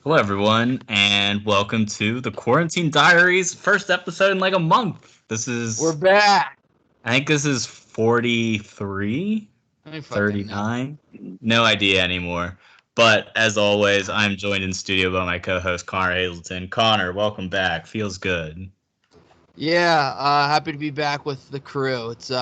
Hello, everyone, and welcome to the Quarantine Diaries first episode in like a month. We're back. I think this is 43, 39. No idea anymore. But as always, I'm joined in studio by my co-host Connor Hazelton. Connor, welcome back. Feels good. Yeah, happy to be back with the crew. It's been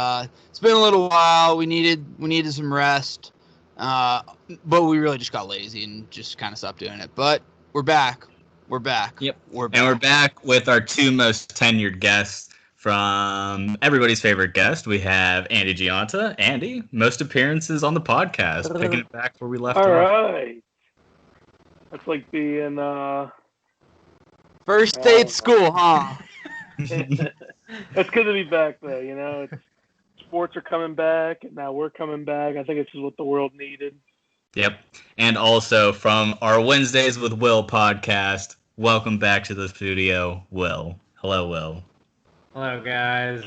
a little while. We needed some rest, but we really just got lazy and just kind of stopped doing it. But we're back. We're back. Yep. We're back. And we're back with our two most tenured guests from everybody's favorite guest. We have Andy Gianta. Andy, most appearances on the podcast. Picking it back where we left off. All right. That's like being first day at school, huh? It's good to be back, though. You know, sports are coming back, and now we're coming back. I think this is what the world needed. Yep. And also from our Wednesdays with Will podcast, welcome back to the studio, Will. Hello, Will. Hello, guys.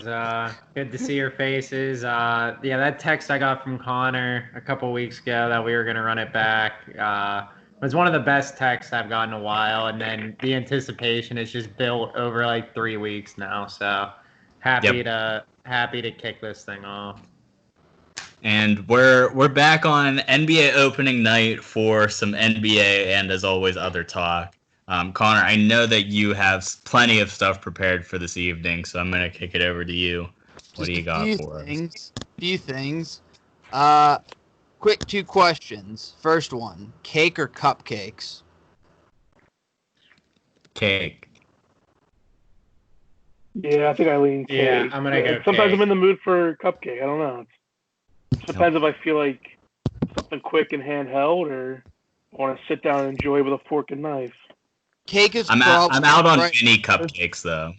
Good to see your faces. That text I got from Connor a couple weeks ago that we were going to run it back was one of the best texts I've gotten in a while. And then the anticipation is just built over like 3 weeks now. So happy to kick this thing off. And we're back on NBA opening night for some NBA and, as always, other talk. Connor, I know that you have plenty of stuff prepared for this evening, so I'm going to kick it over to you. What do you got for us? Few things. Quick 2 questions. First one, cake or cupcakes? Cake. Yeah, I think I lean cake. Yeah, I'm going to go Sometimes cake. I'm in the mood for cupcake. I don't know. It depends if I feel like something quick and handheld or I want to sit down and enjoy with a fork and knife. Cake is I'm out on mini cupcakes, though.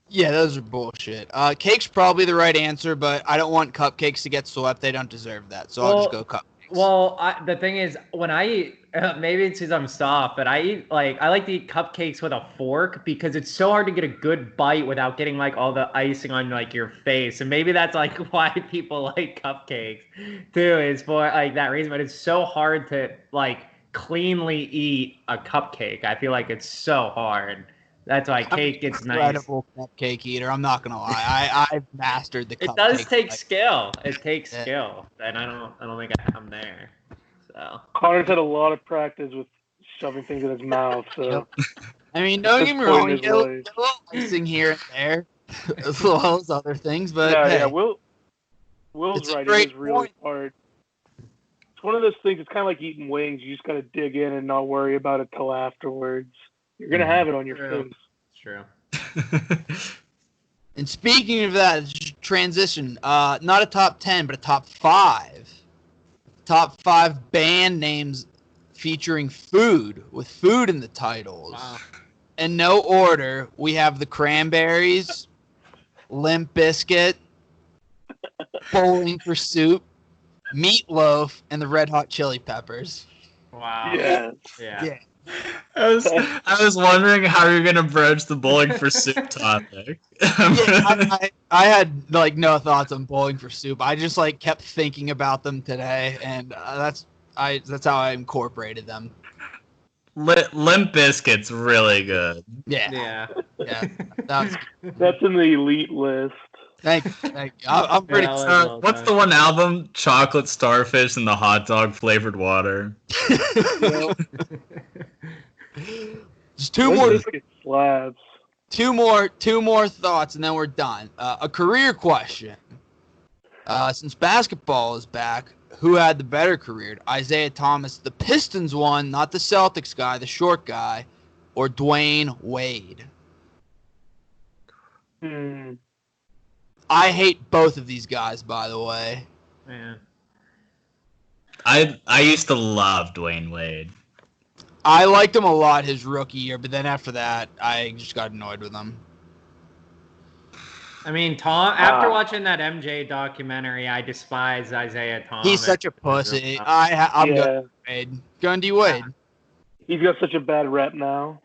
Yeah, those are bullshit. Cake's probably the right answer, but I don't want cupcakes to get swept. They don't deserve that, so I'll just go cupcakes. Well, the thing is, when I eat, maybe it's because I'm soft, but I like to eat cupcakes with a fork because it's so hard to get a good bite without getting like all the icing on like your face, and maybe that's like why people like cupcakes too, is for like that reason. But it's so hard to like cleanly eat a cupcake. I feel like it's so hard. That's why cake gets nice. Incredible cupcake eater. I'm not gonna lie. I've mastered the cupcake. It does take skill. It takes skill, and I don't think I'm there. So Connor's had a lot of practice with shoving things in his mouth. So I mean, don't get me wrong. You get a little icing here and there, as well as other things. But yeah. Will's right. It is really hard. It's one of those things. It's kind of like eating wings. You just got to dig in and not worry about it till afterwards. You're going to have it on your face. It's true. And speaking of that, transition, not a top 10, but a top 5. Top 5 band names featuring food, with food in the titles. Wow. In no order, we have the Cranberries, Limp Bizkit, Bowling for Soup, Meatloaf, and the Red Hot Chili Peppers. Wow. Yeah. I was wondering how you're gonna broach the Bowling for Soup topic. I had like no thoughts on Bowling for Soup. I just like kept thinking about them today, and that's how I incorporated them. Limp Bizkit's really good. Yeah. That's in the elite list. Thank you. I'm pretty. What's the one album? Chocolate Starfish and the hot dog flavored water. Just two more thoughts, and then we're done. A career question. Since basketball is back, who had the better career? Isaiah Thomas, the Pistons one, not the Celtics guy, the short guy, or Dwayne Wade? I hate both of these guys, by the way. Man. I used to love Dwayne Wade. I liked him a lot his rookie year, but then after that, I just got annoyed with him. I mean, after watching that MJ documentary, I despise Isaiah Thomas. He's such a pussy. I'm going Wade. Going D Wade. He's got such a bad rep now.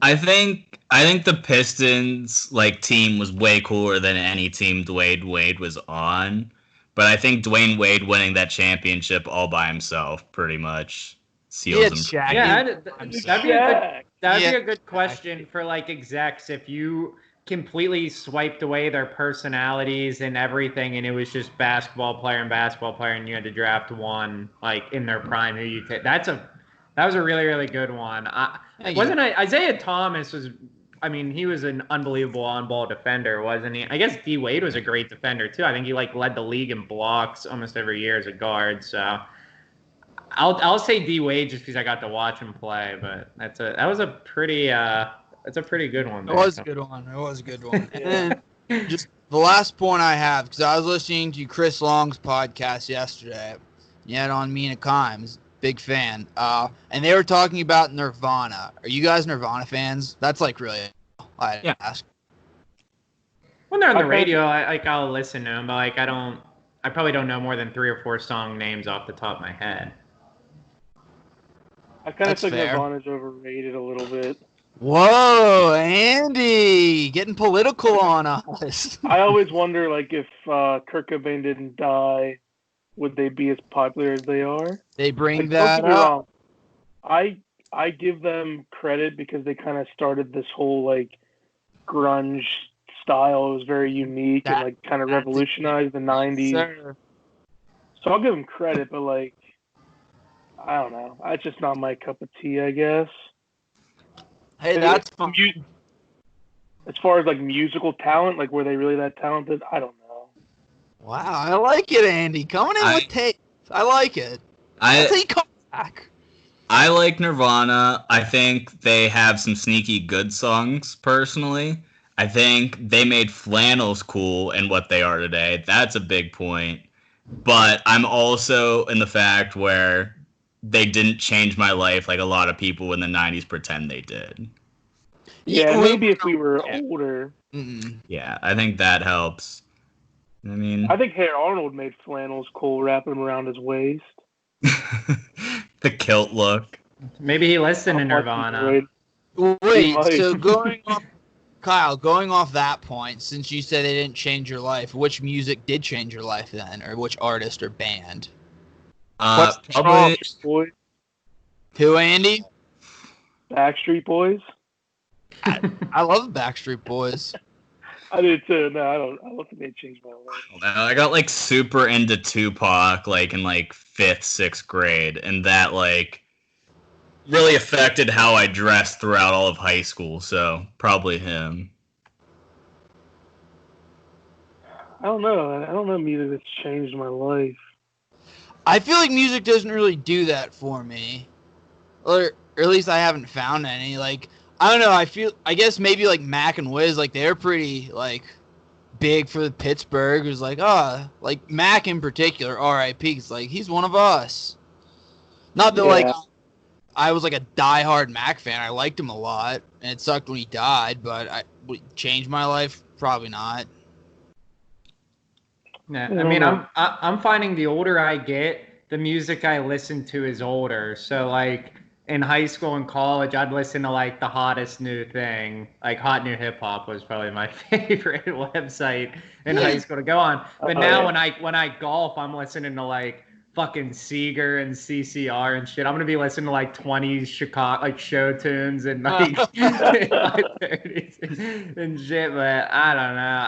I think the Pistons team was way cooler than any team Dwayne Wade was on. But I think Dwayne Wade winning that championship all by himself pretty much seals them. That'd be a good question for like execs if you completely swiped away their personalities and everything, and it was just basketball player, and you had to draft one like in their prime. Who you take? That was a really, really good one. Isaiah Thomas was. I mean, he was an unbelievable on-ball defender, wasn't he? I guess D Wade was a great defender too. I think he like led the league in blocks almost every year as a guard. So I'll say D Wade just because I got to watch him play. But that's a pretty good one. It was a good one. And then just the last point I have, because I was listening to Chris Long's podcast yesterday. You had on Mina Kimes. Big fan. And they were talking about Nirvana. Are you guys Nirvana fans? That's like really I ask. When they're on the radio, I'll listen to them, but like I probably don't know more than 3 or 4 song names off the top of my head. I kind of think Nirvana's overrated a little bit. Whoa, Andy, getting political on us. I always wonder, like, if Kurt Cobain didn't die, would they be as popular as they are? They bring that up. I give them credit because they kind of started this whole like grunge style. It was very unique and like kind of revolutionized the 90s. Sir. So I'll give them credit, but like I don't know. It's just not my cup of tea, I guess. Hey, that's fun. As far as like musical talent, like were they really that talented? I don't know. Wow, I like it, Andy. Coming in with tape. I like it. That's how you come back. I like Nirvana. I think they have some sneaky good songs, personally. I think they made flannels cool in what they are today. That's a big point. But I'm also in the fact where they didn't change my life like a lot of people in the 90s pretend they did. Yeah, maybe if we were older. Yeah, I think that helps. I think Hey Arnold made flannels cool, wrapping them around his waist. The kilt look. Maybe he listened to Nirvana. Wait, so going off that point, since you said they didn't change your life, which music did change your life then, or which artist or band? Probably. Who, Andy? Backstreet Boys. I love the Backstreet Boys. I did too. No, I don't think they changed my life. I got like super into Tupac like in like 5th, 6th grade, and that like really affected how I dressed throughout all of high school. So probably him. I don't know. I don't know music that's changed my life. I feel like music doesn't really do that for me, or at least I haven't found any. Like, I don't know. I guess maybe like Mac and Wiz, like they're pretty like big for Pittsburgh. It was like, like Mac in particular, R.I.P. It's like he's one of us. Not that like I was like a diehard Mac fan. I liked him a lot, and it sucked when he died. But would it change my life? Probably not. Yeah, I mean, I'm finding the older I get, the music I listen to is older. So like in high school and college, I'd listen to like the hottest new thing. Like Hot New Hip Hop was probably my favorite website in high school to go on. But now when I golf, I'm listening to like fucking Seeger and CCR and shit. I'm gonna be listening to like 20s Chicago like show tunes and like 30s and shit. But I don't know.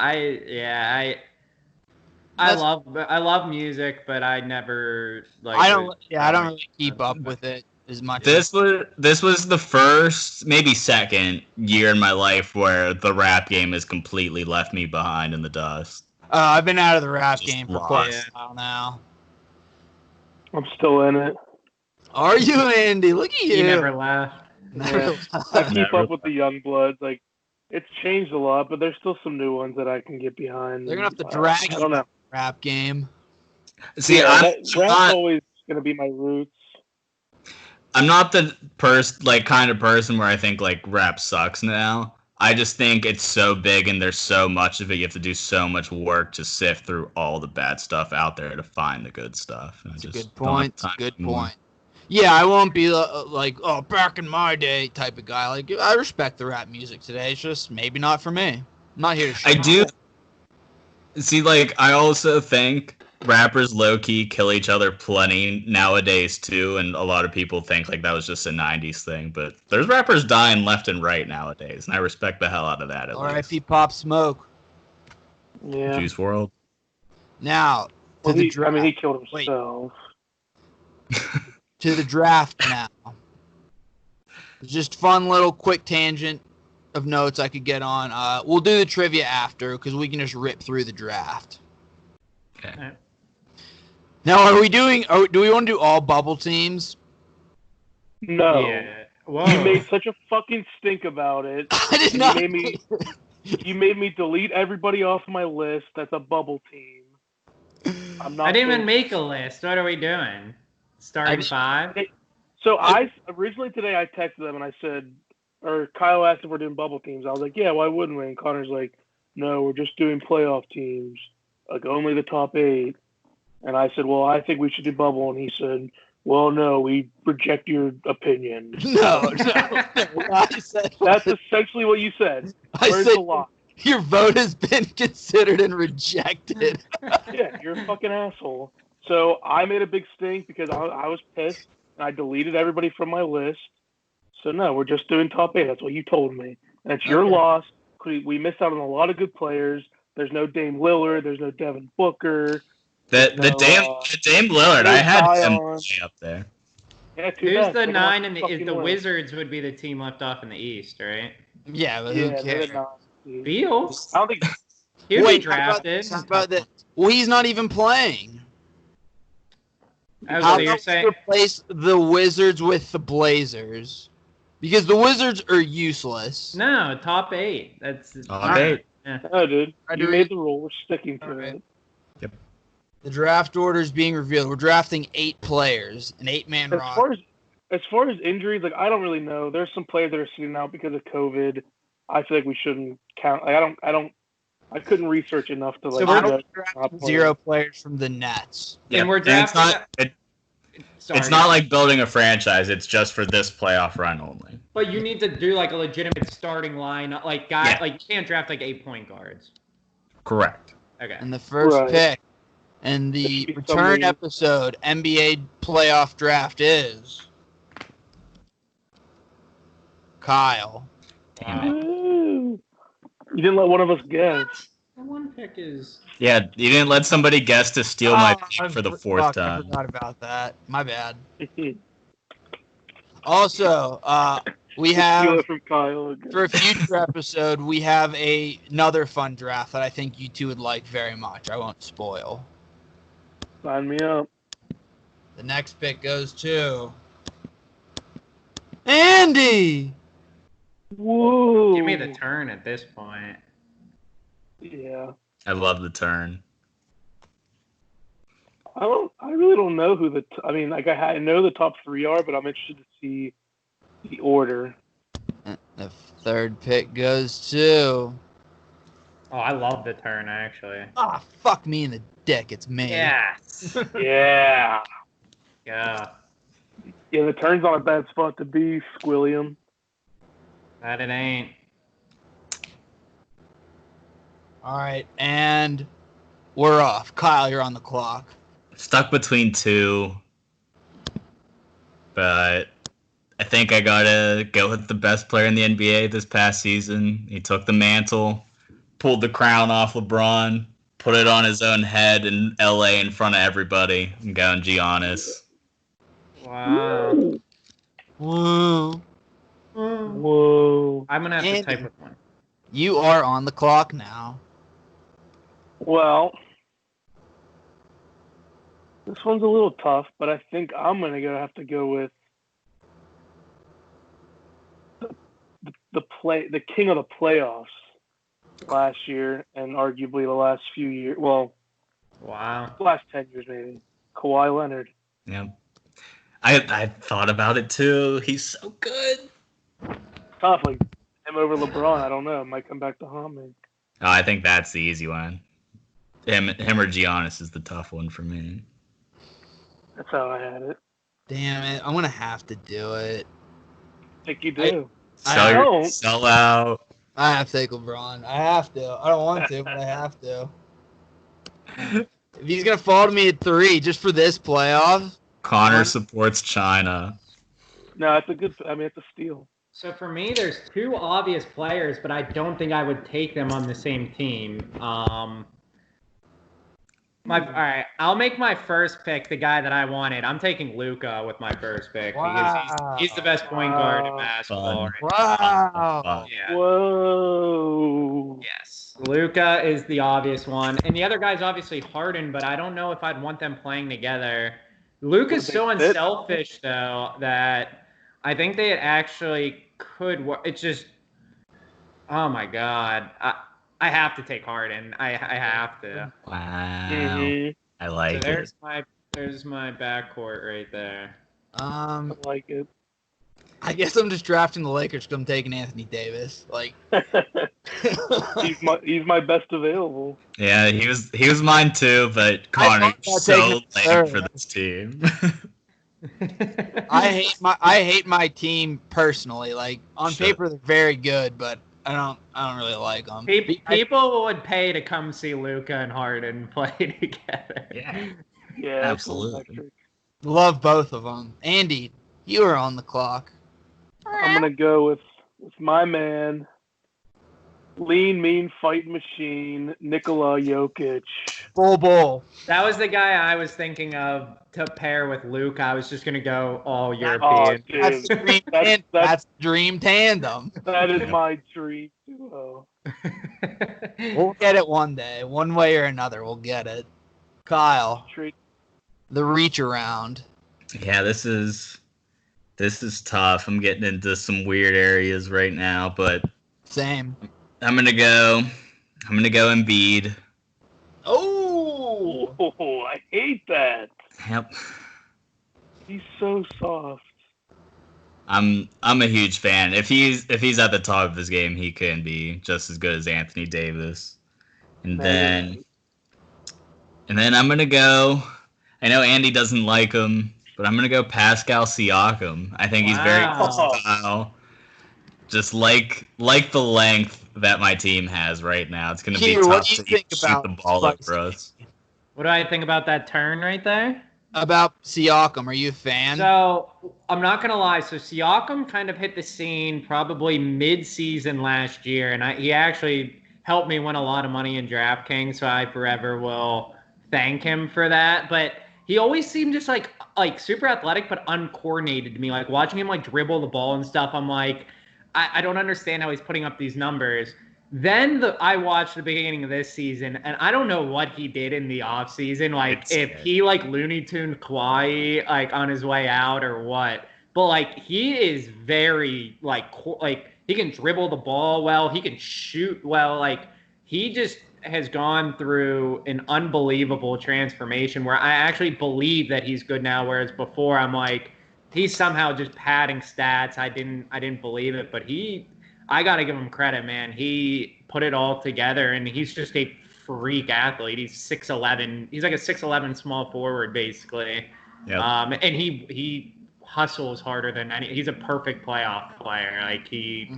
I love music, but I never like. I don't really keep up with it as much. This was the first, maybe second year in my life where the rap game has completely left me behind in the dust. I've been out of the rap game for quite a while now. I'm still in it. Are you, Andy? Look at you. You never left. I keep up with the young bloods. Like, it's changed a lot, but there's still some new ones that I can get behind. They're gonna have to drag you the rap game. See, rap's always gonna be my roots. I'm not the kind of person where I think like rap sucks now. I just think it's so big and there's so much of it. You have to do so much work to sift through all the bad stuff out there to find the good stuff. That's a good point. Good point. Yeah, I won't be like, back in my day type of guy. Like, I respect the rap music today. It's just maybe not for me. I'm not here to I do. See, like, I also think rappers low-key kill each other plenty nowadays too, and a lot of people think like that was just a 90s thing, but there's rappers dying left and right nowadays, and I respect the hell out of that at R.I.P. least. Pop Smoke. Yeah. Juice WRLD. Now, Well, the draft. he killed himself. To the draft now. Just fun little quick tangent of notes I could get on. We'll do the trivia after because we can just rip through the draft. Okay. Now, are we doing? Do we want to do all bubble teams? No. Yeah. Whoa. You made such a fucking stink about it. I did not. You made me delete everybody off my list. That's a bubble team. I'm not. I didn't even make a list. What are we doing? Starting 5? So I originally today I texted them and I said, or Kyle asked if we're doing bubble teams. I was like, yeah, why wouldn't we? And Connor's like, no, we're just doing playoff teams, like only the top 8. And I said, well, I think we should do bubble. And he said, well, no, we reject your opinion. No. I said, That's essentially what you said. I Where's said the lie? your vote has been considered and rejected. Yeah, you're a fucking asshole. So I made a big stink because I was pissed and I deleted everybody from my list. So no, we're just doing top 8. That's what you told me. And it's your loss. We missed out on a lot of good players. There's no Dame Lillard. There's no Devin Booker. The Dame Lillard, I had him Zion. up there. Yeah, too Who's bad. the Take him 9 off and fucking the list. Wizards would be the team left off in the East, right? Yeah, but Yeah, who they're cares? the 9 seed. Beals. I don't think. He'd be Wait, drafted. How about that? Well, he's not even playing. Oh, How so you're about saying we replace the Wizards with the Blazers? Because the Wizards are useless. no top 8? That's Top 8. Yeah. No, dude. I You do- made the rule. We're sticking to Alright. it. The draft order is being revealed. We're drafting 8 players, an 8-man As roster. far as injuries, like I don't really know. There's some players that are sitting out because of COVID. I feel like we shouldn't count. Like, I couldn't research enough to like. So we're judge drafting top players. 0 players from the Nets. Yeah, And we're it's drafting. not. Sorry. It's not like building a franchise. It's just for this playoff run only. But you need to do like a legitimate starting line, like like you can't draft like 8 point guards. Correct. Okay. And the first Right. pick in the There should be return somebody- episode NBA playoff draft is Kyle. Damn it. Woo. You didn't let one of us guess. The 1 pick is. Yeah, you didn't let somebody guess to steal my pick for the 4th I time. forgot about that. My bad. Also, we Steal have it from Kyle again. for a future episode, we have another fun draft that I think you two would like very much. I won't spoil. Sign me up. The next pick goes to Andy. Whoa. Give me the turn at this point. Yeah. I love the turn. I really don't know who I mean, like I know the top 3 are, but I'm interested to see the order. The third pick goes to Oh, I love the turn actually. fuck me in the dick. It's me. Yes. Yeah. Yeah. Yeah, the turn's on a bad spot to be, Squilliam. That it ain't. All right, and we're off. Kyle, you're on the clock. Stuck between 2, but I think I gotta go with the best player in the NBA this past season. He took the mantle, pulled the crown off LeBron, put it on his own head in LA in front of everybody. I'm going Giannis. Wow. Woo. Whoa. I'm gonna have to Andy. type with one. You are on the clock now. Well, this one's a little tough, but I think I'm gonna have to go with the king of the playoffs last year and arguably the last few years. Well, Wow. last 10 years maybe. Kawhi Leonard. Yeah, I thought about it too. He's so good. Tough, like him over LeBron. I don't know. It might come back to haunt me. Oh, I think that's the easy one. Him or Giannis is the tough one for me. That's how I had it. Damn it. I'm going to have to do it. I think you do. I don't. Sell out. I have to take LeBron. I have to. I don't want to, but I have to. If he's gonna fall to me at 3 just for this playoff, Connor supports China. No, it's a good. I mean, it's a steal. So for me, there's 2 obvious players, but I don't think I would take them on the same team. All right, I'll make my first pick the guy that I wanted. I'm taking Luka with my first pick because he's the best point guard in basketball. Wow. Yeah. Whoa. Yes. Luka is the obvious one. And the other guy's obviously Harden, but I don't know if I'd want them playing together. Luka's so unselfish, though, that I think they actually could work. It's just, oh my God. I have to take Harden. I have to. Wow. Mhm. I like So it. there's my backcourt right there. I like it. I guess I'm just drafting the Lakers because I'm taking Anthony Davis. Like, he's my best available. Yeah, he was mine too, but Connor, about so taking lame him for this team. I hate my team personally. Like on paper, they're very good, but I don't really like them. People would pay to come see Luka and Harden play together. Yeah, absolutely. Love both of them. Andy, you are on the clock. I'm gonna go with my man, lean, mean, fighting machine, Nikola Jokic. Bull. That was the guy I was thinking of to pair with Luke. I was just gonna go all European. That's the dream tandem. That is my dream duo. We'll get it one day, one way or another. We'll get it. Kyle, the reach around. Yeah, this is tough. I'm getting into some weird areas right now, but same. I'm gonna go Embiid. Oh, I hate that. Yep. He's so soft. I'm a huge fan. If he's at the top of his game, he can be just as good as Anthony Davis. And then I'm gonna go. I know Andy doesn't like him, but I'm gonna go Pascal Siakam. I think he's very versatile. Just like the length that my team has right now, it's gonna be tough to shoot the ball over us. What do I think about that turn right there? About Siakam, are you a fan? So I'm not gonna lie. So Siakam kind of hit the scene probably mid-season last year, and he actually helped me win a lot of money in DraftKings. So I forever will thank him for that. But he always seemed just like super athletic, but uncoordinated to me. Like watching him like dribble the ball and stuff, I'm like, I don't understand how he's putting up these numbers. Then I watched the beginning of this season, and I don't know what he did in the offseason. Like, if he, like, Looney Tuned Kawhi, like, on his way out or what. But, like, he is very, like, he can dribble the ball well. He can shoot well. Like, he just has gone through an unbelievable transformation where I actually believe that he's good now, whereas before I'm like, he's somehow just padding stats. I didn't believe it, but I got to give him credit, man. He put it all together, and he's just a freak athlete. He's 6'11". He's like a 6'11" small forward, basically. Yep. And he hustles harder than any. He's a perfect playoff player. Like, he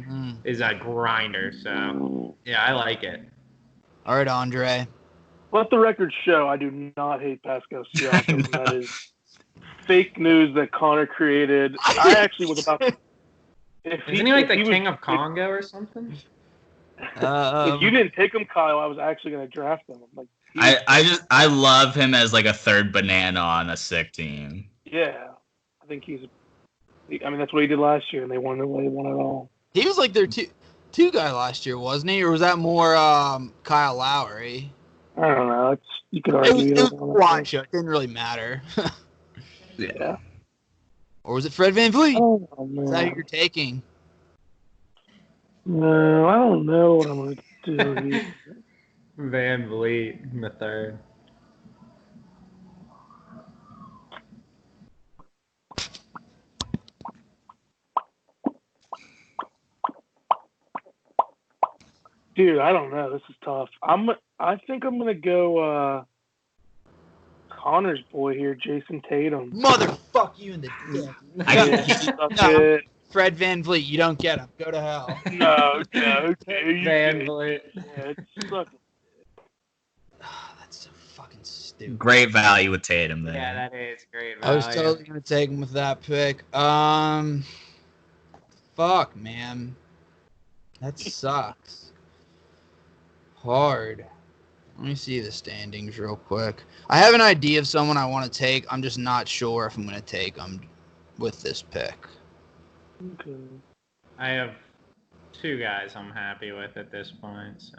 is a grinder. So, yeah, I like it. All right, Andre. Let the record show I do not hate Pascal Siakam. That is fake news that Connor created. I actually was about to... Isn't he like the king of Congo or something? If you didn't pick him, Kyle, I was actually going to draft him. Like, I love him as like a third banana on a sick team. Yeah, I think that's what he did last year, and they won it all. He was like their two guy last year, wasn't he? Or was that more Kyle Lowry? I don't know. You could argue. It was a watch show. It didn't really matter. Yeah. Or was it Fred VanVleet? Oh, man. Is that who you're taking? No, I don't know what I'm going to do here. VanVleet in the third. Dude, I don't know. This is tough. I think I'm going to go Connor's boy here, Jason Tatum. Motherfuck you in the dick. Fred VanVleet, you don't get him. Go to hell. No, VanVleet. Yeah, it sucks. That's so fucking stupid. to. Great value with Tatum there. Yeah, that is great I was value. totally gonna take him with that pick. Fuck, man, that sucks. Hard. Let me see the standings real quick. I have an idea of someone I want to take. I'm just not sure if I'm gonna take them with this pick. Okay. I have 2 guys I'm happy with at this point. So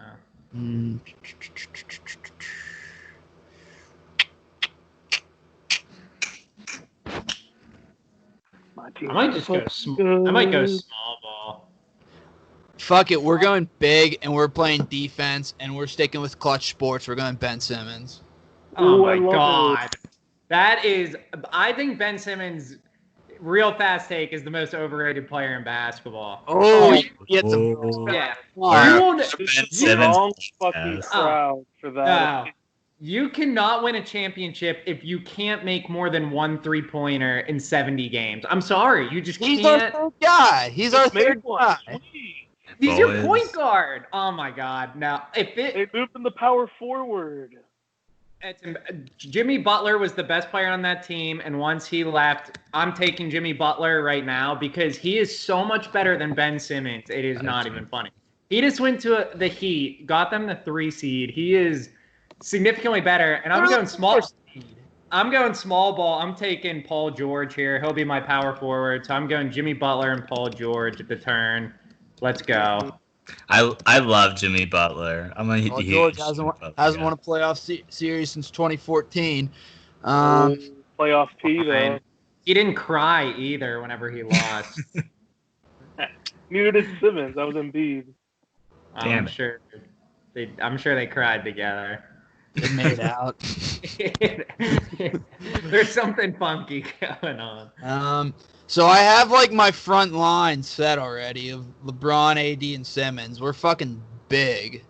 My team I might just go. I might go small ball. Fuck it, we're going big and we're playing defense and we're sticking with clutch sports. We're going Ben Simmons. Oh Ooh, my I love god, it. that is. I think Ben Simmons. Real fast take is the most overrated player in basketball. Oh, You- you get some. yeah. Wow. You will. This Ben is the Simmons wrong fucking podcast. crowd for that. You cannot win a championship if you can't make more than 1 3-pointer in 70 games. I'm sorry, you just He's our can't. third guy. He's our Just made third one. guy. Sweet. He's your Boys. point guard. Oh my god. Now, if They it moved him to power forward. Jimmy Butler was the best player on that team, and once he left, I'm taking Jimmy Butler right now because he is so much better than Ben Simmons. It is not even funny. He just went to the Heat, got them the 3 seed. He is significantly better, and I'm going small. I'm going small ball. I'm taking Paul George here. He'll be my power forward. So I'm going Jimmy Butler and Paul George at the turn. Let's go. I love Jimmy Butler. I'm a huge George Jimmy hasn't Butler won guy. a playoff series since 2014. Playoff P, though. And he didn't cry either whenever he lost. Neither did Simmons. That was Embiid. Damn I'm it. sure. I'm sure they cried together. They made out. There's something funky going on. So I have like my front line set already of LeBron, AD, and Simmons. We're fucking big.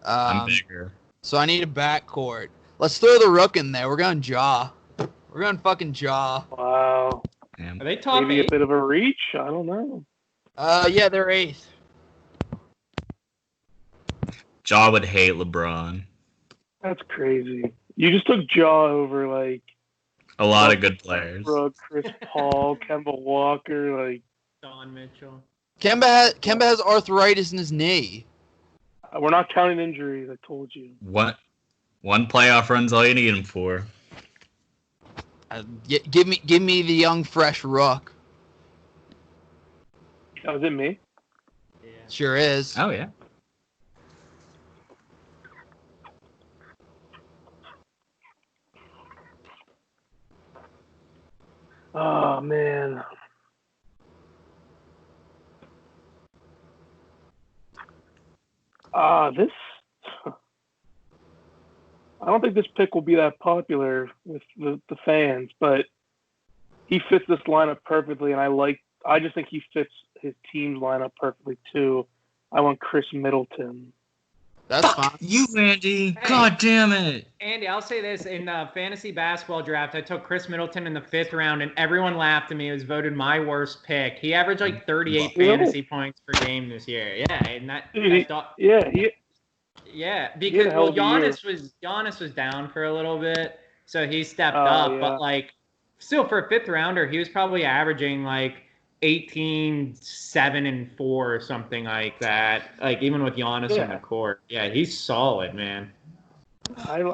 I'm bigger. So I need a backcourt. Let's throw the Rook in there. We're going Jaw. We're going fucking Jaw. Wow. Damn. Are they top Maybe 8? a bit of a reach. I don't know. Yeah, they're 8th. Jaw would hate LeBron. That's crazy. You just took Jaw over like A lot of good players. Brooke, Chris Paul, Kemba Walker. Like Don Mitchell. Kemba has arthritis in his knee. we're not counting injuries. I told you. One playoff run's all you need him for. Give me the young fresh Rook. Oh, is it me? Yeah. Sure is. Oh yeah. Oh man. This. I don't think this pick will be that popular with the fans, but he fits this lineup perfectly, and I just think he fits his team's lineup perfectly too. I want Chris Middleton. That's Fuck fine. you, Andy. Hey. God damn it. Andy, I'll say this. In the fantasy basketball draft, I took Chris Middleton in the 5th round, and everyone laughed at me. It was voted my worst pick. He averaged like 38 Really? fantasy points per game this year. Yeah, and Yeah, because hell of a year. Giannis was down for a little bit, so he stepped Oh, up. yeah. But like, still for a 5th rounder, he was probably averaging like 18, 7, and 4 or something like that. Like even with Giannis on the court, yeah, he's solid, man. I don't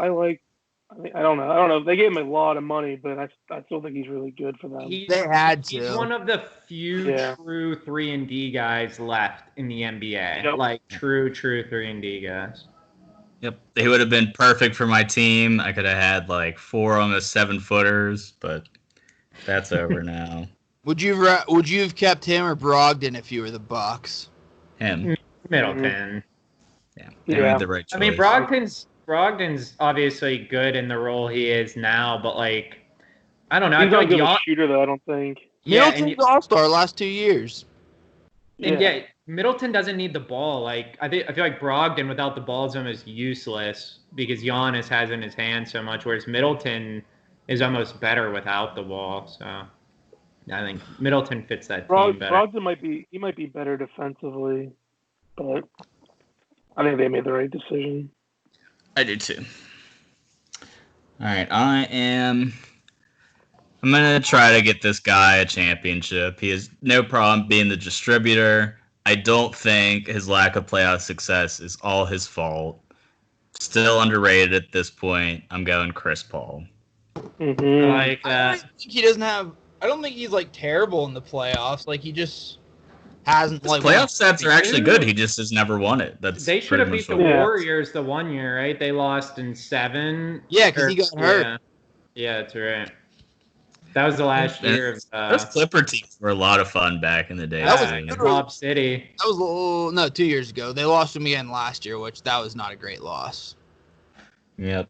know. They gave him a lot of money, but I still think he's really good for them. They had He's to. one of the few Yeah. true 3-and-D guys left in the NBA. Yep. Like true 3-and-D guys. Yep. He would have been perfect for my team. I could have had like 4 almost 7-footers, but that's over now. Would you have kept him or Brogdon if you were the Bucks? Him. Middleton. Yeah. They Yeah. made the right choice. I mean, Brogdon's obviously good in the role he is now, but like, I don't know. I He's feel not like good of a shooter though. I don't think. Middleton's all-star last 2 years. Middleton doesn't need the ball. Like I feel like Brogdon without the ball is almost useless because Giannis has in his hand so much, whereas Middleton is almost better without the ball. So I think Middleton fits that team better. Brogdon might be better defensively, but I think they made the right decision. I do too. All right, I'm gonna try to get this guy a championship. He has no problem being the distributor. I don't think his lack of playoff success is all his fault. Still underrated at this point. I'm going Chris Paul. Mm-hmm. Like I that. don't think he doesn't have. I don't think he's like terrible in the playoffs. Like he just hasn't His like playoff won. stats are actually good. He just has never won it. That's They should have pretty beat the much what it is. Warriors the one year, right? They lost in 7. Yeah, because he got hurt. Yeah, that's right. That was the last year of Those Clipper teams were a lot of fun back in the day. That was too. Lob City. That was 2 years ago. They lost him again last year, which that was not a great loss. Yep.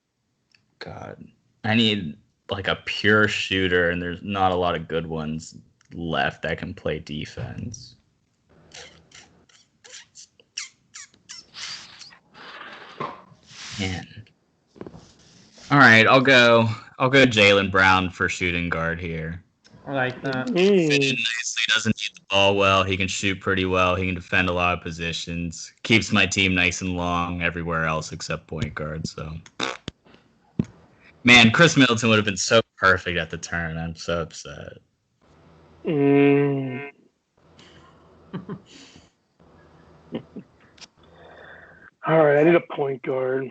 God, I need like a pure shooter, and there's not a lot of good ones left that can play defense. Man. All right, I'll go Jaylen Brown for shooting guard here. I like that. Fit in nicely, doesn't need the ball well. He can shoot pretty well. He can defend a lot of positions. Keeps my team nice and long everywhere else except point guard. So, man, Chris Middleton would have been so perfect at the turn. I'm so upset. All right, I need a point guard.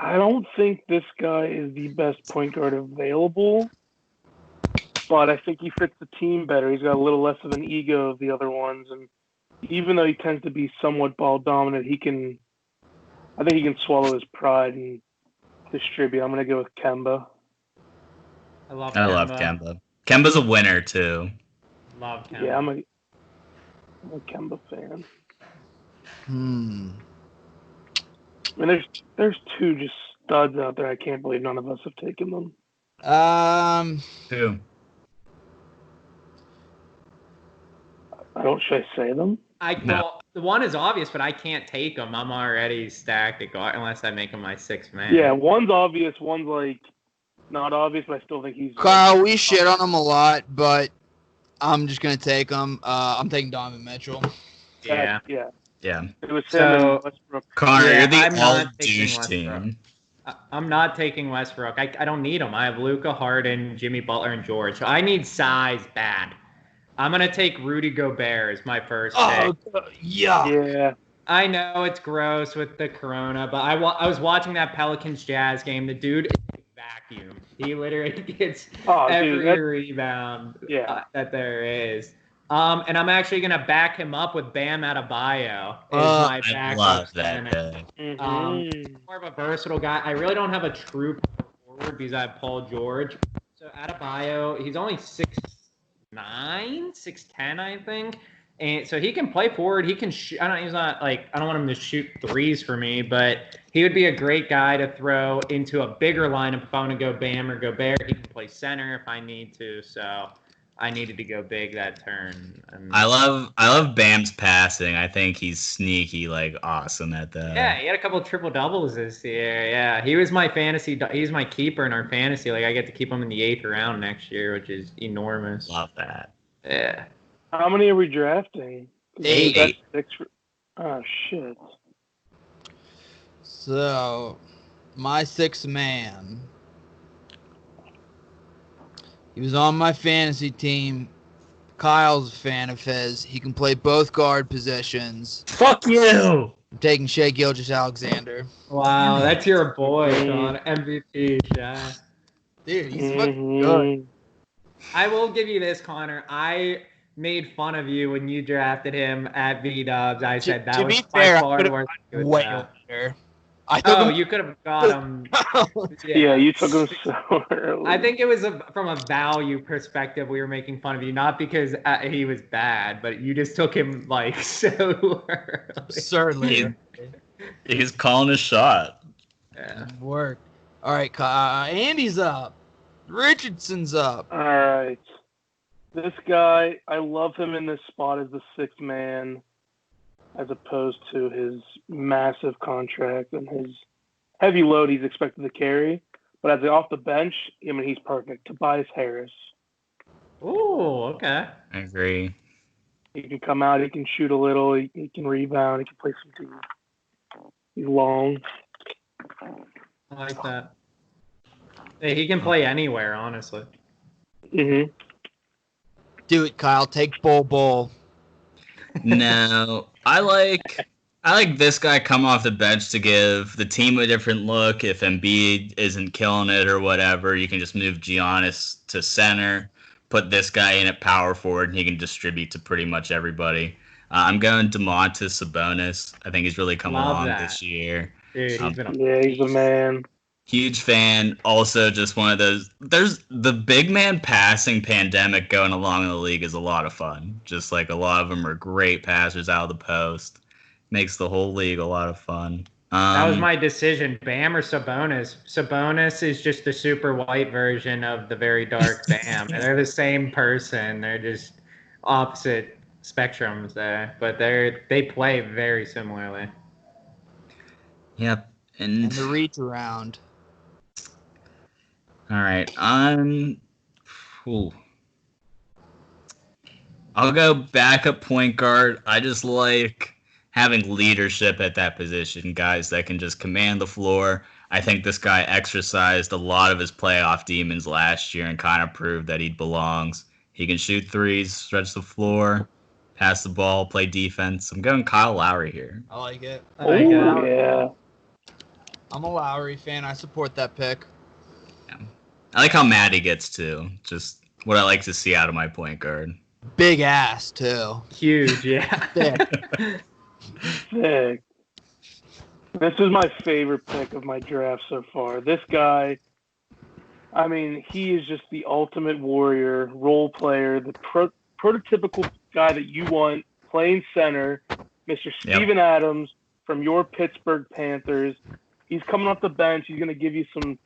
I don't think this guy is the best point guard available, but I think he fits the team better. He's got a little less of an ego of the other ones, and even though he tends to be somewhat ball dominant, I think he can swallow his pride and distribute. I'm going to go with Kemba. I love Kemba. Kemba's a winner too. Love Kemba. Yeah, I'm a Kemba fan. I mean, there's two just studs out there. I can't believe none of us have taken them. Who? Should I say them? Well, the one is obvious, but I can't take him. I'm already stacked at guard unless I make him my 6th man. Yeah, one's obvious, one's like not obvious, but I still think he's. Kyle, we shit on him a lot, but I'm just gonna take him. I'm taking Donovan Mitchell. Yeah. Yeah. It was him So, and Westbrook. Connor, Yeah, you're the I'm not all taking douche Westbrook. team. I'm not taking Westbrook. I don't need him. I have Luka, Harden, Jimmy Butler, and George. So I need size bad. I'm going to take Rudy Gobert as my first pick. Yeah. I know it's gross with the corona, but I was watching that Pelicans-Jazz game. The dude is a vacuum. He literally gets every rebound that there is. And I'm actually going to back him up with Bam Adebayo as my backup. I love that guy. More of a versatile guy. I really don't have a true forward because I have Paul George. So Adebayo, he's only 6'9", 6'10", I think. And so he can play forward. He can shoot. I don't want him to shoot threes for me, but he would be a great guy to throw into a bigger lineup if I want to go Bam or Gobert. He can play center if I need to. So I needed to go big that turn. I love Bam's passing. I think he's sneaky, like awesome at that. Yeah, he had a couple of triple doubles this year. Yeah, he was my fantasy. He's my keeper in our fantasy. Like I get to keep him in the 8th round next year, which is enormous. Love that. Yeah. How many are we drafting? 8. Oh shit. So, my 6th man. He was on my fantasy team. Kyle's a fan of his. He can play both guard positions. Fuck you! I'm taking Shai Gilgeous-Alexander. Wow, that's your boy, Sean. MVP, Shai. Dude, he's fucking good. I will give you this, Connor. I made fun of you when you drafted him at V-Dubs. I said that was by far the worst. Way over. You could have got him. Yeah, you took him so early. I think it was from a value perspective we were making fun of you, not because he was bad, but you just took him like so early. Certainly. He's calling his shot. Yeah. Work. All right, Andy's up. Richardson's up. All right. This guy, I love him in this spot as the 6th man, as opposed to his massive contract and his heavy load he's expected to carry. But as off the bench, I mean, he's perfect. Tobias Harris. Ooh, okay. I agree. He can come out. He can shoot a little. He can rebound. He can play some D. He's long. I like that. Hey, he can play anywhere, honestly. Mm-hmm. Do it, Kyle. Take Bull. No, I like this guy come off the bench to give the team a different look. If Embiid isn't killing it or whatever, you can just move Giannis to center, put this guy in at power forward, and he can distribute to pretty much everybody. I'm going Domantas Sabonis. I think he's really come Love along that. this year. Dude, he's been a Yeah, he's the man. Huge fan. Also, just one of those. There's the big man passing pandemic going along in the league is a lot of fun. Just like a lot of them are great passers out of the post. Makes the whole league a lot of fun. That was my decision. Bam or Sabonis? Sabonis is just the super white version of the very dark Bam. And they're the same person. They're just opposite spectrums there, but they play very similarly. Yep. And And the reach around. all right, ooh. I'll go backup point guard. I just like having leadership at that position, guys that can just command the floor. I think this guy exercised a lot of his playoff demons last year and kind of proved that he belongs. He can shoot threes, stretch the floor, pass the ball, play defense. I'm going Kyle Lowry here. I like it. I like it. Oh, yeah. I'm a Lowry fan. I support that pick. I like how mad he gets too. Just what I like to see out of my point guard. Big ass, too. Huge, yeah. Thick. Sick. This is my favorite pick of my draft so far. This guy, I mean, he is just the ultimate warrior, role player, the prototypical guy that you want playing center, Mr. Steven Adams from your Pittsburgh Panthers. He's coming off the bench. He's going to give you some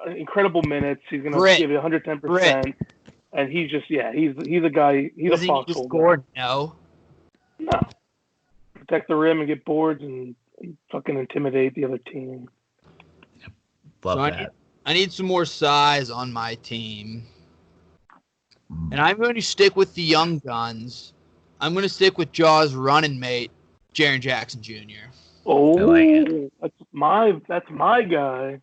incredible minutes. He's going to give you 110%. And he's just, he's a guy. He's a foxhole guy. No. Protect the rim and get boards and fucking intimidate the other team. Love So that. I need some more size on my team. And I'm going to stick with the young guns. I'm going to stick with Jaw's running mate, Jaren Jackson Jr. Oh, I like it. That's my guy.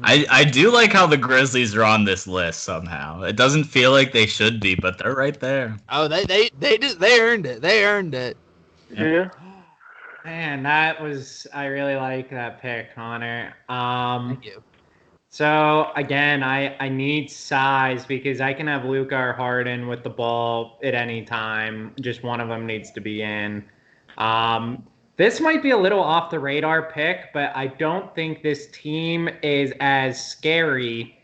I do like how the Grizzlies are on this list somehow. It doesn't feel like they should be, but they're right there. Oh, they earned it. They earned it. Yeah. Man, I really like that pick, Connor. Thank you. So again, I need size because I can have Luka or Harden with the ball at any time. Just one of them needs to be in. This might be a little off the radar pick, but I don't think this team is as scary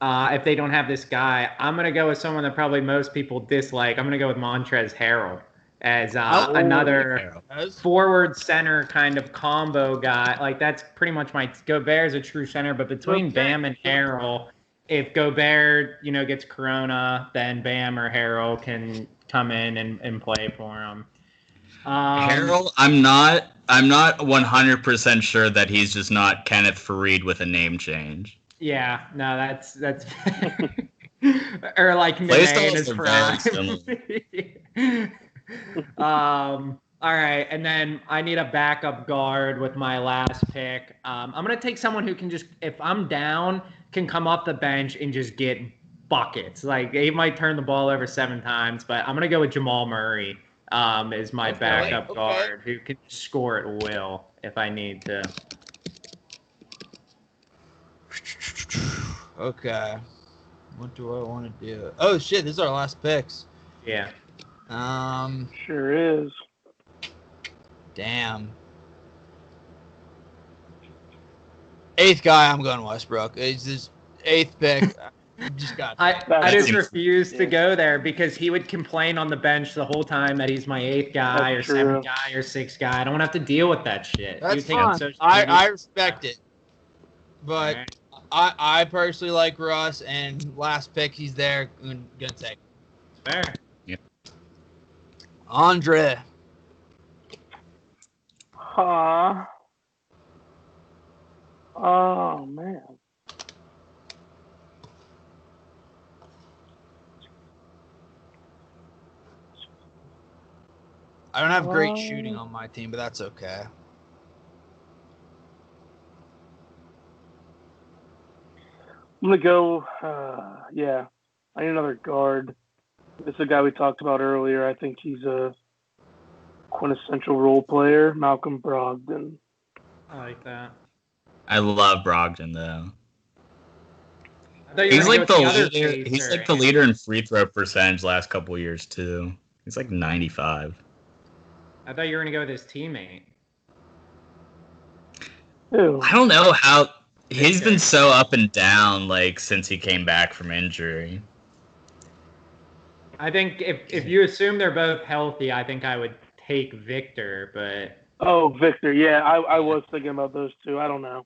if they don't have this guy. I'm going to go with someone that probably most people dislike. I'm going to go with Montrezl Harrell as another forward center kind of combo guy. Like that's pretty much Gobert's a true center, but between Bam and Harrell, if Gobert, gets Corona, then Bam or Harrell can come in and play for him. Harrell, I'm not 100% sure that he's just not Kenneth Faried with a name change. Yeah, no, that's or like Playstyles in his prime. All right, and then I need a backup guard with my last pick. I'm gonna take someone who can just, if I'm down, can come off the bench and just get buckets. Like he might turn the ball over 7 times, but I'm gonna go with Jamal Murray. Is my backup guard who can score at will if I need to. Okay. What do I want to do? Oh shit, this is our last picks. Yeah. Sure is. Damn. 8th guy, I'm going Westbrook. It's his 8th pick. I just refuse to go there because he would complain on the bench the whole time that he's my 8th guy or 7th guy or 6th guy. I don't have to deal with that shit. That's fine. I respect it. But right. I personally like Russ, and last pick, he's there. I'm going to take. Fair. Yeah. Andre. Huh. Oh, man. I don't have great shooting on my team, but that's okay. I'm gonna go. Yeah, I need another guard. This is a guy we talked about earlier. I think he's a quintessential role player, Malcolm Brogdon. I like that. I love Brogdon though. I thought you were He's gonna like go the with the other leader. pacer. He's like the leader in free throw percentage last couple years too. He's like 95. I thought you were gonna go with his teammate. Ew. I don't know how he's Victor. been so up and down like since he came back from injury. I think if you assume they're both healthy, I think I would take Victor, but Oh, Victor. Yeah, I was thinking about those two. I don't know.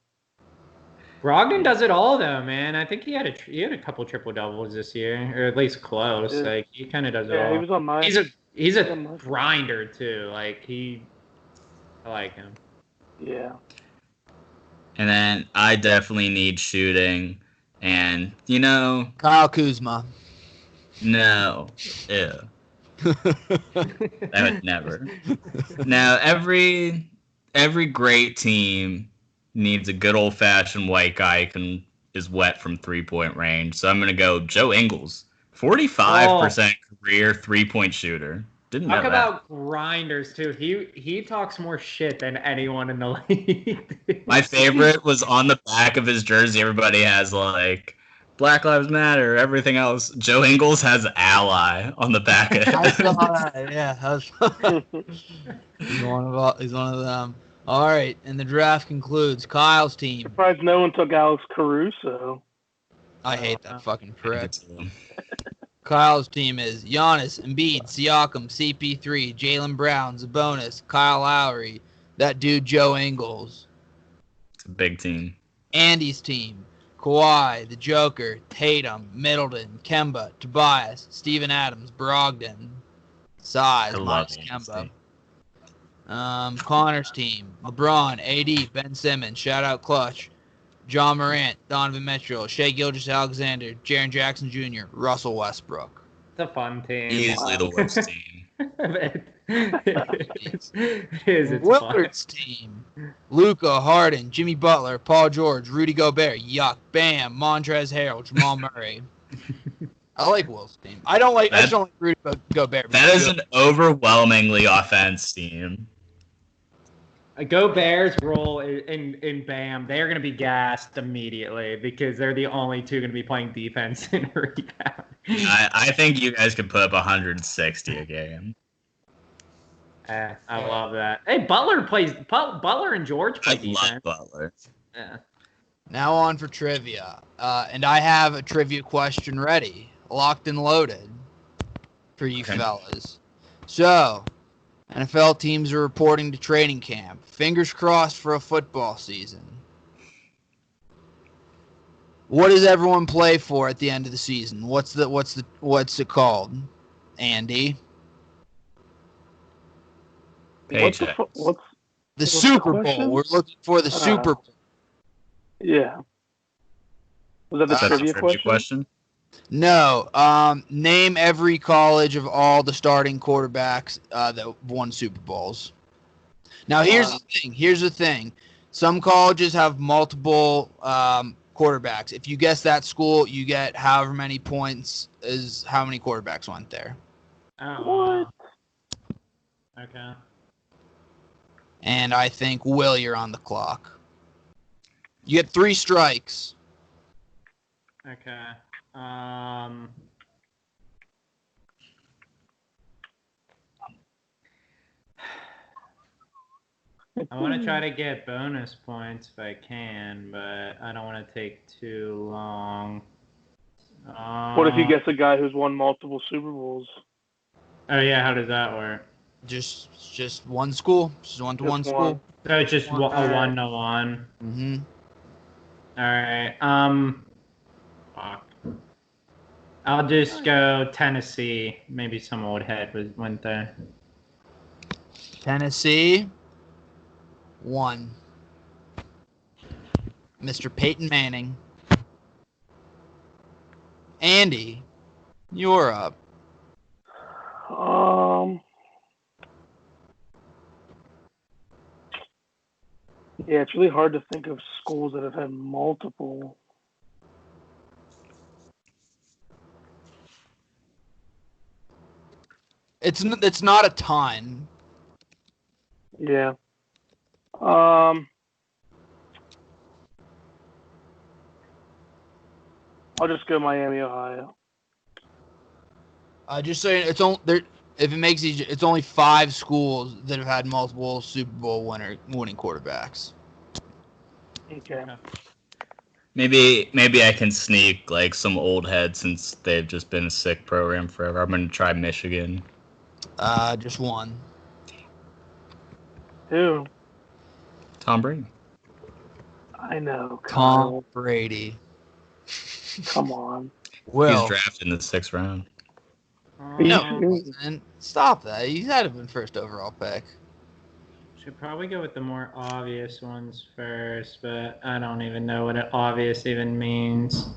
Brogdon does it all though, man. I think he had a couple triple doubles this year, or at least close. Yeah. Like he kind of does it Yeah, all. he was on mine. He's a grinder too. Like I like him. Yeah. And then I definitely need shooting. And Kyle Kuzma. no. Ew. I would never. Now every great team needs a good old fashioned white guy who is wet from 3-point range. So I'm gonna go Joe Ingles, 45% career 3-point shooter. Didn't know Talk that. about grinders too. He talks more shit than anyone in the league. My favorite was on the back of his jersey. Everybody has like Black Lives Matter, everything else. Joe Ingles has ally on the back of I saw it. that. Yeah, he's one of them. All right, and the draft concludes. Kyle's team. Surprised no one took Alex Caruso. I hate that fucking prick. Kyle's team is Giannis, Embiid, Siakam, CP3, Jaylen Brown, Sabonis, Kyle Lowry, that dude Joe Ingles. It's a big team. Andy's team, Kawhi, the Joker, Tatum, Middleton, Kemba, Tobias, Steven Adams, Brogdon, size, I love minus Andy's Kemba. team. Connor's team, LeBron, AD, Ben Simmons, shout out Clutch, John Morant, Donovan Mitchell, Shai Gilgeous-Alexander, Jaren Jackson Jr., Russell Westbrook. It's a fun team. Easily the worst team. It is. It's Willard's team, Luka, Harden, Jimmy Butler, Paul George, Rudy Gobert, Yuck, Bam, Montrezl Harrell, Jamal Murray. I like Will's team. I just don't like Rudy Gobert. That is an overwhelmingly offense team. Gobert's role in BAM, they're going to be gassed immediately because they're the only two going to be playing defense and rebound. I think you guys could put up 160 a game. I love that. Hey, Butler and George play defense. I love Butler. Yeah. Now on for trivia. And I have a trivia question ready, locked and loaded for you fellas. So, NFL teams are reporting to training camp. Fingers crossed for a football season. What does everyone play for at the end of the season? What's it called? Andy? Paychecks. What's The Super Bowl. question? We're looking for the Super Bowl. Yeah. Was that the Is that trivia a question? No. Name every college of all the starting quarterbacks that won Super Bowls. Now, here's the thing. Some colleges have multiple quarterbacks. If you guess that school, you get however many points is how many quarterbacks went there. Oh, okay. And I think, Will, you're on the clock. You get 3 strikes. Okay. I want to try to get bonus points if I can, but I don't want to take too long. What if you guess a guy who's won multiple Super Bowls? Oh yeah, how does that work? Just one school. Just one school. So it's just a 1-to-1. Mm-hmm. All right. Fuck. I'll just go Tennessee. Maybe some old head went there. Tennessee. 1. Mr. Peyton Manning. Andy, you're up. Yeah, it's really hard to think of schools that have had multiple. It's not a ton. Yeah. I'll just go Miami, Ohio. Just saying, it's only there. If it makes it's only 5 schools that have had multiple Super Bowl winning quarterbacks. Okay. Maybe I can sneak like some old heads since they've just been a sick program forever. I'm gonna try Michigan. Just one. Who? Tom Brady. I know, Tom Kyle. Brady. Come on. He's Will. drafted in the 6th round. Are you No, serious? wasn't. Stop that. He's had been first overall pick. Should probably go with the more obvious ones first, but I don't even know what obvious even means.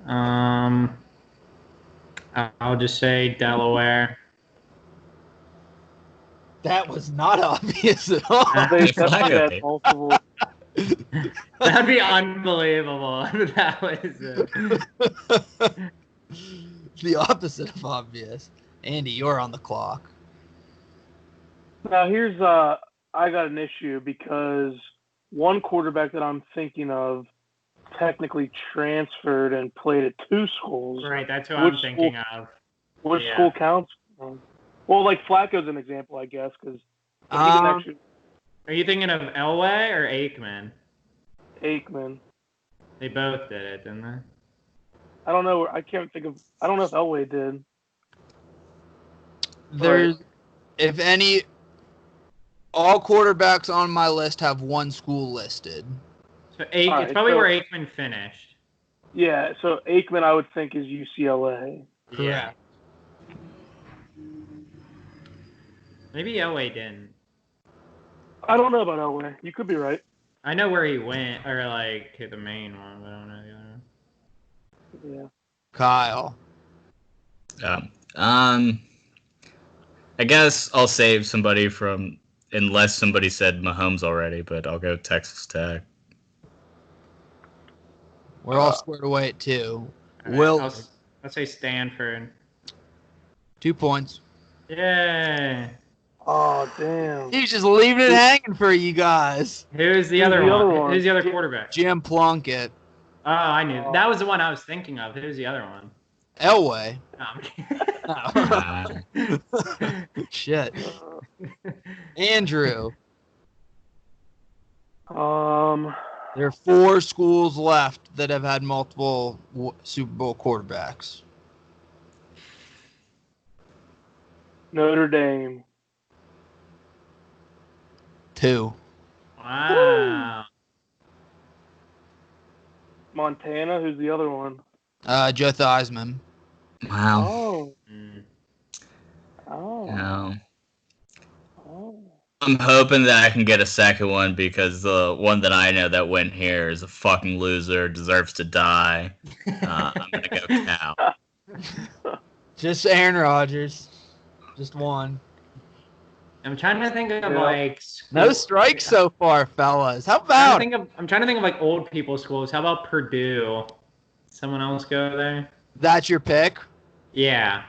I'll just say Delaware. That was not obvious at all. They Flag definitely had update. multiple. That'd be unbelievable if that was it. The opposite of obvious. Andy, you're on the clock. Now here's I got an issue because one quarterback that I'm thinking of technically transferred and played at 2 schools. Right, that's what I'm Which thinking school- of. Which Yeah. school counts? Well, like Flacco's an example, I guess, because he didn't actually. Are you thinking of Elway or Aikman? Aikman. They both did it, didn't they? I don't know. I can't think of. I don't know if Elway did. There's, if any, all quarterbacks on my list have one school listed. So All right, it's probably so- where Aikman finished. Yeah. So Aikman, I would think, is UCLA. Yeah. Maybe Elway didn't. I don't know about Elway. You could be right. I know where he went, or like to the main one, but I don't know the other one. Yeah. Kyle. I guess I'll save somebody from unless somebody said Mahomes already, but I'll go Texas Tech. We're all squared away at 2. All right, Will. I'll say Stanford. 2 points. Yay! Oh damn. He's just leaving it hanging for you guys. Who's the Who's other the other one? one? Who's the other quarterback? Jim Plunkett. Oh, I knew. That was the one I was thinking of. Who's the other one? Elway. No, I'm kidding. Shit. Andrew. There are 4 schools left that have had multiple Super Bowl quarterbacks. Notre Dame. 2. Wow. Montana. Who's the other one? Joe Theismann. Wow. Oh. Mm. Oh. No. Oh. I'm hoping that I can get a second one because the one that I know that went here is a fucking loser, deserves to die. I'm gonna go Cal. Just Aaron Rodgers. Just one. I'm trying to think of Yeah. like No strikes so far, fellas. How I'm trying, about to think of, I'm trying to think of like old people schools. How about Purdue? Someone else go there? that's your pick? Yeah.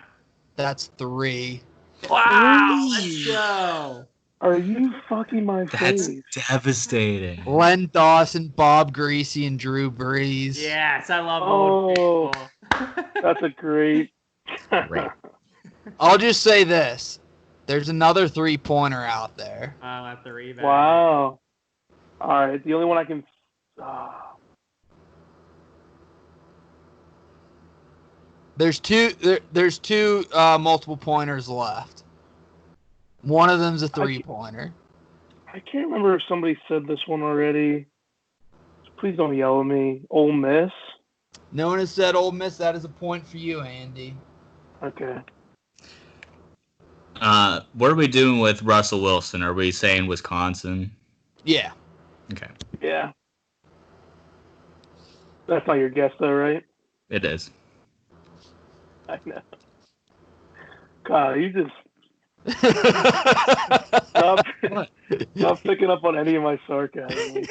That's 3. Wow. Let's go. Are you fucking my That's face? devastating. Len Dawson, Bob Greasy, and Drew Brees. Yes, I love old Oh. people. That's a great. Great. I'll just say this. There's another 3-pointer out there. At the rebound. Wow. All right. The only one I can. ah. There's two multiple pointers left. One of them's a 3-pointer. I can't remember if somebody said this one already. Please don't yell at me. Ole Miss. No one has said Ole Miss. That is a point for you, Andy. Okay. What are we doing with Russell Wilson? Are we saying Wisconsin? Yeah. Okay, Yeah. That's not your guess, though, right? it is. I know. God, you just. Stop, stop picking up on any of my sarcasm.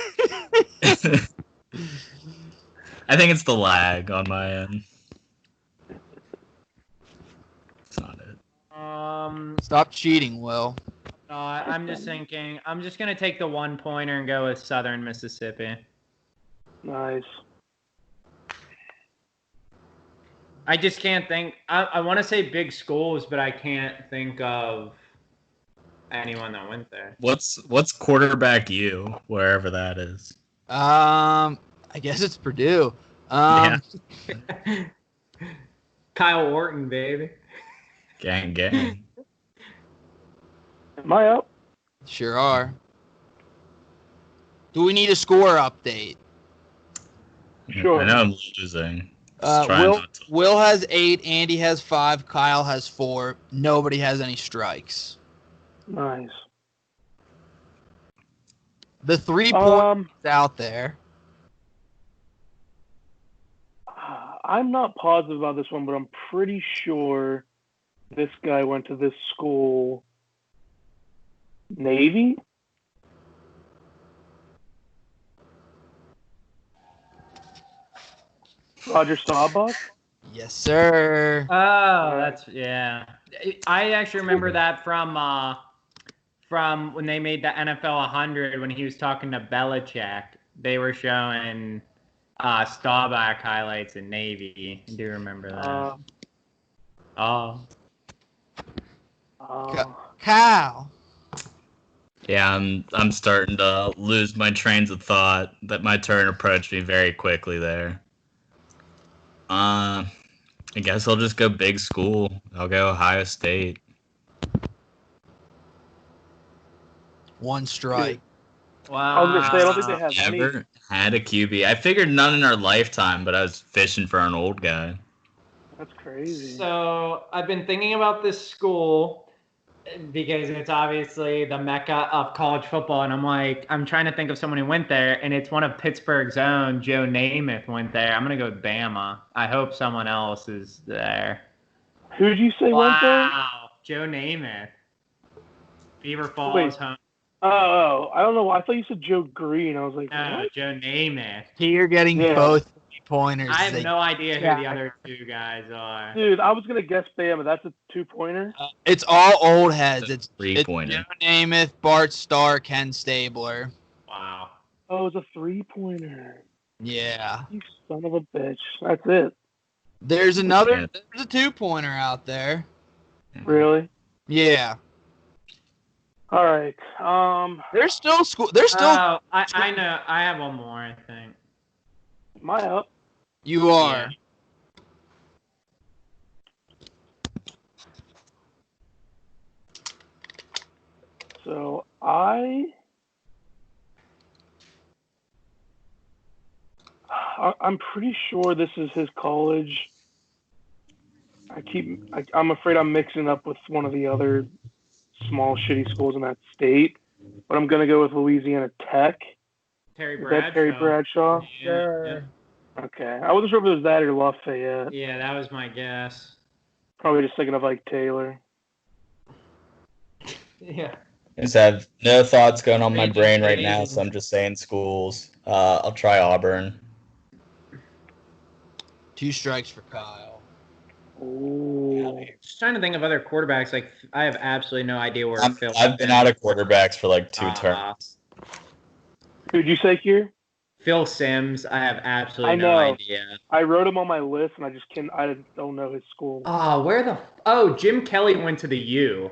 I think it's the lag on my end. It's not it. Stop cheating, Will. I'm just thinking. I'm just gonna take the 1-pointer and go with Southern Mississippi. Nice. I just can't think. I want to say big schools, but I can't think of anyone that went there. What's quarterback U, wherever that is? I guess it's Purdue. Yeah. Kyle Orton, baby. Gang. Am I up? Sure are. Do we need a score update? Sure. I know I'm losing. Just trying not to. Will has 8, Andy has 5, Kyle has 4. Nobody has any strikes. Nice. The 3 points out there. I'm not positive about this one, but I'm pretty sure this guy went to this school. Navy? Roger Staubach? Yes, sir. Oh, that's yeah. I actually remember that from when they made the NFL 100 when he was talking to Belichick. They were showing Staubach highlights in Navy. I do remember that. Kyle. Yeah, I'm starting to lose my trains of thought. That my turn approached me very quickly there. I guess I'll just go big school. I'll go Ohio State. 1 strike. Wow. I was gonna say I don't think they have any. Never had a QB. I figured none in our lifetime, but I was fishing for an old guy. That's crazy. So I've been thinking about this school because it's obviously the mecca of college football, and I'm trying to think of someone who went there, and it's one of Pittsburgh's own. Joe Namath went there. I'm gonna go with Bama. I hope someone else is there. Who did you say went there? Wow, Joe Namath. Beaver Falls home. Oh, I don't know. I thought you said Joe Green. I was like, No, what? Joe Namath. You're getting both pointers. I have no idea who the other 2 guys are. Dude, I was gonna guess Bama. That's a 2-pointer. It's all old heads. It's It's 3-pointer. Joe Namath, Bart Starr, Ken Stabler. Wow. Oh, it's a 3-pointer. Yeah. You son of a bitch. That's it. There's a 2-pointer out there. Really? Yeah. All right. There's still school. There's still. Oh, I know. I have one more, I think. Am I up? You are. Yeah. So I'm pretty sure this is his college. I'm afraid I'm mixing up with one of the other small shitty schools in that state, but I'm gonna go with Louisiana Tech. Terry Is Bradshaw. that Terry Bradshaw? Sure. Okay, I wasn't sure if it was that or Lafayette. Yeah, that was my guess. Probably just thinking of like Taylor. Yeah. I just have no thoughts going on my Raging brain right Blade. now, so I'm just saying schools. I'll try Auburn. 2 strikes for Kyle. Ooh. Just trying to think of other quarterbacks. Like, I have absolutely no idea where Phil. I've been out of quarterbacks for like 2 terms. Who'd you say here? Phil Simms. I have absolutely no idea. I wrote him on my list, and I don't know his school. Jim Kelly went to the U.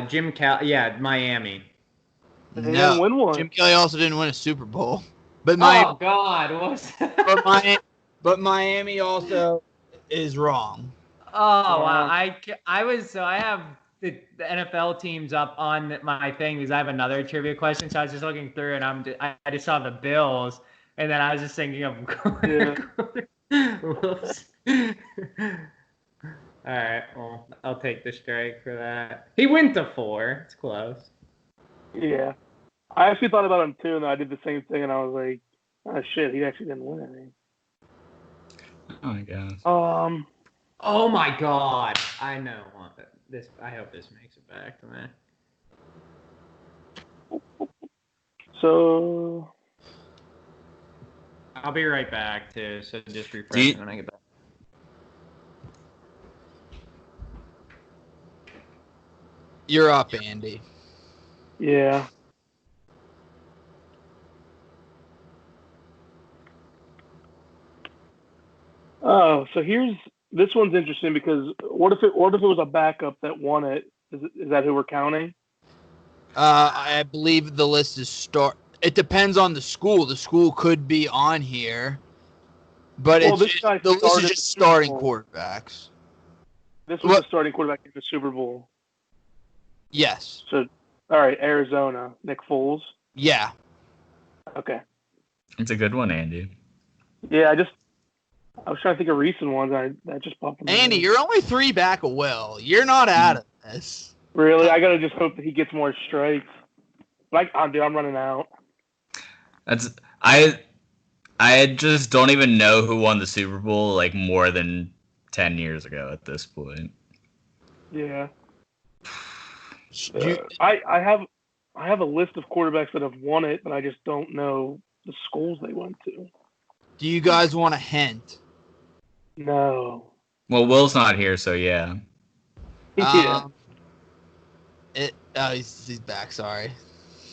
Jim Kelly. Yeah, Miami. He didn't win one. Jim Kelly also didn't win a Super Bowl. But Oh God, what's that? but Miami also is wrong. Oh, wow. I have the NFL teams up on my thing because I have another trivia question. So I was just looking through and I just saw the Bills and then I was just thinking of Whoops. All right, well, I'll take the strike for that. He went to 4. It's close. Yeah. I actually thought about him too, and I did the same thing, and I was like, oh shit, he actually didn't win anything. Oh my gosh. Oh my God, I know one. I hope this makes it back to me. So I'll be right back too. So just refresh when I get back. You're up, Andy. yeah. Oh, so this one's interesting because what if it was a backup that won it? Is that who we're counting? I believe the list is start. It depends on the school. The school could be on here, but Well, it's this just, guy the list is started just the Super starting Bowl. quarterbacks. This was the starting quarterback in the Super Bowl. Yes. So, all right, Arizona, Nick Foles. Yeah. Okay. It's a good one, Andy. Yeah, I was trying to think of recent ones. That just popped in my Andy, head. you're only 3 back of Will. You're not out of this. Really? I gotta just hope that he gets more strikes. Like, I'm running out. I just don't even know who won the Super Bowl like more than 10 years ago at this point. Yeah. I have a list of quarterbacks that have won it, but I just don't know the schools they went to. Do you guys want a hint? No. Well, Will's not here, so yeah. Yeah. He's back. Sorry.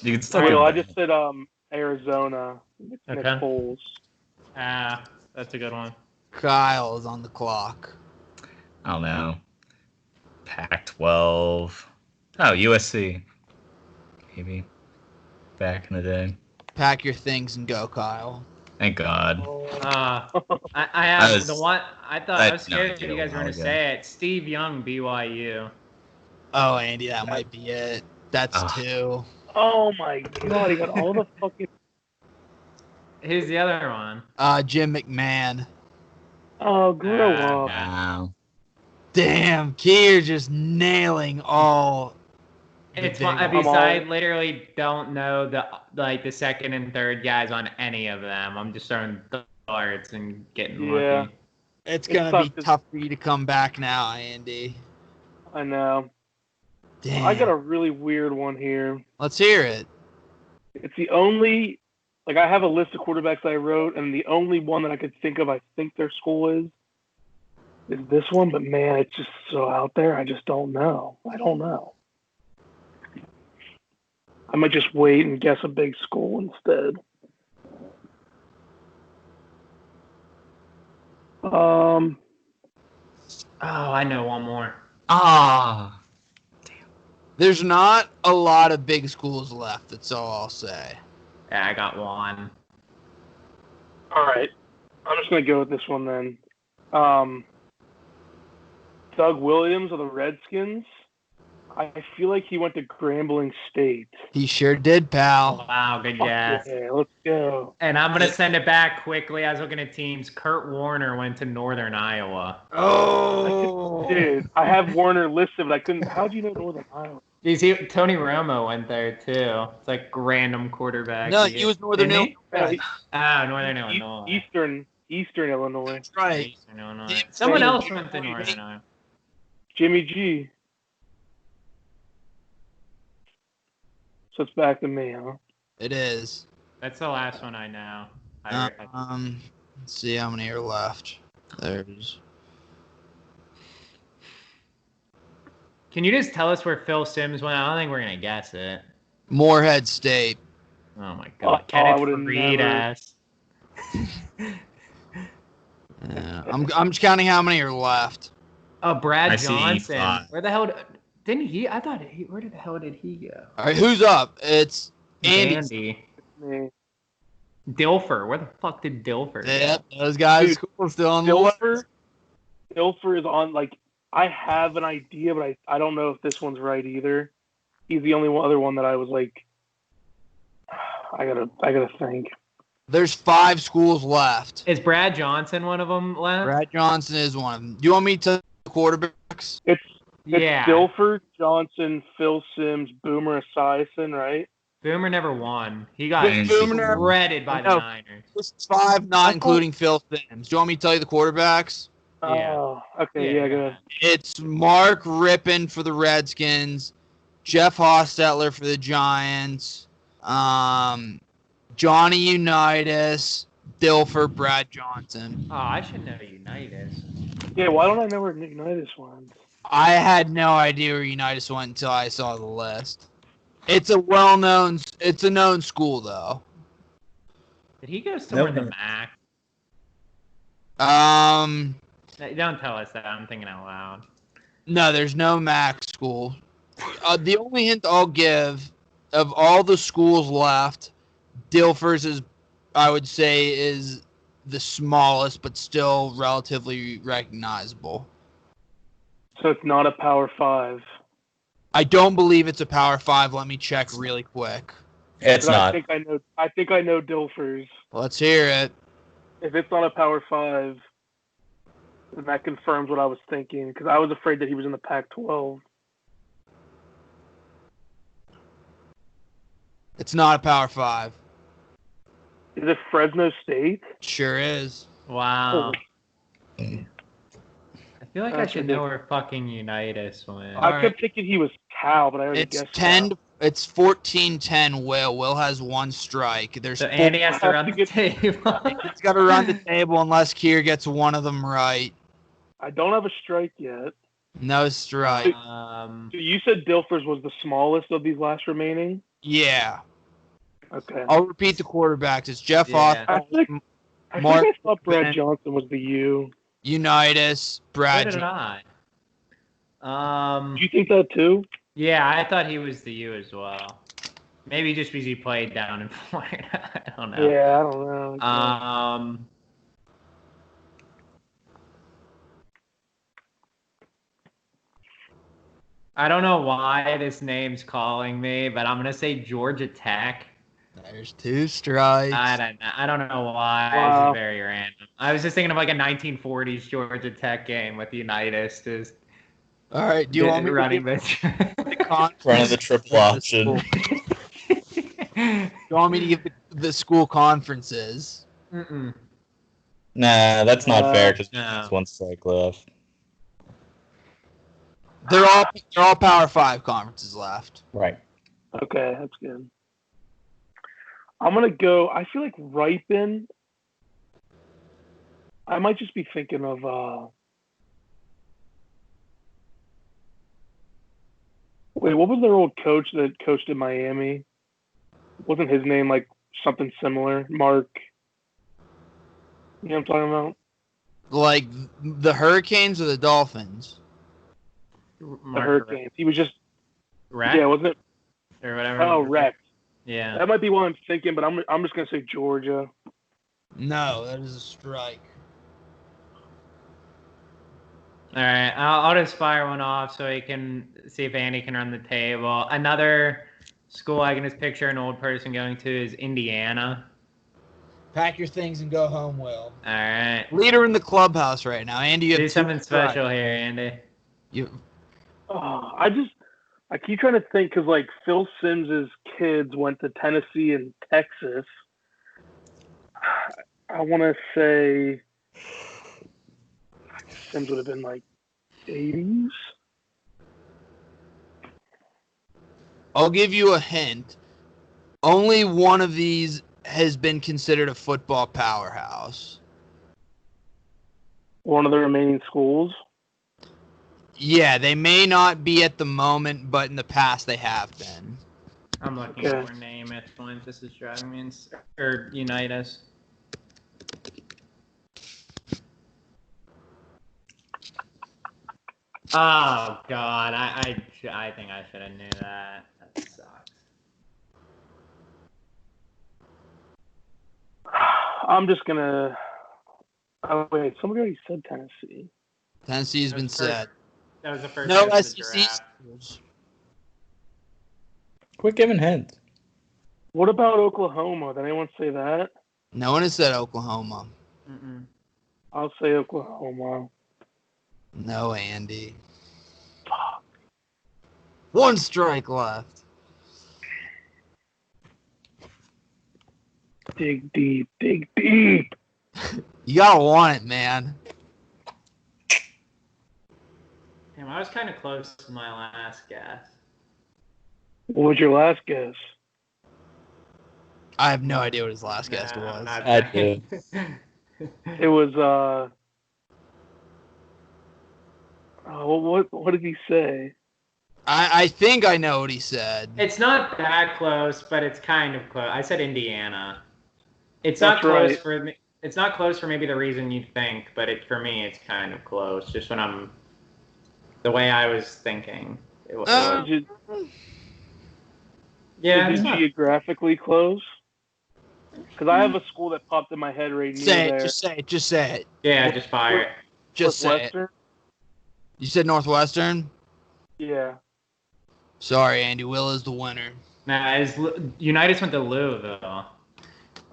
You can still Will, do I that. just said Arizona, Nick Foles. That's a good one. Kyle is on the clock. I don't know. Pac-12. Oh, USC. Maybe. Back in the day. Pack your things and go, Kyle. Thank God. I have the one. I was no scared idea you guys were a while going to ago. say it. Steve Young, BYU. Oh, Andy, that might be it. That's 2. Oh my God, he got all the fucking. Who's the other one? Jim McMahon. Oh, grow up. Wow. Damn, Key, you're just nailing all. It's big fun. ones. I literally don't know the second and third guys on any of them. I'm just throwing darts and getting lucky. It's gonna be tough for you to come back now, Andy. I know. Damn. I got a really weird one here. Let's hear it. It's the only, like, I have a list of quarterbacks I wrote, and the only one that I could think of, I think their school is this one, but man, it's just so out there. I just don't know. I don't know. I might just wait and guess a big school instead. Oh, I know one more. Ah. There's not a lot of big schools left. That's all I'll say. Yeah, I got one. All right. I'm just going to go with this one then. Doug Williams of the Redskins. I feel like he went to Grambling State. He sure did, pal. Wow, good guess. Yeah, let's go. And I'm going to send it back quickly. I was looking at teams. Kurt Warner went to Northern Iowa. Oh. Dude, I have Warner listed, but I couldn't. How'd you know Northern Iowa? Tony Romo went there, too. It's like random quarterback. No, he was Northern Illinois. Northern Illinois. Eastern Illinois. That's right. Eastern Illinois. Someone else went to Northern Iowa. Jimmy G. So it's back to me, huh? It is. That's the last one I know. Let's see how many are left. There's. Can you just tell us where Phil Simms went? I don't think we're gonna guess it. Morehead State. Oh my God, Kenneth Reed ass. I'm just counting how many are left. Oh, Brad Johnson. Where the hell didn't he? I thought where the hell did he go? All right, who's up? It's Andy. Dilfer. Where the fuck did Dilfer go? Yep, those guys are still on the list. Dilfer is on, like, I have an idea, but I don't know if this one's right either. He's the only other one that I was like, I gotta think. There's 5 schools left. Is Brad Johnson one of them left? Brad Johnson is one of them. Do you want me to the quarterbacks? It's Dilfer, Johnson, Phil Simms, Boomer Esiason, right? Boomer never won. He got shredded by the Niners. This is 5, not including Phil Simms. Do you want me to tell you the quarterbacks? Oh, okay, yeah, good. It's Mark Rippon for the Redskins, Jeff Hostetler for the Giants, Johnny Unitas, Dilfer, Brad Johnson. Oh, I should know Unitas. Yeah, why don't I know where Unitas went? I had no idea where Unitas went until I saw the list. It's a known school though. Did he go somewhere in the Nope. MAC? Don't tell us that. I'm thinking out loud. No, there's no MAC school. The only hint I'll give of all the schools left, Dilfer's is, I would say, is the smallest, but still relatively recognizable. So it's not a Power 5. I don't believe it's a Power 5. Let me check really quick. It's But not. I think I know Dilfer's. Let's hear it. If it's not a Power 5, then that confirms what I was thinking, because I was afraid that he was in the Pac-12. It's not a Power 5. Is it Fresno State? Sure is. Wow. Oh. I feel like I That's should know where fucking Unitas went. I kept thinking he was Cal, but I already It's guessed 10. Cal. It's 14-10. Will has one strike. There's So Andy has to run the get- table. He's got to run the table unless Kier gets one of them right. I don't have a strike yet. No strike. So you said Dilfer's was the smallest of these last remaining? Yeah. Okay. I'll repeat the quarterbacks. It's Jeff Yeah. I Hoff, think Mark I thought Brad Rippon. Johnson was the U. Unitas, So Brad. did I. Do you think that too? Yeah, I thought he was the U as well. Maybe just because he played down in Florida. I don't know. Yeah, I don't know. I don't know why this name's calling me, but I'm gonna say Georgia Tech. There's two strikes. I don't know why. Wow. It's very random. I was just thinking of like a 1940s Georgia Tech game with Unitas just All right. Do you want me to running give this? the conference? Running the triple option. Do you want me to give the school conferences? Mm-mm. Nah, that's not fair because no. there's one strike left. They're all Power 5 conferences left. Right. Okay, that's good. I'm gonna go. I feel like Ripon. I might just be thinking of. Wait, what was their old coach that coached in Miami? Wasn't his name like something similar? Mark. You know what I'm talking about? Like the Hurricanes or the Dolphins? The Hurricanes. He was just. Rex Yeah, wasn't it? or whatever. Oh, Rex. Yeah. That might be what I'm thinking, but I'm just gonna say Georgia. No, that is a strike. All right, I'll just fire one off so he can see if Andy can run the table. Another school I can just picture an old person going to is Indiana. Pack your things and go home, Will. All right. Leader in the clubhouse right now. Andy, you have Do two something strikes. special here, Andy. I keep trying to think because like Phil Sims's kids went to Tennessee and Texas. I want to say Sims would have been like 80s. I'll give you a hint. Only one of these has been considered a football powerhouse. One of the remaining schools. Yeah, they may not be at the moment, but in the past they have been. I'm looking Okay. for a name at the point. This is driving me or Unitas. Oh God, I think I should have knew that. That sucks. I'm just gonna. Oh wait, somebody already said Tennessee. Tennessee's been That's first. said. That was the first. No pick of the SEC draft. schools. Quit giving hints. What about Oklahoma? Did anyone say that? No one has said Oklahoma. Mm-mm. I'll say Oklahoma. No, Andy. One strike left. Dig deep, dig deep. You gotta want it, man. Damn, I was kind of close to my last guess. What was your last guess? I have no idea what his last guess was. I do. It was what did he say? I think I know what he said. It's not that close, but it's kind of close. I said Indiana. It's That's not close right. for me. It's not close for maybe the reason you think, but for me, it's kind of close. Just when I'm the way I was thinking. Is it Yeah. geographically close? Because I have a school that popped in my head right near Say it. there. Just say it. Just say it. Yeah, just fire it. Just say it. Northwestern? You said Northwestern? Yeah. Sorry, Andy. Will is the winner. Nah, Unitas went to Louisville.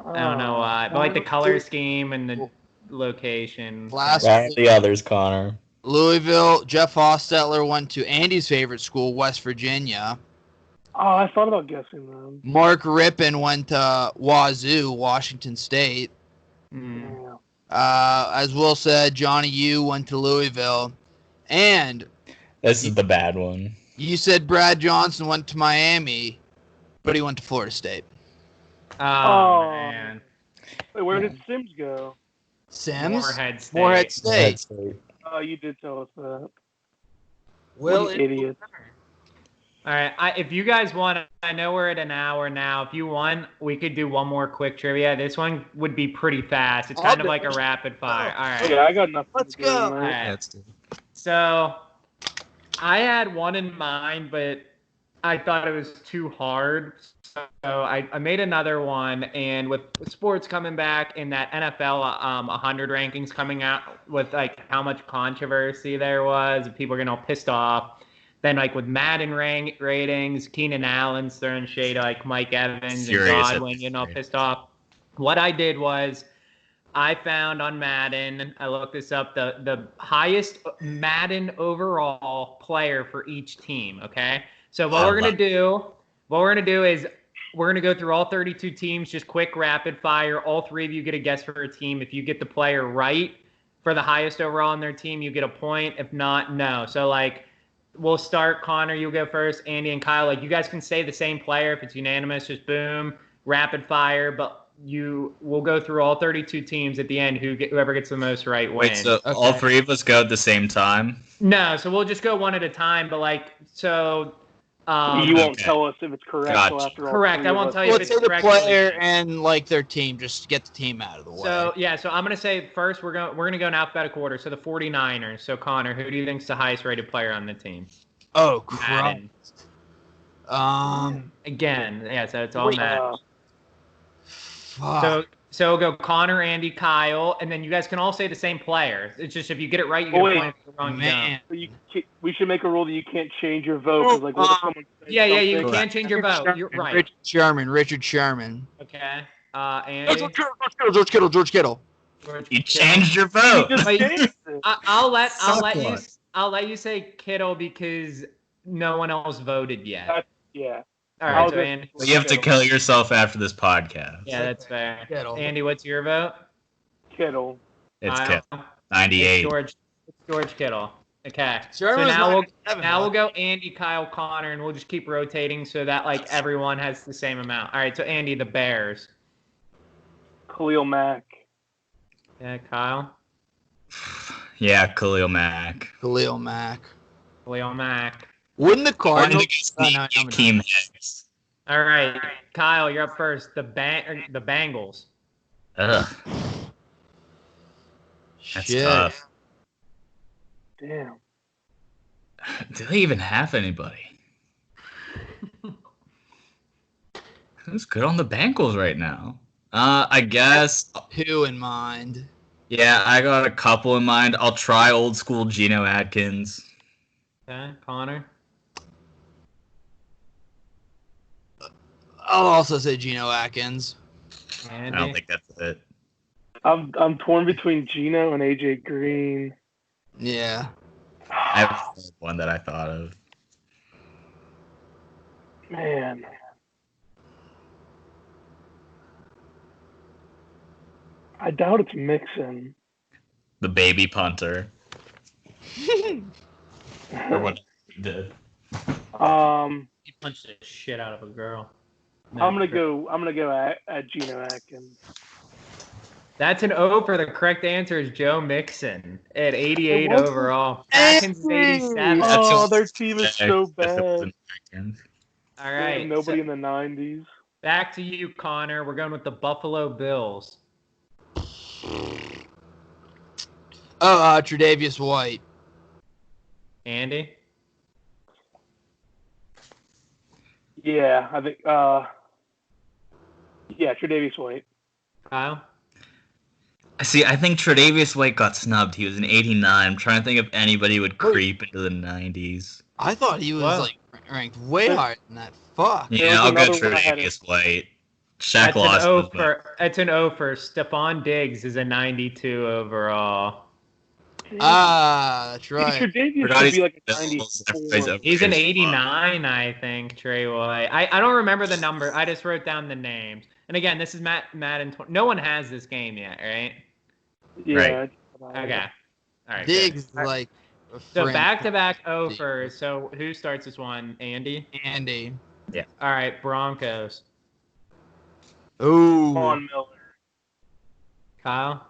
I don't know why, but like the color scheme and the location. Last The others, Connor. Louisville. Jeff Hostetler went to Andy's favorite school, West Virginia. Oh, I thought about guessing them. Mark Rippon went to Wazoo, Washington State. Mm. Yeah. As Will said, Johnny Yu went to Louisville. And This is the bad one. you said Brad Johnson went to Miami, but he went to Florida State. Oh, man. Wait, where did Sims go? Sims? Morehead State. Morehead State. Oh, you did tell us that. Will What an idiot. All right. If you guys want, I know we're at an hour now. If you want, we could do one more quick trivia. This one would be pretty fast. It's kind of like a rapid fire. All right. Okay, I got nothing. Let's to do go. tonight. All right. So I had one in mind, but I thought it was too hard. So I made another one, and with sports coming back and that NFL 100 rankings coming out with like how much controversy there was, people are getting all pissed off. Then like with Madden ratings, Keenan Allen's throwing shade like Mike Evans and Godwin, pissed off. What I did was I found on Madden, I looked this up, the highest Madden overall player for each team. Okay, so what we're gonna do is we're going to go through all 32 teams, just quick rapid fire. All three of you get a guess for a team. If you get the player right for the highest overall on their team, you get a point. If not, no. So, like, we'll start. Connor, you go first. Andy and Kyle, like, you guys can say the same player. If it's unanimous, just boom, rapid fire. But we'll go through all 32 teams at the end. Whoever gets the most right wins. Wait, so all three of us go at the same time? No, so we'll just go one at a time. But, like, so... you won't tell us if it's correct. Gotcha. So after all Correct. I won't tell you if Let's it's say the correct. player and like their team, just to get the team out of the way. So yeah, so I'm gonna say first we're gonna go in alphabetical order. So the 49ers. So Connor, who do you think's the highest rated player on the team? Oh crap. Again, yeah. So it's all Madden. Fuck. So we'll go Connor, Andy, Kyle, and then you guys can all say the same player. It's just if you get it right, you get a point. If you're wrong, Man. you So we should make a rule that you can't change your vote. 'Cause, like, what if someone says Yeah, you something? can't change your vote. You're right. Richard Sherman. Okay. Andy. George Kittle. You changed your vote. You just Wait. changed it. I'll let you say Kittle because no one else voted yet. Yeah. All right, so Andy. Well, you have to kill yourself after this podcast. Yeah, that's fair. Kittle. Andy, what's your vote? Kittle. It's Kyle? Kittle. 98. It's George Kittle. Okay. Sherman's so now 97, we'll go Andy, Kyle, Connor, and we'll just keep rotating so that like everyone has the same amount. All right, so Andy, the Bears. Khalil Mack. Yeah, Kyle. Yeah, Khalil Mack. Khalil Mack. Khalil Mack. Wouldn't the Cardinals? Keem Hicks. All right, Kyle, you're up first. The Bengals. Ugh. That's Shit. tough. Damn. Do they even have anybody? Who's good on the Bengals right now? I guess. Who in mind? Yeah, I got a couple in mind. I'll try old school Geno Atkins. Okay, Connor. I'll also say Geno Atkins. Andy. I don't think that's it. I'm torn between Gino and AJ Green. Yeah. I have one that I thought of. Man. I doubt it's Mixon. The baby punter. Or what he did. He punched the shit out of a girl. I'm gonna go at Geno Atkins. That's an O for the correct answer is Joe Mixon at 88 wasn't. overall. Atkins is 87. Oh, their team is so bad. All They right. have nobody So in the 90s. back to you, Connor. We're going with the Buffalo Bills. Tre'Davious White. Andy? Yeah, I think. Yeah, Tre'Davious White. Kyle? See, I think Tre'Davious White got snubbed. He was an 89. I'm trying to think if anybody would creep into the 90s. I thought he was ranked way higher than that. Fuck. Yeah, I'll go Tre'Davious White. Shaq lost. It's an O for Stephon Diggs is a 92 overall. That's right. Tre'Davious would be like a 94. He's an 89, I think, Trey White. I don't remember the number. I just wrote down the names. And again, this is Madden. No one has this game yet, right? Yeah. Right. Okay. All right. Diggs good. like. So back-to-back O first. So who starts this one? Andy? Andy. Yeah. All right, Broncos. Ooh. Von Miller. Kyle?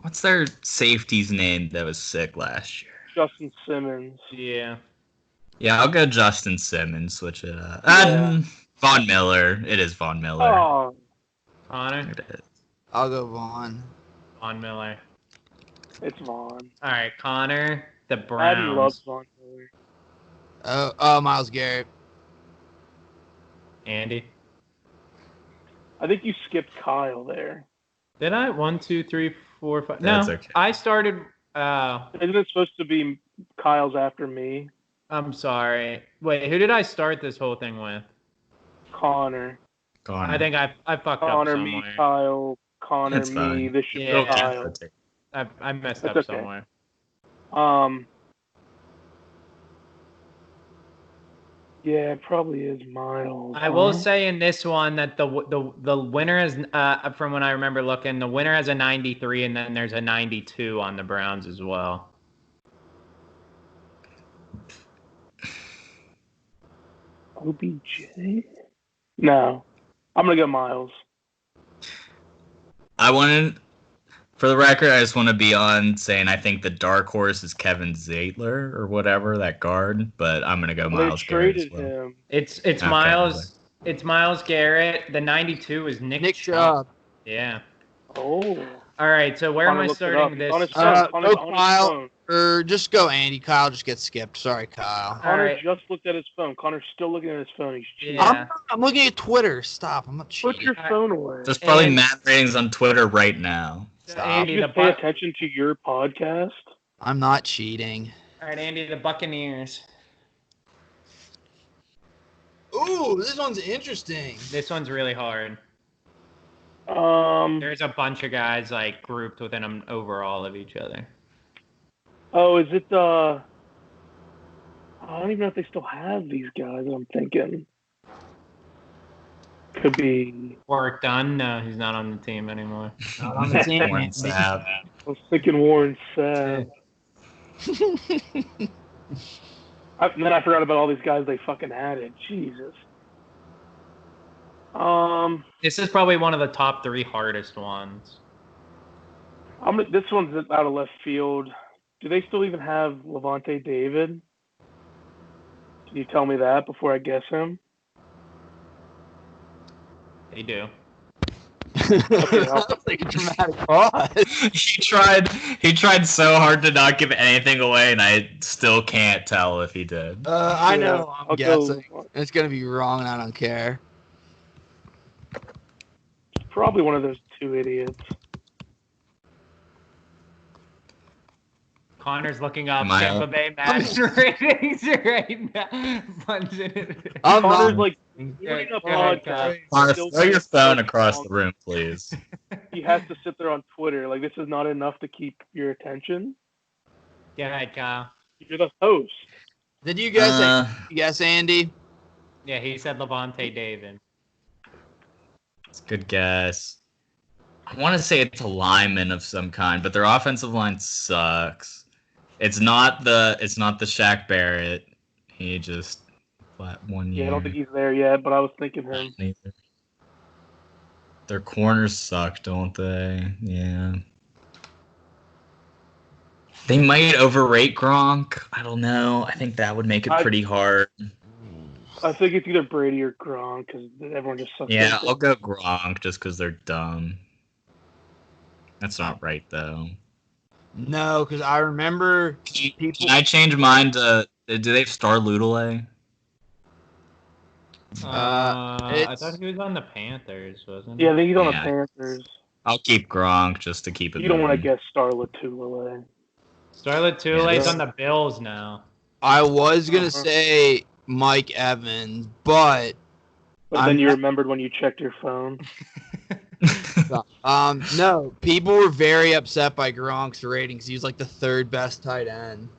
What's their safety's name that was sick last year? Justin Simmons. Yeah. Yeah, I'll go Justin Simmons. Switch it up. Yeah. Von Miller. It is Von Miller. Oh, Connor? It is. I'll go Vaughn. Von Miller. it's Vaughn. All right, Connor. The Abby Browns. loves Von Miller. Myles Garrett. Andy? I think you skipped Kyle there. Did I? 1, 2, 3, 4, 5. That's No, okay. I started. Isn't it supposed to be Kyle's after me? I'm sorry. Wait, who did I start this whole thing with? Connor. Connor. I think I fucked up Connor, somewhere. me, Kyle. Connor, It's me. fine. This should Yeah. be Kyle. I messed That's up okay. somewhere. Yeah, it probably is Miles. I will say in this one that the winner is from when I remember looking, the winner has a 93 and then there's a 92 on the Browns as well. OBJ? No. I'm going to go Miles. For the record, I just want to be on saying I think the dark horse is Kevin Zeitler or whatever, that guard, but I'm going to go Miles Garrett as well. Him. It's Miles. It's Miles Garrett. The 92 is Nick Chubb. Yeah. Oh. All right. So where am I starting this? Kyle, or just go Andy. Kyle just gets skipped. Sorry, Kyle. Connor just looked at his phone. Connor's still looking at his phone. He's cheating. Yeah. I'm looking at Twitter. Stop. I'm not cheating. Put your phone away. There's probably mad ratings on Twitter right now. Andy, you just pay attention to your podcast. I'm not cheating. All right, Andy, the Buccaneers. Ooh, this one's interesting. This one's really hard. There's There's a bunch of guys like grouped within them overall of each other. Oh, is it I don't even know if they still have these guys. I'm thinking could be. Work done. No, he's not on the team anymore. Not on the team. Warren Sapp. I was thinking Warren Sapp. And then I forgot about all these guys they fucking added. Jesus. This is probably one of the top 3 hardest ones. This one's out of left field. Do they still even have Levante David? Can you tell me that before I guess him? They do. Sounds like a dramatic pause. He tried so hard to not give anything away, and I still can't tell if he did. I know. I'm I'll guessing. go- It's gonna be wrong, and I don't care. Probably one of those 2 idiots. Connor's looking up Am I Tampa up? Bay Madden ratings right now. Punching it. I'm Connor's not. like Go doing a ahead, podcast. Connor, Still throw your thinks phone that's across wrong. the room, please. He has to sit there on Twitter. Like, this is not enough to keep your attention. Go ahead, Kyle. You're the host. Did you guess Andy? Yeah, he said Levante David. It's a good guess. I want to say it's a lineman of some kind, but their offensive line sucks. It's not the Shaq Barrett. He just flat 1 year. Yeah, I don't think he's there yet, but I was thinking him. Neither. Their corners suck, don't they? Yeah. They might overrate Gronk. I don't know. I think that would make it pretty hard. I think it's either Brady or Gronk because everyone just sucks. Yeah, I'll go Gronk just because they're dumb. That's not right, though. No, because I remember people. Can I change mine to... Do they have Star Lutele? I thought he was on the Panthers, wasn't he? Yeah, I think he's on the Panthers. I'll keep Gronk just to keep it. You don't want to guess Star Lutele. Starlet Tule's on the Bills now. I was gonna say Mike Evans, but then you remembered when you checked your phone. No, people were very upset by Gronk's ratings. He was like the third best tight end.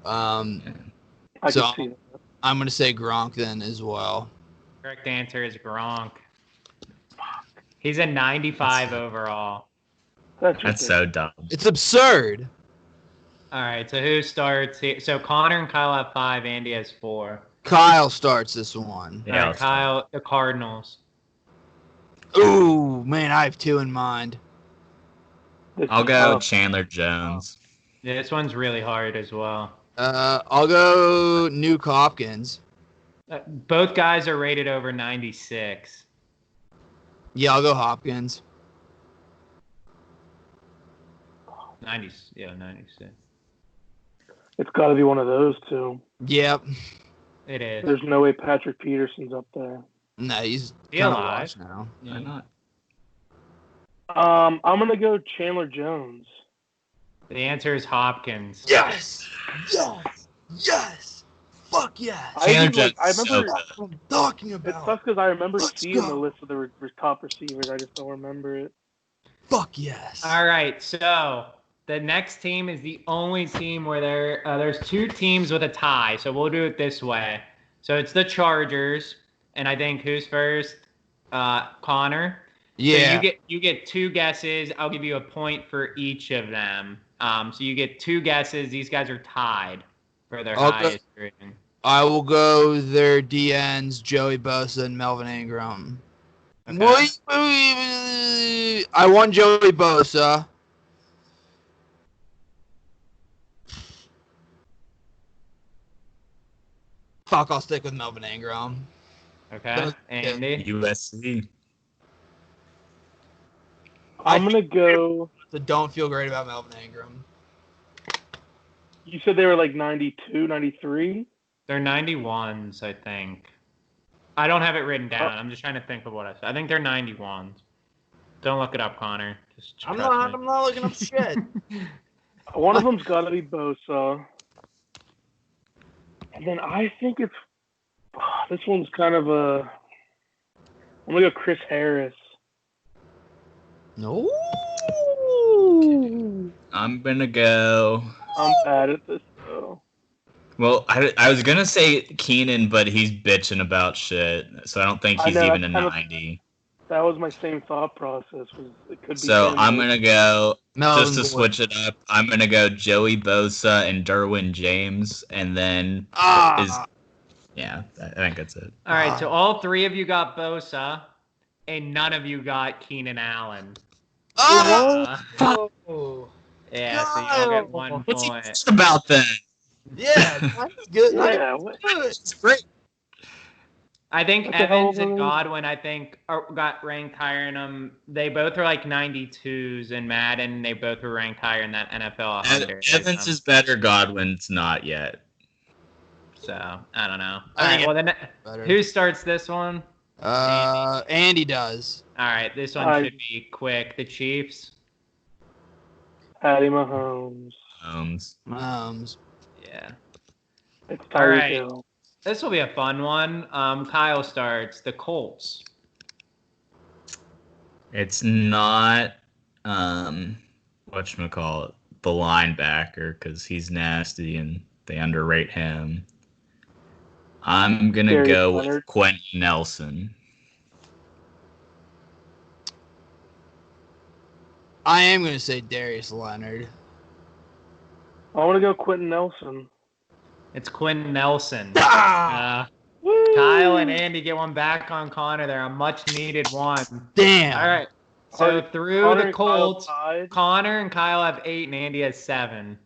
I can see that. I'm gonna say Gronk then as well. Correct answer is Gronk. He's a 95 overall. That's so dumb. It's absurd. All right, so who starts here? So Connor and Kyle have 5. Andy has 4. Kyle starts this one. Yeah, all right, Kyle, the Cardinals. Ooh, man, I have 2 in mind. I'll go Chandler Jones. Yeah, this one's really hard as well. I'll go Nuke Hopkins. Both guys are rated over 96. Yeah, I'll go Hopkins. 96. It's got to be one of those two. Yep. It is. There's no way Patrick Peterson's up there. No, he's alive now. Why not? I'm gonna go Chandler Jones. The answer is Hopkins. Yes. Fuck yes. I remember. What I'm talking It about. sucks because I remember seeing the list of the top receivers. I just don't remember it. Fuck yes. All right, so the next team is the only team where there's 2 teams with a tie. So we'll do it this way. So it's the Chargers, and I think who's first? Connor. Yeah. So you get 2 guesses. I'll give you a point for each of them. So you get 2 guesses. These guys are tied for their highest rating. I will go their DNs, Joey Bosa and Melvin Ingram. Okay. Wait. I want Joey Bosa. Fuck, I'll stick with Melvin Ingram. Okay, Andy. USC. I'm gonna go. So don't feel great about Melvin Ingram. You said they were like 92, 93? They're 91s, I think. I don't have it written down. I'm just trying to think of what I said. I think they're 91s. Don't look it up, Connor. Just I'm trust me. not looking up shit. One of them's got to be Bosa. And then I think it's... this one's kind of a... I'm going to go Chris Harris. No. I'm going to go... I'm bad at this, though. Well, I was going to say Keenan, but he's bitching about shit, so I don't think he's even a 90. That was my same thought process. It could be So I'm going to go, Melvin just to switch it up, I'm going to go Joey Bosa and Derwin James, and then yeah, I think that's it. All right, so all 3 of you got Bosa, and none of you got Keenan Allen. Yeah, so you all get 1 What's he point. bitching about then? Yeah, that's good. Yeah, It's great. I think What the hell Evans and was- Godwin, got ranked higher in them. They both are like 92s, and Madden, they both were ranked higher in that NFL 100. Evans is better, Godwin's not yet. So, I don't know. I All think right, well, then, better. who starts this one? Andy does. All right, this one should be quick. The Chiefs. Patty Mahomes. Yeah. It's All Tyreek right. Hill. This will be a fun one. Kyle starts. The Colts. It's not whatchamacallit, the linebacker, because he's nasty and they underrate him. I'm gonna Darius go Leonard. with Quentin Nelson. I am going to say Darius Leonard. I want to go Quentin Nelson. It's Quentin Nelson. Woo! Kyle and Andy get one back on Connor there. A much-needed one. Damn. All right. So through Connor the and Kyle Colts, tied. Connor and Kyle have 8 and Andy has 7.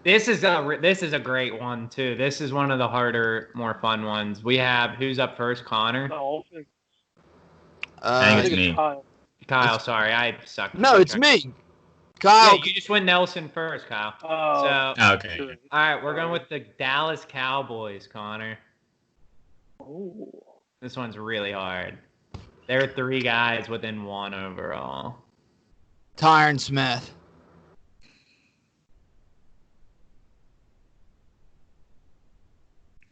This is a great one too. This is one of the harder, more fun ones. We have who's up first? Connor. Dolphins. I think it's me. Kyle, sorry, I suck. No, it's me. Kyle. Yeah, you just went Nelson first, Kyle. Okay. All right, we're going with the Dallas Cowboys, Connor. Oh. This one's really hard. There are 3 guys within 1 overall. Tyron Smith.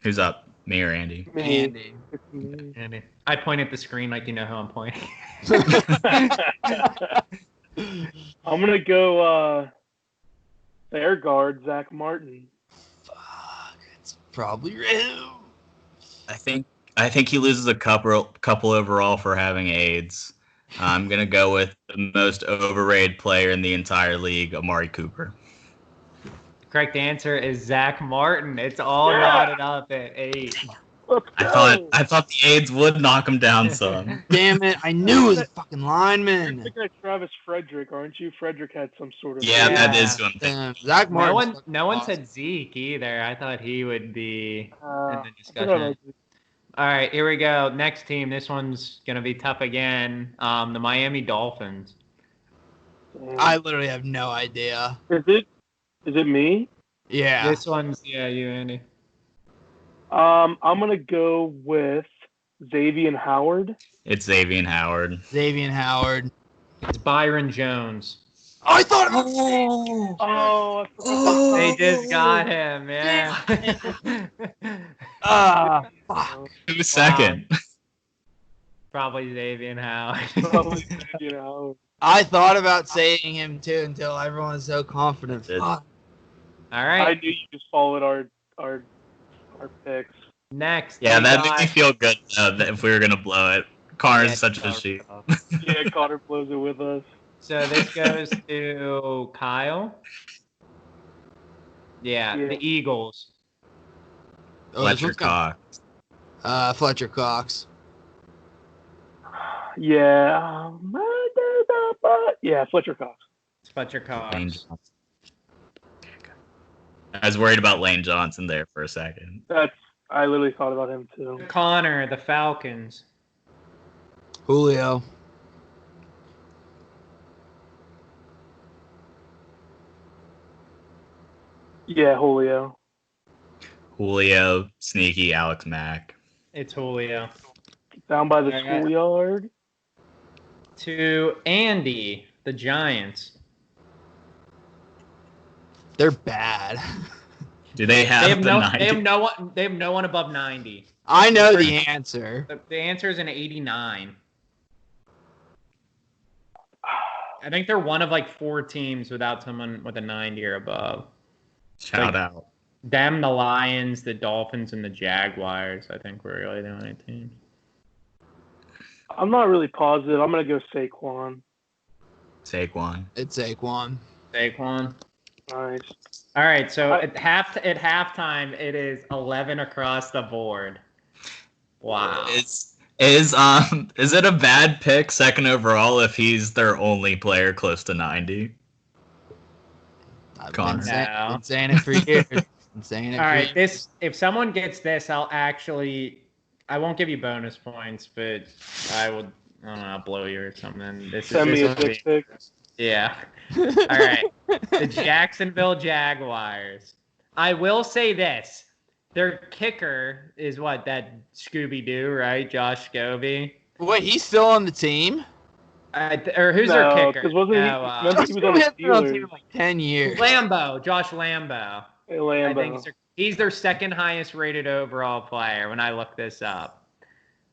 Who's up? Me or Andy? Andy. Andy. I point at the screen like you know who I'm pointing. I'm gonna go their guard, Zach Martin. Fuck, it's probably real. I think he loses a couple overall for having AIDS. I'm gonna go with the most overrated player in the entire league, Amari Cooper. Correct answer is Zach Martin. It's all knotted up at 8. I thought the AIDS would knock him down some. Damn it! I knew it was a fucking lineman. You're thinking of Travis Frederick, aren't you? Frederick had some sort of. Yeah, Yeah. that is one thing. Damn, Zach Martin. No one said Zeke either. I thought he would be in the I discussion. All right, here we go. Next team. This one's gonna be tough again. The Miami Dolphins. I literally have no idea. Is it me? Yeah. This one's you, Andy. I'm gonna go with Xavier Howard. It's Xavier Howard. Xavier Howard. It's Byron Jones. Oh, I thought about it. Oh, They just got him, yeah. Fuck. Who's second? Probably Xavier Howard. Probably Xavier Howard. I thought about saying him too until everyone was so confident. Did. Fuck. All I right, knew you just followed our picks. next. Yeah, we that got- made me feel good that if we were gonna blow it. Connor's Yeah, such a sheep. Yeah, Connor blows it with us. So this goes to Kyle. Yeah, Yeah. the Eagles. Oh, this Fletcher one's got- Cox. Fletcher Cox. Yeah. Yeah, Fletcher Cox. It's Fletcher Lane Cox. Johnson. I was worried about Lane Johnson there for a second. I literally thought about him too. Connor, the Falcons. Julio. Yeah, Julio. Julio, sneaky, Alex Mack. It's Julio. Down by the Alright. schoolyard. To Andy, the Giants. They're bad. Do they have, They have the no. 90? They have no one. They have no one above 90. I know the answer. The answer is an 89. I think they're one of like 4 teams without someone with a 90 or above. Shout out. Them, the Lions, the Dolphins, and the Jaguars. I think we're really the only teams. I'm not really positive. I'm gonna go Saquon. Saquon. It's Saquon. Saquon. Nice. All right, so at halftime, it is 11 across the board. Wow. Is it a bad pick second overall if he's their only player close to 90? I've Connor. been saying it for years. Been saying it All for right, years. if someone gets this, I won't give you bonus points, but I don't know, I'll blow you or something. Send me a will dick pic. Yeah. All right. The Jacksonville Jaguars. I will say this. Their kicker is what? That Scooby-Doo, right? Josh Scobie. Wait, he's still on the team? Or who's their No, kicker? 'cause wasn't he- remember he was on the He's been on the Steelers. team for like 10 years. Lambo. Josh Lambo. Hey, I think Lambo. he's their second highest rated overall player when I looked this up.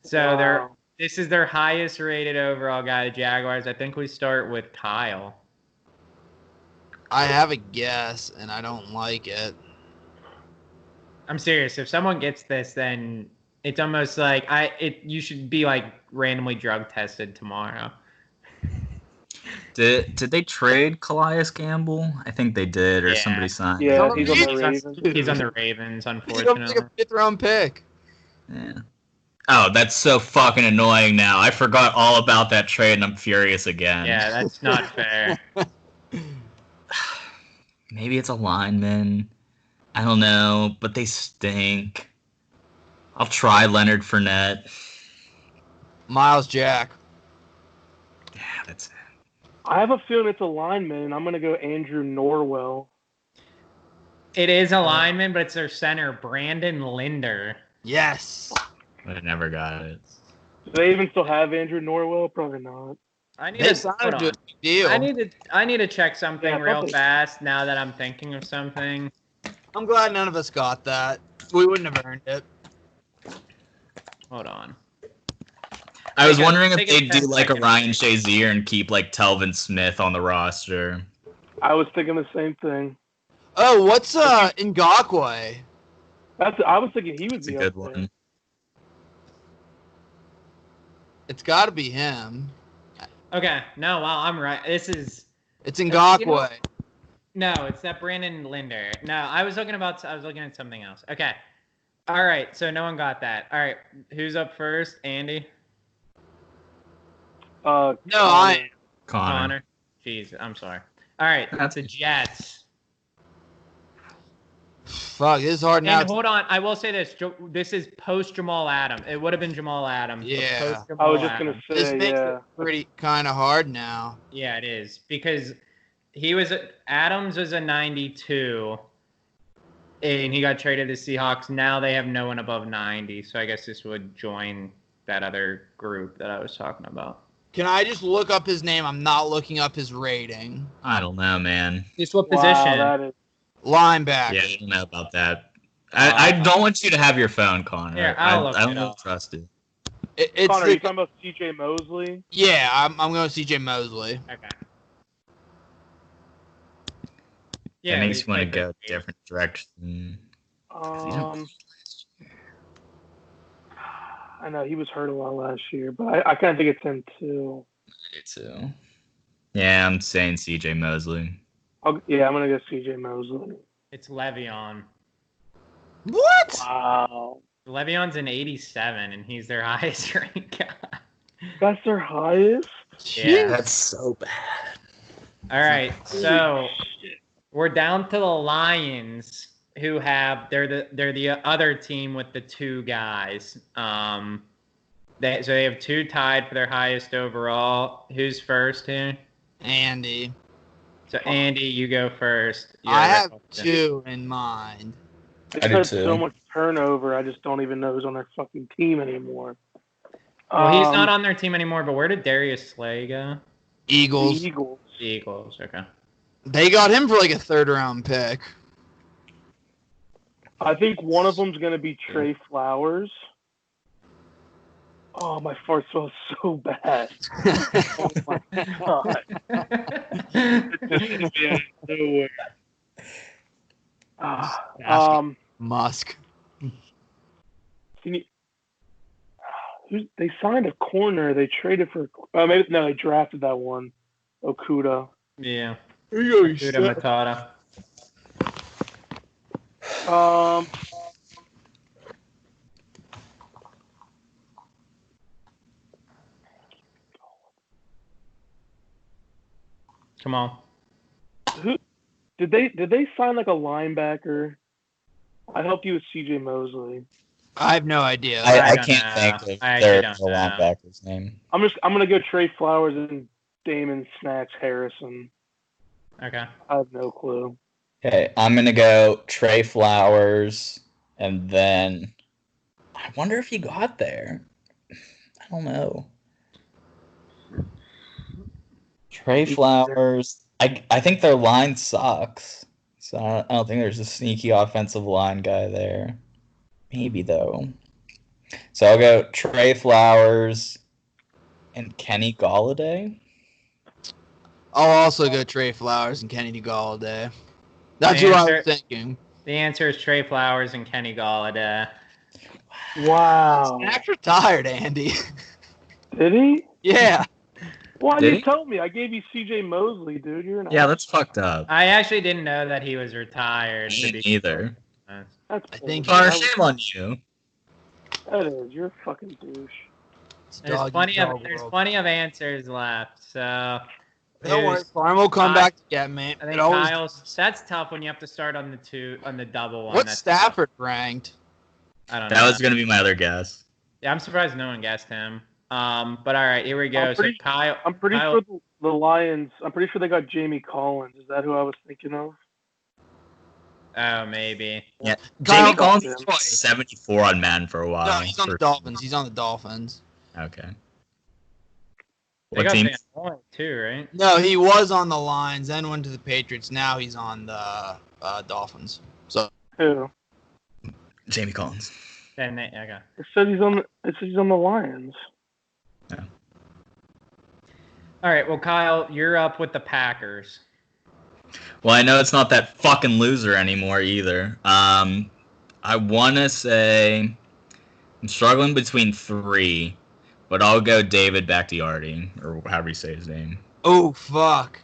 So this is their highest rated overall guy, the Jaguars. I think we start with Kyle. I have a guess, and I don't like it. I'm serious. If someone gets this, then it's almost like you should be like randomly drug tested tomorrow. Did they trade Calais Campbell? I think they did, or Yeah. somebody signed. Yeah, him. he's on the Ravens. He's on the Ravens, He's like unfortunately. a 5th-round pick. Yeah. Oh, that's so fucking annoying now. I forgot all about that trade and I'm furious again. Yeah, that's not fair. Maybe it's a lineman. I don't know, but they stink. I'll try Leonard Fournette. Miles Jack. Yeah, that's it. I have a feeling it's a lineman, and I'm gonna go Andrew Norwell. It is a lineman, but it's their center, Brandon Linder. Yes. I never got it. Do they even still have Andrew Norwell? Probably not. I need They to signed hold him to a on. big deal. I need to check something Yeah, real probably. fast now that I'm thinking of something. I'm glad none of us got that. We wouldn't have earned it. Hold on. I was Take a- wondering if take a they'd 10 do like a second Ryan break. Shazier and keep like Telvin Smith on the roster. I was thinking the same thing. Oh, what's Ngakwe? I was thinking he would It's a be good up there. one. It's got to be him. Okay, no, wow, I'm right. This is It's Ngakwe. no, it's that Brandon Linder. No, I was looking at something else. Okay. All right, so no one got that. All right, who's up first? Andy? No, I. Connor. Jeez, I'm sorry. All right, That's the good. Jets. Fuck, this is hard now. And hold on, I will say this. This is post Jamal Adams. It would have been Jamal Adams. but Yeah. post Jamal I was just gonna Adams. This say, makes yeah. it pretty kind of hard now. Yeah, it is because Adams was a 92, and he got traded to Seahawks. Now they have no one above 90, so I guess this would join that other group that I was talking about. Can I just look up his name? I'm not looking up his rating. I don't know, man. Just what Wow, position? that is. Linebacker. Yeah, I don't know about that. I don't want you to have your phone, Connor. Here, I'll look I it don't up. trust it. It's Connor, are the, you talking about C.J. Mosley? yeah, I'm going CJ Mosley. Okay. It makes he's you want to played go a for- different direction. I know he was hurt a lot last year, but I kind of think it's him too. I do too. Yeah, I'm saying CJ Mosley. I'm gonna go C.J. Mosley. It's Le'Veon. What? Wow, Le'Veon's an 87, and he's their highest ranked guy. that's their highest. Yeah. That's so bad. All right, so we're down to the Lions, who have they're the other team with the two guys. So they have two tied for their highest overall. Who's first here? Andy. So Andy, you go first. I have two in mind. They I do had too. so much turnover. I just don't even know who's on their fucking team anymore. Well, he's not on their team anymore. But where did Darius Slay go? Eagles. The Eagles. The Eagles. Okay. They got him for like a 3rd-round pick. I think one of them's gonna be Trey Flowers. Oh, my fart smells so bad. Oh my god. It's just gonna be out of nowhere. Musk. Can you, they signed a corner. They traded for. They drafted that one. Okuda. Yeah. Kuda Kuda Matata. Come on. Who did they sign like a linebacker? I helped you with C.J. Mosley. I have no idea. I don't can't know. think of I their don't know. linebacker's name. I'm gonna go Trey Flowers and Damon Snacks Harrison. Okay. I have no clue. Okay, I'm gonna go Trey Flowers, and then I wonder if he got there. I don't know. Trey Flowers. I think their line sucks, so I don't think there's a sneaky offensive line guy there. Maybe though. So I'll go Trey Flowers and Kenny Galladay. I'll also go Trey Flowers and Kennedy Galladay. That's The what I answer- was thinking. The answer is Trey Flowers and Kenny Galladay. Wow. Snacks retired, Andy. Did he? Yeah. Why Did you he? told me? I gave you C.J. Mosley, dude. You're an Yeah, ass. that's fucked up. I actually didn't know that he was retired. To Me be neither. That's I think bullshit. Connor, shame on you. That is. You're a fucking douche. It's There's dog plenty eat of dog world. answers left. So Don't worry, there's- Farm will come I- back to get me. I think It always. Kyle's. That's tough when you have to start on the double one. What's That's Stafford ranked? I don't know. That was gonna be my other guess. Yeah, I'm surprised no one guessed him. But all right, here we go. So Kyle. I'm pretty Kyle, sure the Lions. I'm pretty sure they got Jamie Collins. Is that who I was thinking of? Oh, maybe. Yeah, Kyle Jamie Collins got him. was 74 on Madden for a while. No, he's on the Dolphins. He's on the Dolphins. Okay. They What got team? Van Noy too, right? No, he was on the Lions, then went to the Patriots. Now he's on the Dolphins. So Who? Jamie Collins. Then they okay. It said he's on. It said he's on the Lions. All right, well, Kyle, you're up with the Packers. Well, I know it's not that fucking loser anymore either. I want to say I'm struggling between three, but I'll go David Bakhtiari, or however you say his name. oh fuck.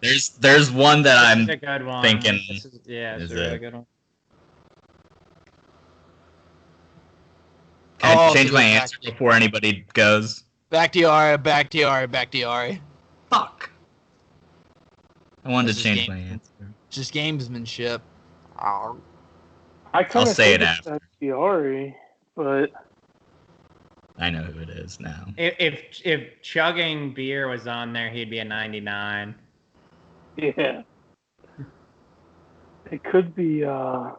There's one that This I'm is a good one. thinking. This is a is really it? good one. Can I Oh, change so my go answer before anybody goes? Bakhtiari. Fuck. I wanted This to is change game- my answer. Just gamesmanship. I I'll kind of say think it it's after. Bakhtiari, but I know who it is now. If chugging beer was on there, he'd be a 99. yeah, it could be. Like,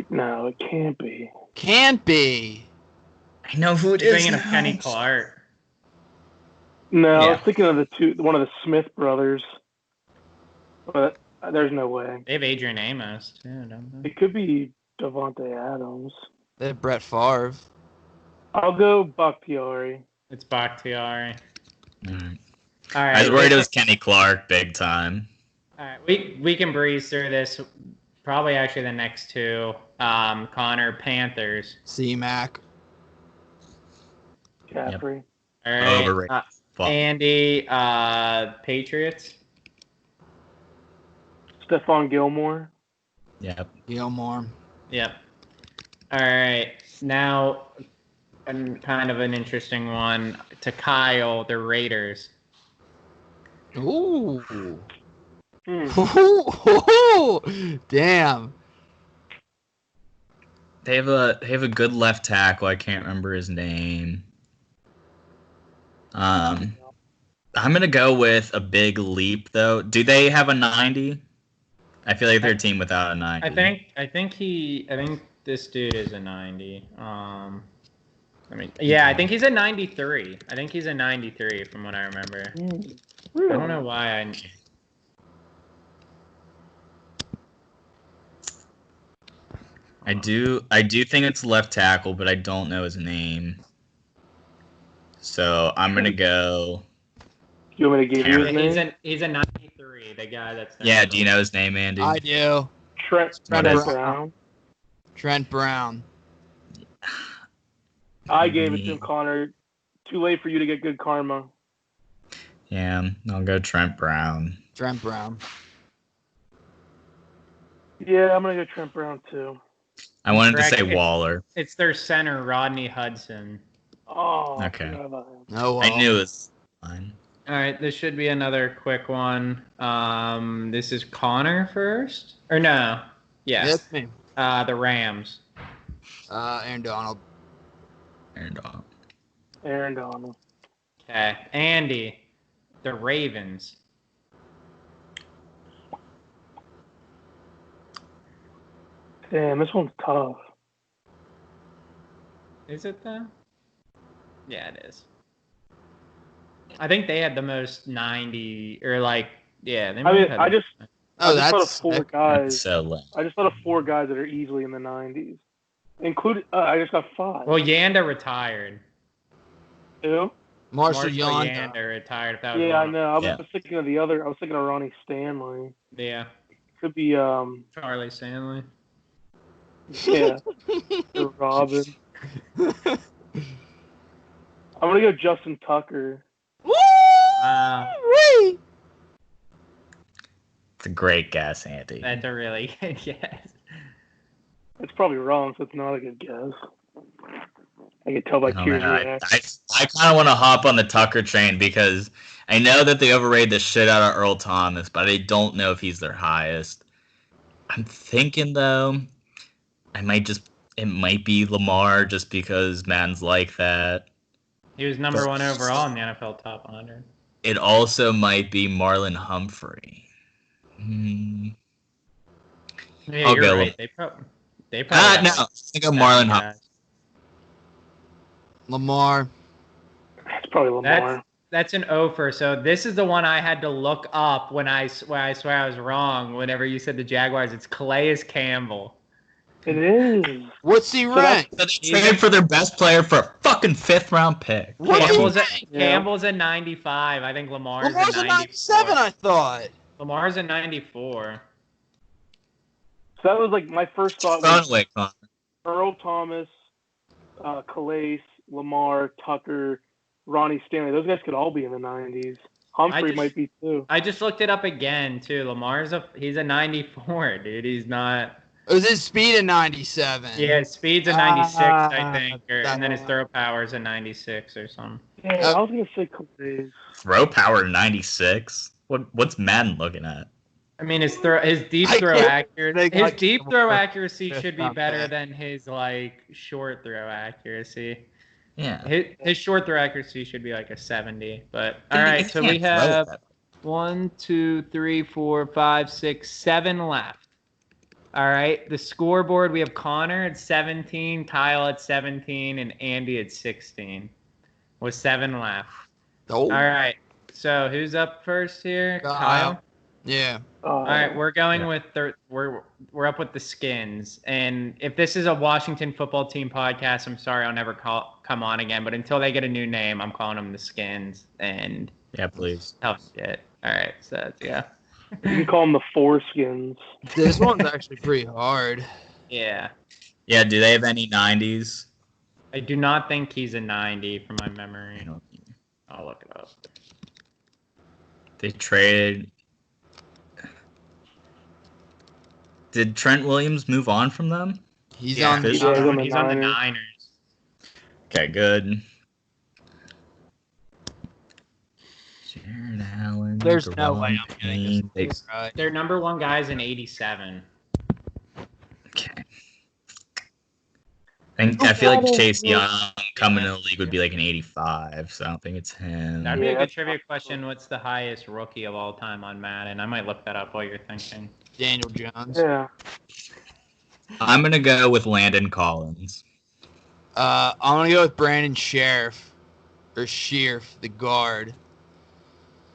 no, it can't be. Can't be. I know who it You're is thinking of now. Kenny Clark. No, I Yeah. was thinking of one of the Smith brothers, but there's no way. They have Adrian Amos too, don't they? It could be Devontae Adams. They have Brett Favre. I'll go Bakhtiari. It's Bakhtiari. All right. All right. I was worried it was Kenny Clark, big time. All right, we can breeze through this. Probably actually the next two. Connor, Panthers. C-Mac. Caffrey. All right. Overrated. Fuck. Andy, Patriots. Stephon Gilmore. Yep. Gilmore. Yep. All right. Now, kind of an interesting one to Kyle, the Raiders. Ooh. Hmm. Damn. They have a good left tackle. I can't remember his name. I'm gonna go with a big leap though. Do they have a 90? I feel like they're a team without a 90. I think this dude is a 90. I think he's a 93. I think he's a 93 from what I remember. Really? I don't know why I do think it's left tackle, but I don't know his name. So I'm gonna go. You want me to give you his he's name? he's a 93. The guy that's Yeah, do you know his name, Andy? I do. Trent What is it? Brown. Trent Brown. I gave it to him, Connor. Too late for you to get good karma. Yeah, I'll go Trent Brown. Trent Brown. Yeah, I'm gonna go Trent Brown too. I wanted Correct. to say Waller. It's their center, Rodney Hudson. Oh, I Okay. forgot about him. Oh, well. I knew it was fine. All right, this should be another quick one. This is Connor first, or no? Yes. That's me. The Rams. Aaron Donald. Aaron Donald. Okay, Andy. The Ravens. Damn, this one's tough. Is it though? Yeah, it is. I think they had the most 90 or like yeah. They I might mean, have I had just Oh, thought of that's four sick. guys. So low. I just thought of four guys that are easily in the 90s. Including, I just got five. Well, Yanda retired. Who? Marshall Yonda. Yanda retired. If that was Yeah, I one. know. I was Yeah. thinking of the other. I was thinking of Ronnie Stanley. Yeah, Could be, Charlie Stanley. yeah, or Robin. I'm gonna go Justin Tucker. Woo! Wow. It's a great guess, Andy. That's a really good guess. It's probably wrong, so it's not a good guess. I can tell by I don't Kier's know. reaction. I kind of want to hop on the Tucker train because I know that they overrated the shit out of Earl Thomas, but I don't know if he's their highest. I'm thinking though, it might be Lamar just because man's like that. He was number 1 overall in the NFL top 100. It also might be Marlon Humphrey. Yeah, I'll you're go. right. They probably No, got I think of Marlon Humphrey. Lamar. It's probably Lamar. That's an offer. So this is the one I had to look up when I swear I was wrong. Whenever you said the Jaguars, it's Calais Campbell. It is. What's he ranked? So they traded for their best player for a fucking 5th-round pick. Campbell's at 95. I think Lamar's a 97, I thought. Lamar's at 94. So that was like my first thought was Earl Thomas, Calais, Lamar, Tucker, Ronnie Stanley. Those guys could all be in the 90s. Humphrey might be too. I just looked it up again too. He's a 94, dude. He's not. Was his speed a 97? Yeah, his speed's a 96, I think, and then his throw power's a 96 or something. Yeah, I was gonna say Calais. Throw power 96. What's Madden looking at? I mean, his deep throw accuracy should be better than his short throw accuracy. Yeah. His short throw accuracy should be like a 70. But all right, so we have 1, 2, 3, 4, 5, 6, 7 left. All right, the scoreboard, we have Connor at 17, Kyle at 17, and Andy at 16 with 7 left. Oh. All right, so who's up first here? Kyle? Yeah. All right, we're going with we're up with the Skins, and if this is a Washington football team podcast, I'm sorry, I'll never come on again. But until they get a new name, I'm calling them the Skins. And yeah, please. Oh shit! All right, so that's, yeah. You can call them the Foreskins. This one's actually pretty hard. Yeah. Yeah. Do they have any 90s? I do not think he's a 90 from my memory. I'll look it up. They traded. Did Trent Williams move on from them? He's on the Niners. Okay, good. Jared Allen. There's no way I'm getting this right. Their number 1 guy's in 87. Okay. I feel like Chase Young coming to the league would be like an 85, so I don't think it's him. That'd be a good trivia question. What's the highest rookie of all time on Madden? I might look that up while you're thinking. Daniel Jones. Yeah. I'm going to go with Landon Collins. I'm going to go with Brandon Sheriff. Or Shearf, the guard.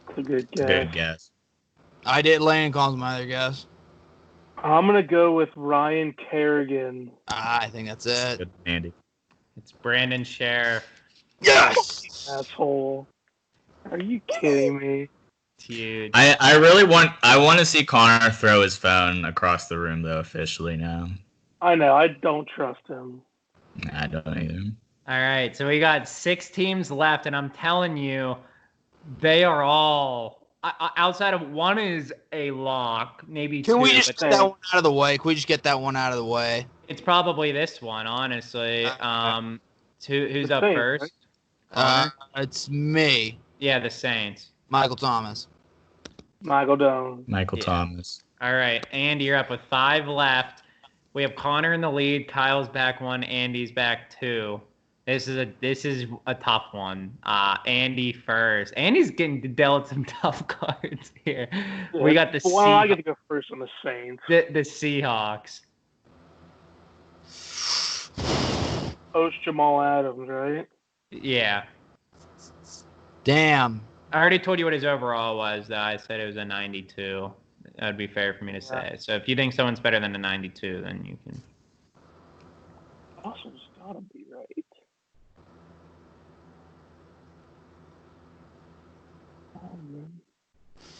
That's a good guess. Good guess. I did Landon Collins, my other guess. I'm going to go with Ryan Kerrigan. I think that's it. Good, Andy. It's Brandon Sheriff. Yes! Asshole. Are you kidding me? Huge. I want to see Connor throw his phone across the room though officially now. I know. I don't trust him. I don't either. All right, so we got 6 teams left, and I'm telling you, they are all outside of one is a lock, maybe 2. Can we just get that one out of the way? Can we just get that one out of the way? It's probably this one, honestly. Who's up first? Right? It's me. Yeah, the Saints. Michael Thomas. Michael Thomas. All right, Andy, you're up with 5 left. We have Connor in the lead. Kyle's back 1. Andy's back 2. This is a tough one. Andy first. Andy's getting dealt some tough cards here. Yeah, we got the Seahawks. Well, I get to go first on the Saints. The Seahawks. Post Jamal Adams, right? Yeah. Damn. I already told you what his overall was, though. I said it was a 92. That would be fair for me to say. So if you think someone's better than a 92, then you can. Awesom's gotta be right.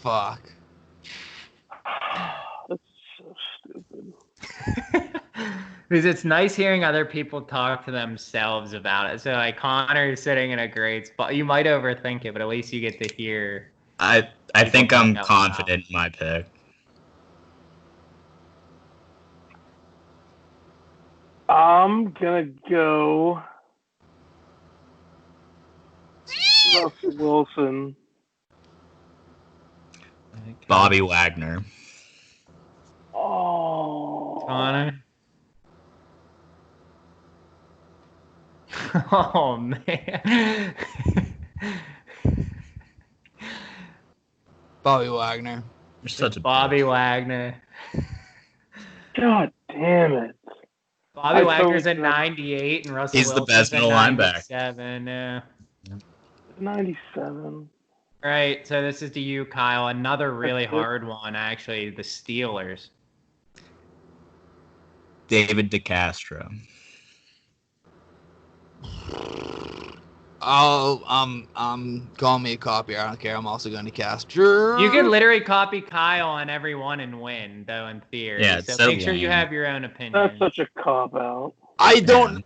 Fuck. That's so stupid. Because it's nice hearing other people talk to themselves about it. So like Connor is sitting in a great spot. You might overthink it, but at least you get to hear. I People think talk I'm out confident in my pick. I'm gonna go Russell Wilson. Bobby Wagner. Oh, Connor. Oh man. Bobby Wagner. You're such a Bobby bitch. Wagner. God damn it! Bobby I Wagner's totally at forgot. 98 and Russell He's the Wilson's best at middle linebacker. 97. Yeah. 97. All right, so this is to you, Kyle. Another really hard one, actually. The Steelers. David DeCastro. Call me a copier. I don't care. I'm also going to Castro. You can literally copy Kyle on every one and win, though, in theory. Yeah, it's so so make sure you lame. have your own opinion. That's such a cop out. I don't.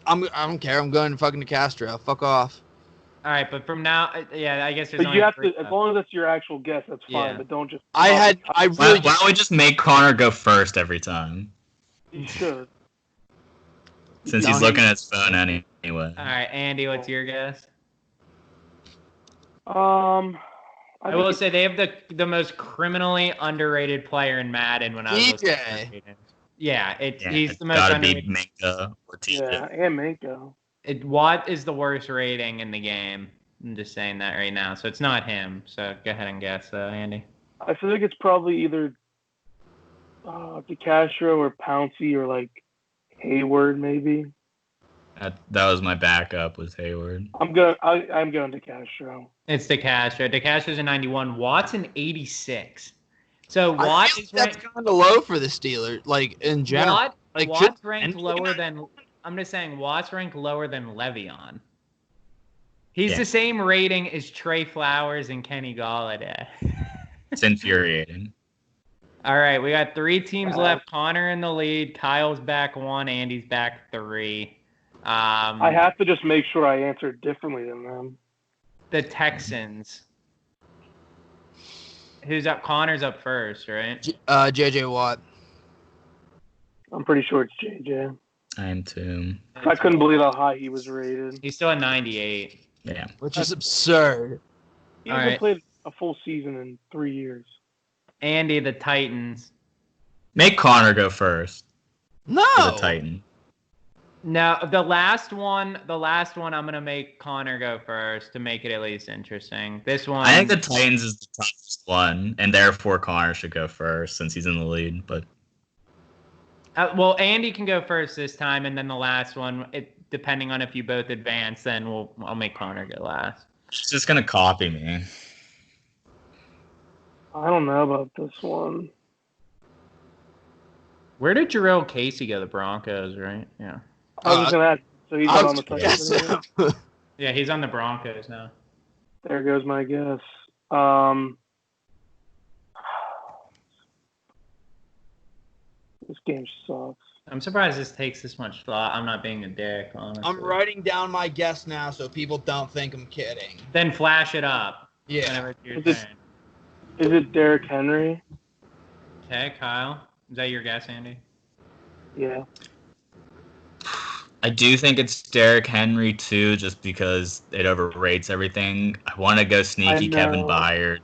Yeah. I don't care. I'm going fucking to Castro. Fuck off. All right, but from now, yeah, I guess there's But only you have three to, as left. long as that's your actual guess, that's fine. Yeah. But don't just. I Why, really why don't we just make Connor go first every time? You should. Since he's looking at his phone anyway. All right, Andy, what's your guess? I I will say they have the most criminally underrated player in Madden when I was looking at TJ. the ratings. Yeah, Yeah, he's it's the most gotta underrated. be Minka or TJ. Yeah, and Minko. Watt is the worst rating in the game. I'm just saying that right now. So it's not him. So go ahead and guess, Andy. I feel like it's probably either DeCastro or Pouncey or like Hayward maybe. That was my backup, was Hayward. I'm going DeCastro. It's DeCastro. DeCastro's a 91. Watt's an 86. So I Watt feel is like that's kind of low for the Steelers, like in general. Watt's ranked lower than. I'm just saying Watt's ranked lower than Le'Veon. He's the same rating as Trey Flowers and Kenny Golladay. It's infuriating. All right, we got 3 teams left. Connor in the lead. Kyle's back 1. Andy's back 3. I have to just make sure I answer differently than them. The Texans. Who's up? Connor's up first, right? JJ Watt. I'm pretty sure it's JJ. I am too. I couldn't believe how high he was rated. He's still at 98. Yeah. Which is absurd. He All hasn't right. played a full season in 3 years. Andy, the Titans. Make Connor go first. No. For the Titan. No, the last one, I'm going to make Connor go first to make it at least interesting. This one. I think the Titans is the toughest one, and therefore Connor should go first since he's in the lead. But well, Andy can go first this time, and then the last one, depending on if you both advance, then I'll make Connor go last. she's just gonna copy me. I don't know about this one. Where did Jarrell Casey go? The Broncos, right? Yeah. I was gonna ask. So he's not on the Yes. Titans. Yeah, he's on the Broncos now. There goes my guess. This game sucks. I'm surprised this takes this much thought. I'm not being a dick, honestly. I'm writing down my guess now so people don't think I'm kidding. Then flash it up. Yeah. Whenever it's your Is it- turn. Is it Derrick Henry? Okay, Kyle. Is that your guess, Andy? Yeah. I do think it's Derrick Henry too, just because it overrates everything. I want to go sneaky Kevin know. Byard.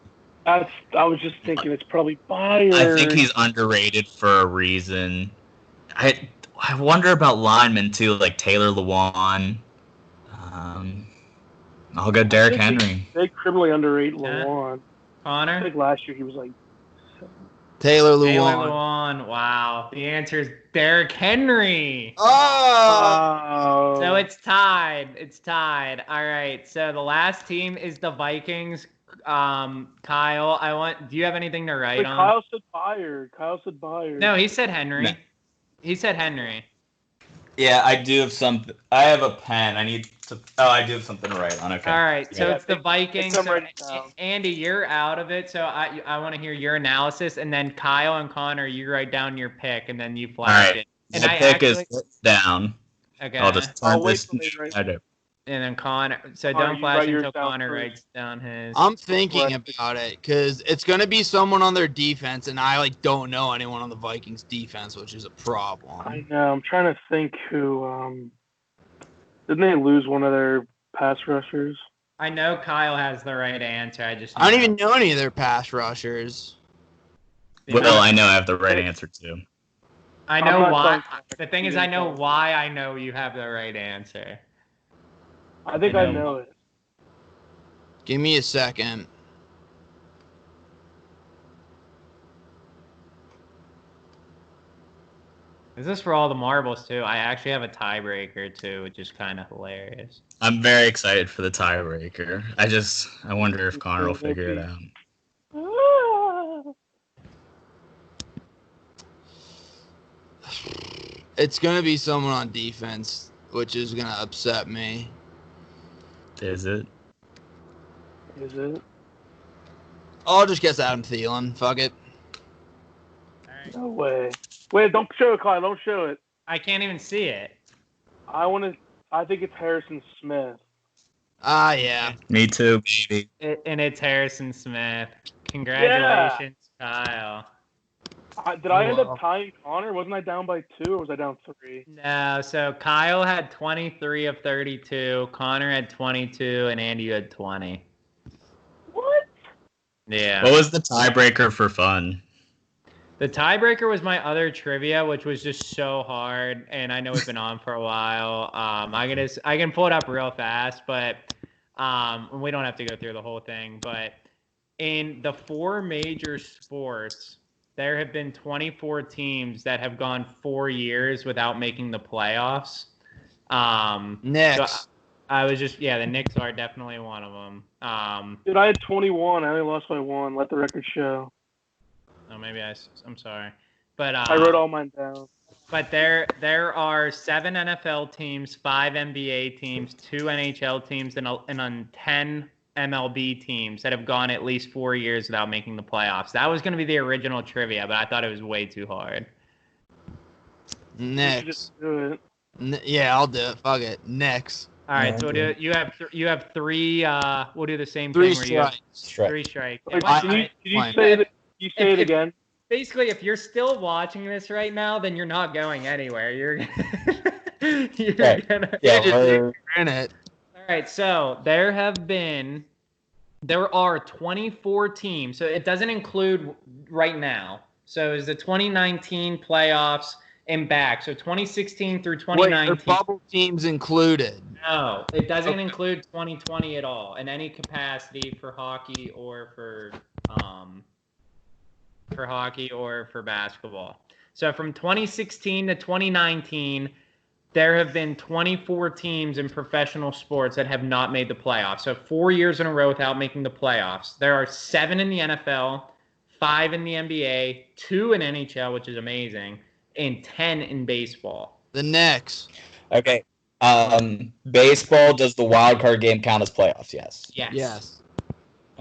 I was just thinking it's probably Byard. I think he's underrated for a reason. I wonder about linemen too, like Taylor Lewan. I'll go Derrick Henry. They criminally underrate Yeah. Lewan. I Connor? think last year he was like. Taylor Lewan. Taylor Lewan. Wow. The answer is Derrick Henry. Oh. So it's tied. It's tied. All right. So the last team is the Vikings. Kyle, do you have anything to write Wait, on? Kyle said Byard. No, he said Henry. No. He said Henry. Yeah, I do have something. I have a pen. I need to. Oh, I do have something to write on. Okay. All right, so Yeah, it's the Vikings. I'm So, writing it down. Andy, you're out of it, so I want to hear your analysis, and then Kyle and Connor, you write down your pick, and then you flash right. it. And My I pick actually is down. okay. I'll just I'll turn wait this till they write. And then Connor. So Connor, don't you flash write yours until down Connor first. writes down his. I'm thinking Right. about it because it's gonna be someone on their defense, and I don't know anyone on the Vikings defense, which is a problem. I know. I'm trying to think who. Didn't they lose one of their pass rushers? I know Kyle has the right answer. I I don't even know any of their pass rushers. Well, I know I have the right answer too. I I'm know not why. telling The thing is, I know why I know you have the right answer. I think I know it. Give me a second. Is this for all the marbles too? I actually have a tiebreaker too, which is kind of hilarious. I'm very excited for the tiebreaker. I wonder if Connor will figure it out. It's gonna be someone on defense, which is gonna upset me. Is it? Is it? I'll just guess Adam Thielen. Fuck it. No way. Wait, don't show it, Kyle. Don't show it. I can't even see it. I think it's Harrison Smith. Ah, yeah. Me too, baby. And it's Harrison Smith. Congratulations, Kyle. Did I end up tying Connor? Wasn't I down by 2 or was I down 3? No, so Kyle had 23 of 32, Connor had 22, and Andy you had 20. What? Yeah. What was the tiebreaker for fun? The tiebreaker was my other trivia, which was just so hard, and I know we've been on for a while. I can pull it up real fast, but we don't have to go through the whole thing. But in the 4 major sports, there have been 24 teams that have gone 4 years without making the playoffs. Next. So I was just the Knicks are definitely one of them. Dude, I had 21. I only lost by 1. Let the record show. Oh, maybe I'm sorry, but I wrote all mine down. But there are 7 NFL teams, 5 NBA teams, 2 NHL teams, and 10 MLB teams that have gone at least 4 years without making the playoffs. That was going to be the original trivia, but I thought it was way too hard. Next. Just do it. Yeah, I'll do it. Fuck it. Next. All right, so we'll do, you have 3. We'll do the same 3 thing. Where strikes. 3 strikes. Wait, can you say it? You say it again. Basically, if you're still watching this right now, then you're not going anywhere. You're gonna we're in it. All right, so there are 24 teams. So it doesn't include right now. So it's the 2019 playoffs and back. So 2016 through 2019. Wait, are bubble teams included? No, it doesn't include 2020 at all in any capacity for hockey or for basketball. So from 2016 to 2019, there have been 24 teams in professional sports that have not made the playoffs. So 4 years in a row without making the playoffs. There are 7 in the NFL, 5 in the NBA, 2 in NHL, which is amazing, and 10 in baseball. The Knicks. Okay. Baseball, does the wild card game count as playoffs? Yes. Yes.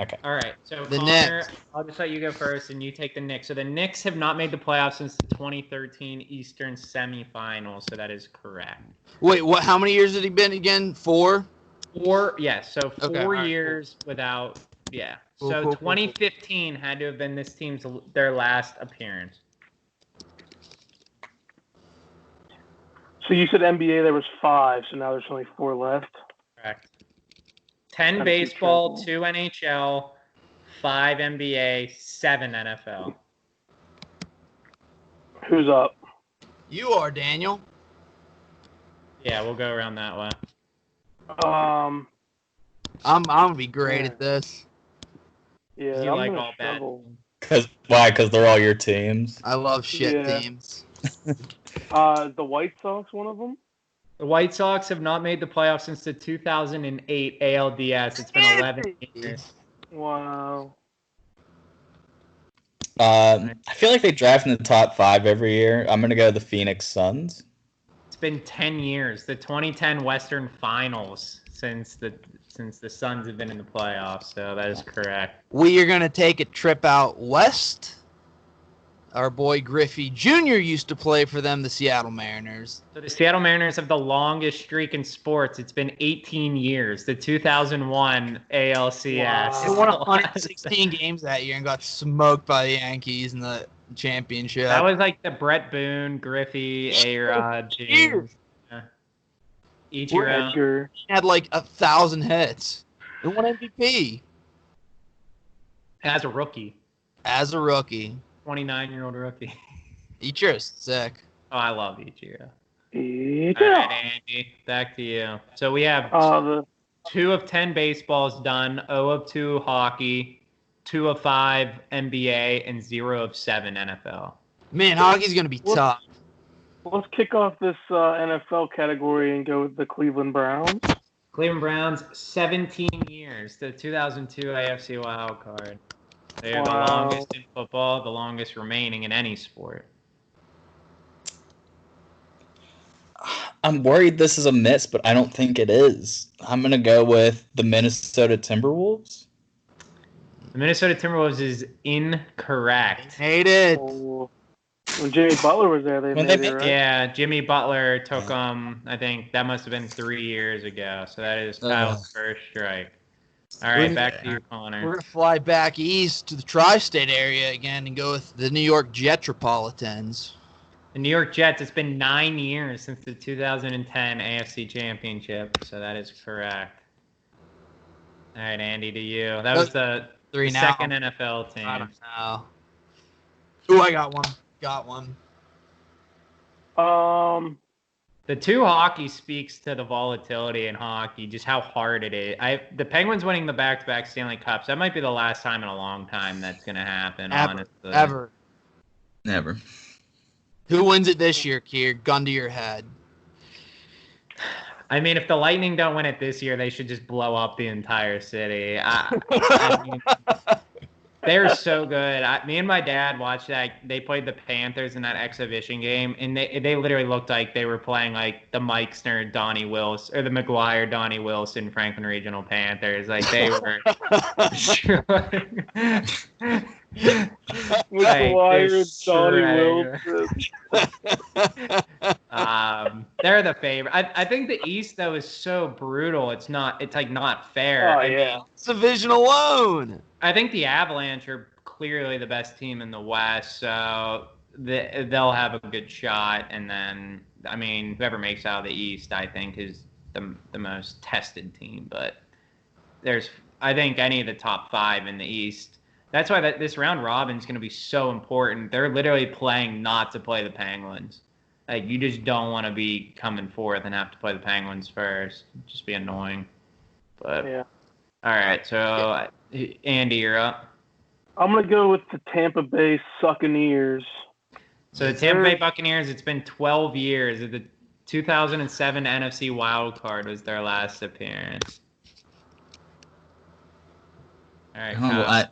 Okay. All right. So The Connor, Knicks. I'll just let you go first, and you take the Knicks. So the Knicks have not made the playoffs since the 2013 Eastern semifinals. So that is correct. Wait, what? How many years had he been again? 4? 4, yes. So 4 Okay, all right, years without, yeah. Cool, So cool, 2015 had to have been this team's their last appearance. So you said NBA there was 5, so now there's only 4 left. Correct. 10 That's baseball, incredible. 2 NHL, 5 NBA, 7 NFL. Who's up? You are, Daniel. Yeah, we'll go around that way. Um, I'm gonna be great at this. yeah, You I'm like gonna all bad. struggle. Why? Because they're all your teams. I love shit Yeah. teams. The White Sox, one of them. The White Sox have not made the playoffs since the 2008 ALDS. It's been 11 years. Wow. I feel like they draft in the top 5 every year. I'm gonna go the Phoenix Suns. It's been 10 years. The 2010 Western Finals since the Suns have been in the playoffs. So that is correct. We are gonna take a trip out west. Our boy Griffey Jr. used to play for them, the Seattle Mariners. So the Seattle Mariners have the longest streak in sports. It's been 18 years. The 2001 ALCS. They won 116 games that year and got smoked by the Yankees in the championship. That was like the Brett Boone, Griffey, A-Rod team. Ichiro. He had like 1,000 hits. They won MVP. As a rookie. 29-year-old rookie. Ichiro's sick. Oh, I love Ichiro. Ichiro. All right, Andy, back to you. So we have 2 of 10 baseballs done, 0 of 2 hockey, 2 of 5 NBA, and 0 of 7 NFL. Man, hockey's going to be tough. Let's kick off this NFL category and go with the Cleveland Browns. Cleveland Browns, 17 years. The 2002 AFC wild card. They are the longest in football, the longest remaining in any sport. I'm worried this is a miss, but I don't think it is. I'm going to go with the Minnesota Timberwolves. The Minnesota Timberwolves is incorrect. Hate it. Oh. When Jimmy Butler was there, they made it, right? Yeah, Jimmy Butler took I think that must have been 3 years ago. So that is Kyle's first strike. All right, back to you, Connor. We're going to fly back east to the tri-state area again and go with the New York Jetropolitans. The New York Jets, it's been 9 years since the 2010 AFC Championship, so that is correct. All right, Andy, to you. That was the second NFL team. I don't know. Ooh, I got one. The 2 hockey speaks to the volatility in hockey, just how hard it is. The Penguins winning the back-to-back Stanley Cups, that might be the last time in a long time that's going to happen, honestly. Ever. Never. Who wins it this year, Kier? Gun to your head. I mean, if the Lightning don't win it this year, they should just blow up the entire city. I mean, they're so good. Me and my dad watched that. They played the Panthers in that exhibition game, and they literally looked like they were playing like the Meixner, Donnie Wilson, or the McGuire, Donnie Wilson, Franklin Regional Panthers. Like they were. McGuire, Donnie Wilson. They're the favorite. I think the East though is so brutal. It's like not fair. Oh yeah, it's division alone. I think the Avalanche are clearly the best team in the West, so they'll have a good shot. And then, I mean, whoever makes out of the East, I think, is the most tested team. But I think any of the top 5 in the East. That's why this round robin is going to be so important. They're literally playing not to play the Penguins. Like, you just don't want to be coming fourth and have to play the Penguins first. It'd just be annoying. But yeah. All right, so Andy, you're up. I'm going to go with the Tampa Bay Buccaneers. So the Tampa Bay Buccaneers, it's been 12 years. The 2007 NFC wild card was their last appearance. All right, Kyle.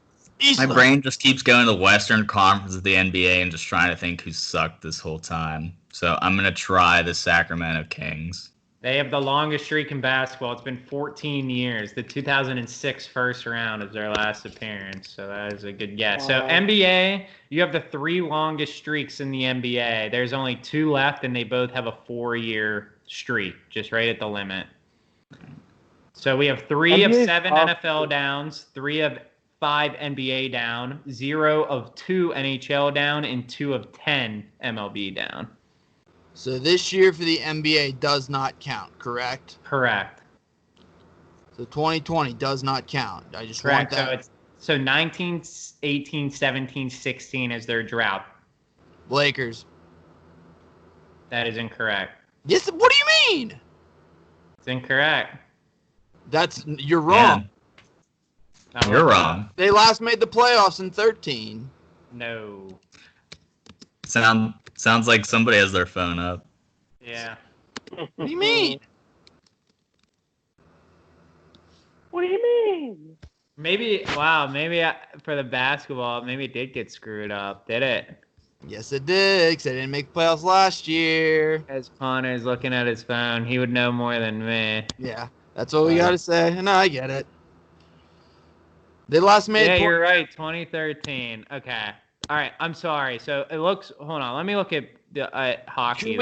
My brain just keeps going to the Western Conference of the NBA and just trying to think who sucked this whole time. So I'm going to try the Sacramento Kings. They have the longest streak in basketball. It's been 14 years. The 2006 first round is their last appearance. So that is a good guess. So NBA, you have the 3 longest streaks in the NBA. There's only 2 left, and they both have a 4-year streak, just right at the limit. So we have 3 of 7 NFL downs, 3 of 5 NBA down, 0 of 2 NHL down, and 2 of 10 MLB down. So this year for the NBA does not count, correct? Correct. So 2020 does not count. I just Correct. want that. So 19, 18, 17, 16 is their drought. Lakers. That is incorrect. Yes. What do you mean? It's incorrect. You're wrong. Yeah. You're wrong. They last made the playoffs in 13. No. Sounds like somebody has their phone up. Yeah. What do you mean? What do you mean? Maybe for the basketball, maybe it did get screwed up, did it? Yes, it did, because they didn't make the playoffs last year. As Connor's looking at his phone, he would know more than me. Yeah, that's what we got to say. No, I get it. They last made... Yeah, you're right, 2013. Okay. All right, I'm sorry. So it looks. Hold on. Let me look at the hockey.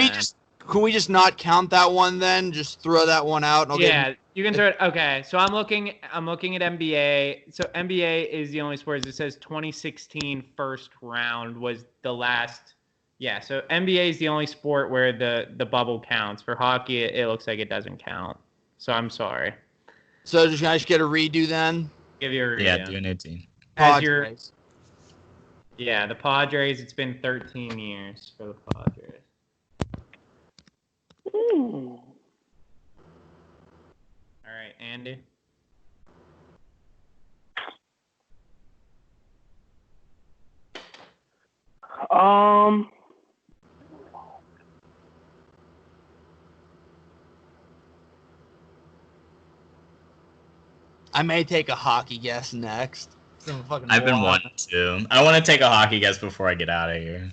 Can we just not count that one then? Just throw that one out. And you can throw it. Okay, so I'm looking at NBA. So NBA is the only sport. It says 2016 first round was the last. Yeah, so NBA is the only sport where the bubble counts. For hockey, it looks like it doesn't count. So I'm sorry. So can I just get a redo then? Give you a redo. Yeah, do an 18. Yeah, the Padres. It's been 13 years for the Padres. Ooh. All right, Andy. I may take a hockey guess next. I've been wanting to. I want to take a hockey guess before I get out of here.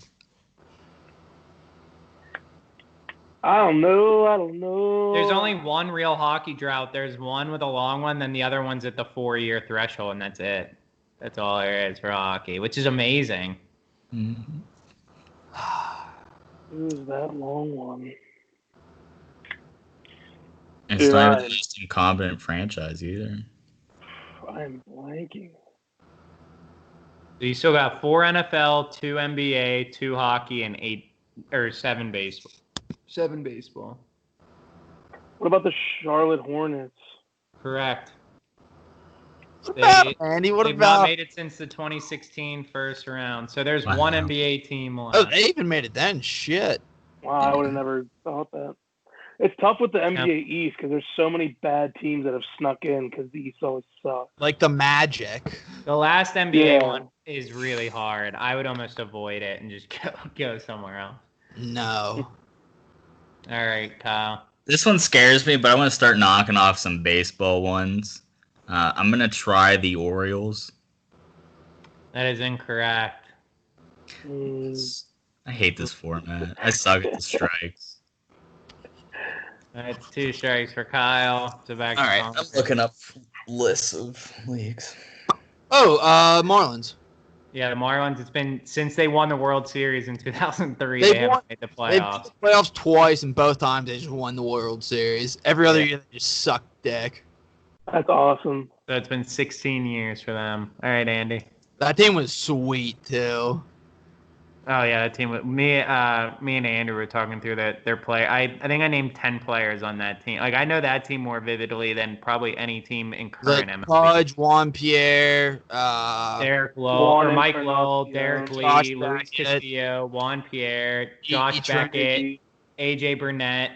I don't know. There's only one real hockey drought. There's one with a long one, then the other one's at the 4-year threshold, and that's it. That's all there is for hockey, which is amazing. Mm-hmm. Who's that long one? It's not even the most incompetent franchise either. I'm blanking. So you still got 4 NFL, 2 NBA, 2 hockey, and 7 baseball. 7 baseball. What about the Charlotte Hornets? Correct. What about Andy? They've not made it since the 2016 first round. So there's one NBA team left. Oh, they even made it then. Shit. Wow, I would have never thought that. It's tough with the NBA East because there's so many bad teams that have snuck in because the East always sucks. Like the Magic. The last NBA one is really hard. I would almost avoid it and just go somewhere else. No. All right, Kyle. This one scares me, but I want to start knocking off some baseball ones. I'm going to try the Orioles. That is incorrect. I hate this format. I suck at the strikes. That's 2 strikes for Kyle. So back All to right, I'm looking up lists of leagues. Oh, Marlins. Yeah, the Marlins, it's been since they won the World Series in 2003, they haven't made the playoffs. They've made the playoffs twice, and both times they just won the World Series. Every other year, they just suck dick. That's awesome. So it's been 16 years for them. All right, Andy. That team was sweet, too. Oh, yeah, that team. Me and Andrew were talking through their play. I think I named 10 players on that team. Like, I know that team more vividly than probably any team in current MLB. Pudge, Juan Pierre, Derek Lowe, or Mike Lowell, Derek Lee, Luis Castillo, Juan Pierre, Josh Beckett, AJ Burnett.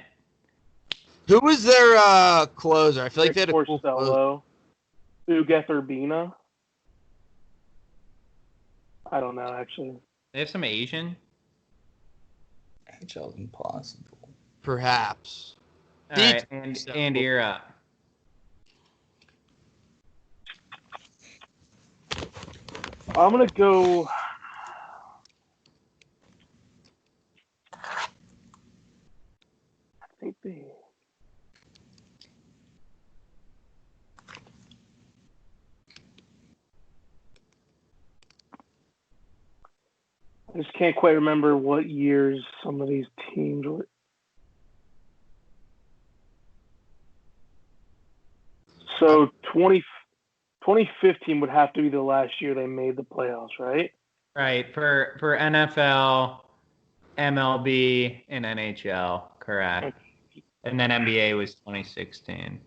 Who was their closer? I feel like they had a cool closer. Ugueth Urbina. I don't know, actually. They have some Asian. HL's impossible. Perhaps. All right, Andy, you're up. I'm going to go... I think they... I just can't quite remember what years some of these teams were. So 2015 would have to be the last year they made the playoffs, right? Right. For NFL, MLB, and NHL, correct. And then NBA was 2016.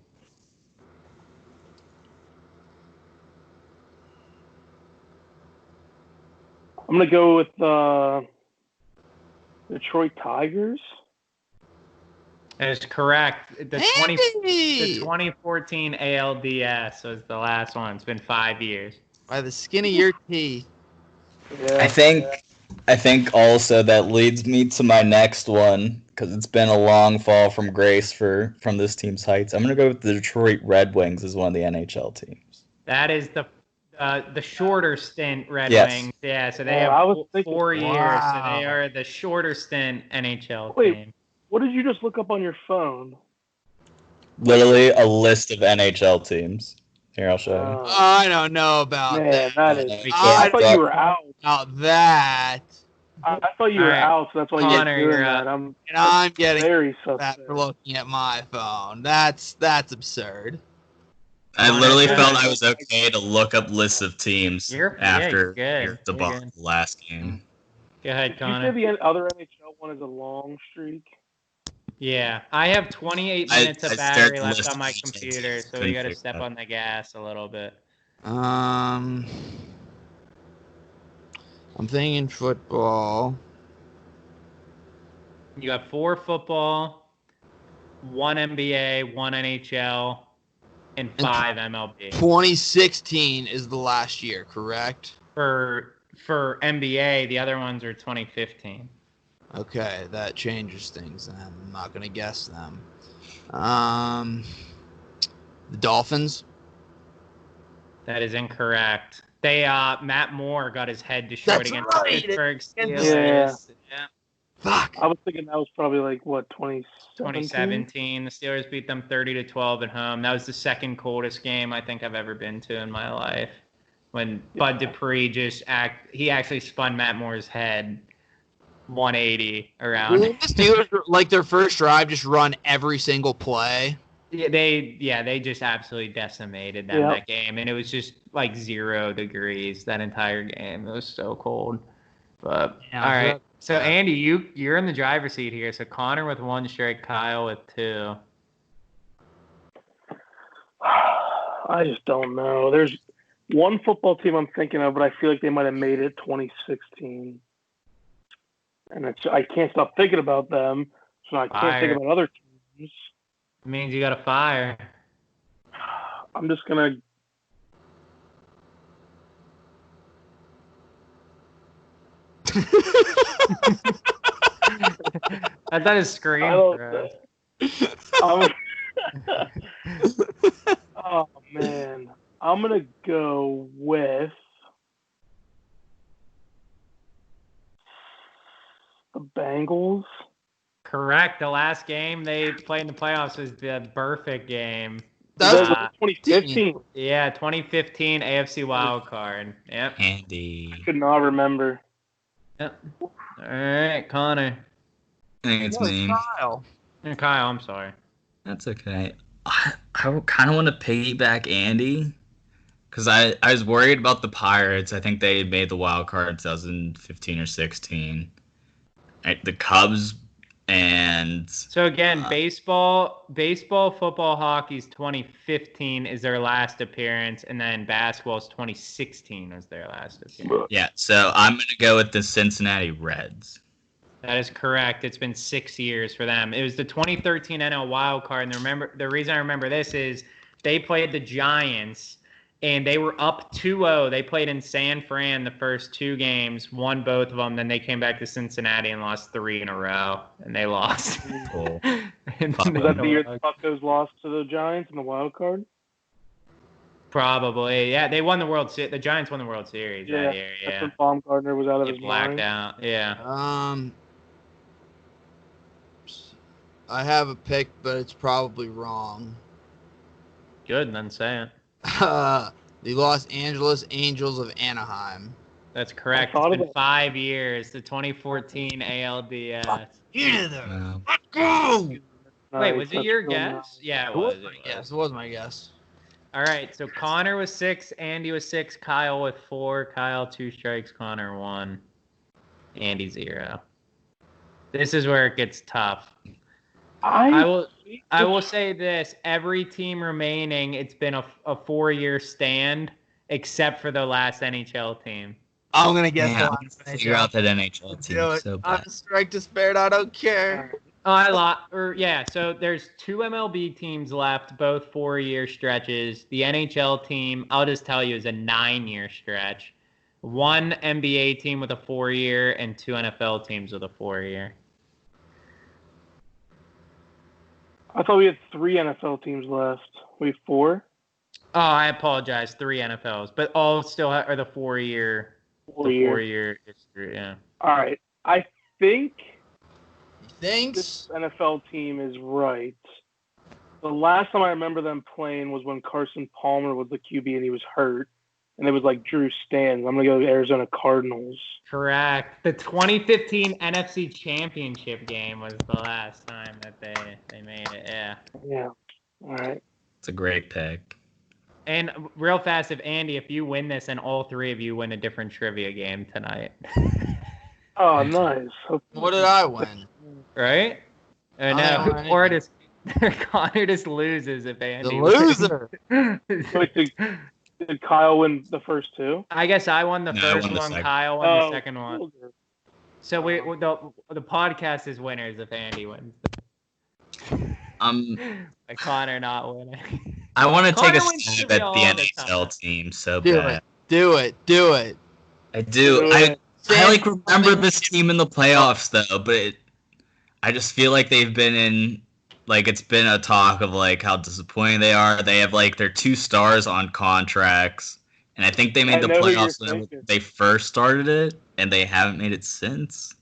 I'm going to go with Detroit Tigers. That is correct. The 2014 ALDS was the last one. It's been 5 years. By the skin of your teeth. Yeah, I think also that leads me to my next one, because it's been a long fall from grace from this team's heights. I'm going to go with the Detroit Red Wings as one of the NHL teams. That is the shorter stint Red Wings. Yeah, so they have 4 years. So they are the shorter stint NHL team. What did you just look up on your phone? Literally a list of NHL teams. Here, I'll show you. I don't know about Man, that is. I I thought you were out. about that. I thought you were Alright. out, so that's why Connor, you were doing you're that. up. And I'm getting very that suspect. for looking at my phone. That's absurd. I Connor, literally go felt ahead. I was okay to look up lists of teams after good. the You're good. last game. Go ahead, Did you say Connor. the other NHL one is a long streak? Yeah, I have 28 I minutes of stared battery the left list on of my NHL computer, teams, so we couldn't got to figure step it out. on the gas a little bit. I'm thinking football. You got 4 football, 1 NBA, 1 NHL, and 5 MLB. 2016 is the last year, correct? For NBA, the other ones are 2015. Okay, that changes things then. I'm not going to guess them. The Dolphins. That is incorrect. They Matt Moore got his head destroyed That's against right. the Pittsburgh Yeah. Steelers. Yeah. Fuck. I was thinking that was probably like what 2017. The Steelers beat them 30-12 at home. That was the second coldest game I think I've ever been to in my life. When Bud Dupree he actually spun Matt Moore's head 180 around. Didn't the Steelers, like their first drive, just run every single play? Yeah, they just absolutely decimated them that game, and it was just like 0 degrees that entire game. It was so cold. But Yeah, all right, so Andy, you're in the driver's seat here. So Connor with 1 strike, Kyle with 2. I just don't know. There's one football team I'm thinking of, but I feel like they might have made it 2016, and I can't stop thinking about them. So I can't think about other teams. It means you got to fire. I'm just gonna. I thought his screen. Oh man, I'm gonna go with the Bengals. Correct. The last game they played in the playoffs was the perfect game. That was 2015. Yeah, 2015 AFC wild card. Yep. Andy. I could not remember. Yep. All right, Connor. I think it's me. Kyle. Kyle, I'm sorry. That's okay. I kind of want to piggyback Andy because I was worried about the Pirates. I think they had made the wild card in 2015 or 16. The Cubs and so again, baseball, football, hockey's 2015 is their last appearance, and then basketball's 2016 was their last appearance. Yeah, so I'm gonna go with the Cincinnati Reds. That is correct. It's been 6 years for them. It was the 2013 NL wild card, and the reason I remember this is they played the Giants, and they were up 2-0. They played in San Fran the first 2 games, won both of them. Then they came back to Cincinnati and lost 3 in a row, and they lost. Cool. Was that the year the Buccos lost to the Giants in the wild card? Probably, yeah. They won the World Series. The Giants won the World Series that year. Yeah. That's when Baumgartner was out of his blacked mind. out. Yeah. I have a pick, but it's probably wrong. Good, then say it. The Los Angeles Angels of Anaheim. That's correct. It's been 5 years. The 2014 ALDS. Wow. Let's go! Wait, was it your guess? Yeah, it was. It was my guess. All right, so Connor was 6, Andy was 6, Kyle with 4. Kyle 2 strikes, Connor 1, Andy 0. This is where it gets tough. I will say this: every team remaining, it's been a 4-year stand, except for the last NHL team. I'm gonna guess the last NHL. Figure out that NHL team. So bad. I'm a strike to spare it. I don't care. So there's 2 MLB teams left, both 4-year stretches. The NHL team, I'll just tell you, is a 9-year stretch. 1 NBA team with a 4-year, and 2 NFL teams with a 4-year. I thought we had 3 NFL teams left. We have 4? Oh, I apologize. 3 NFLs, but all still are the 4-year. 4-year history. Yeah. All right. I think Thanks. this NFL team is right. The last time I remember them playing was when Carson Palmer was the QB and he was hurt. And it was like Drew Stans. I'm going to go Arizona Cardinals. Correct. The 2015 NFC Championship game was the last time that they made it. Yeah. Yeah. All right. It's a great pick. And real fast, if you win this and all three of you win a different trivia game tonight. Oh, nice. What did I win? Right? I No. don't know Or just Connor just loses if Andy The loser. Wait, did Kyle win the first two? I guess I won the No, I first won the one. second. Kyle won the second one. loser. So the podcast is winners if Andy wins. Like Connor not winning. I want to take a Connor wins stab trivia at the all the NHL time. team so Do bad. it. Do it. Do it. I do. Do I it. like remember this team in the playoffs though, but I just feel like they've been in like it's been a talk of like how disappointing they are. They have like their 2 stars on contracts, and I think they made I the know who you're playoffs when thinking. they first started it, and they haven't made it since.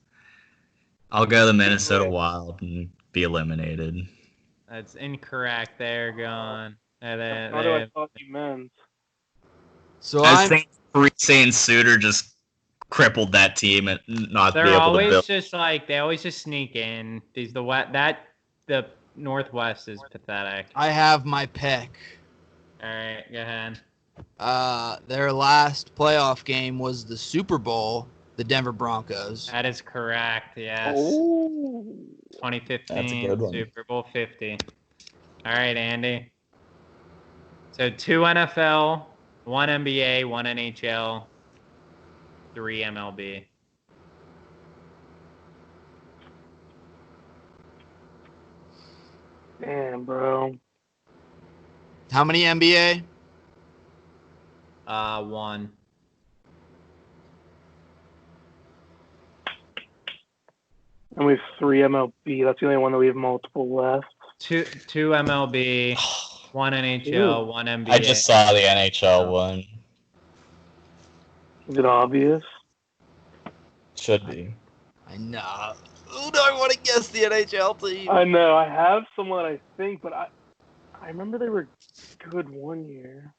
I'll go the Minnesota Yeah. Wild and be eliminated. That's incorrect. They're gone. What do I thought you meant? So I was I'm thinking Parise and Suter just crippled that team and not be They're able to always build. just like they always just sneak in. The Northwest is pathetic. I have my pick. All right, go ahead. Their last playoff game was the Super Bowl, the Denver Broncos. That is correct. Yes. Oh. 2015 That's a good one. Super Bowl 50. All right, Andy. So 2 NFL, 1 NBA, 1 NHL, 3 MLB. Damn, bro. How many NBA? 1. And we have 3 MLB. That's the only one that we have multiple left. 2 MLB, 1 NHL, 1 NBA. I just saw the NHL one. Is it obvious? Should be. I know. Who do I want to guess the NHL team? I know. I have someone I think, but I remember they were good one year.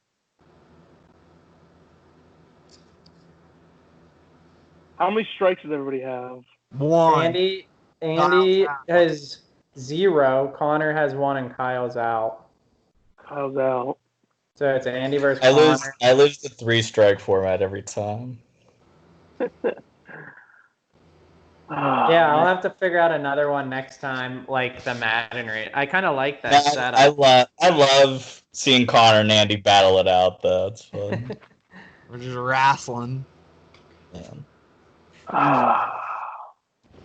How many strikes does everybody have? One. Andy Kyle's has 0. Connor has 1, and Kyle's out. Kyle's out. So it's Andy versus I Connor. lose the 3-strike format every time. Yeah, I'll have to figure out another one next time, like the Madden rate. I kind of like that setup. I love seeing Connor and Andy battle it out though. It's fun. We're just wrestling. Yeah.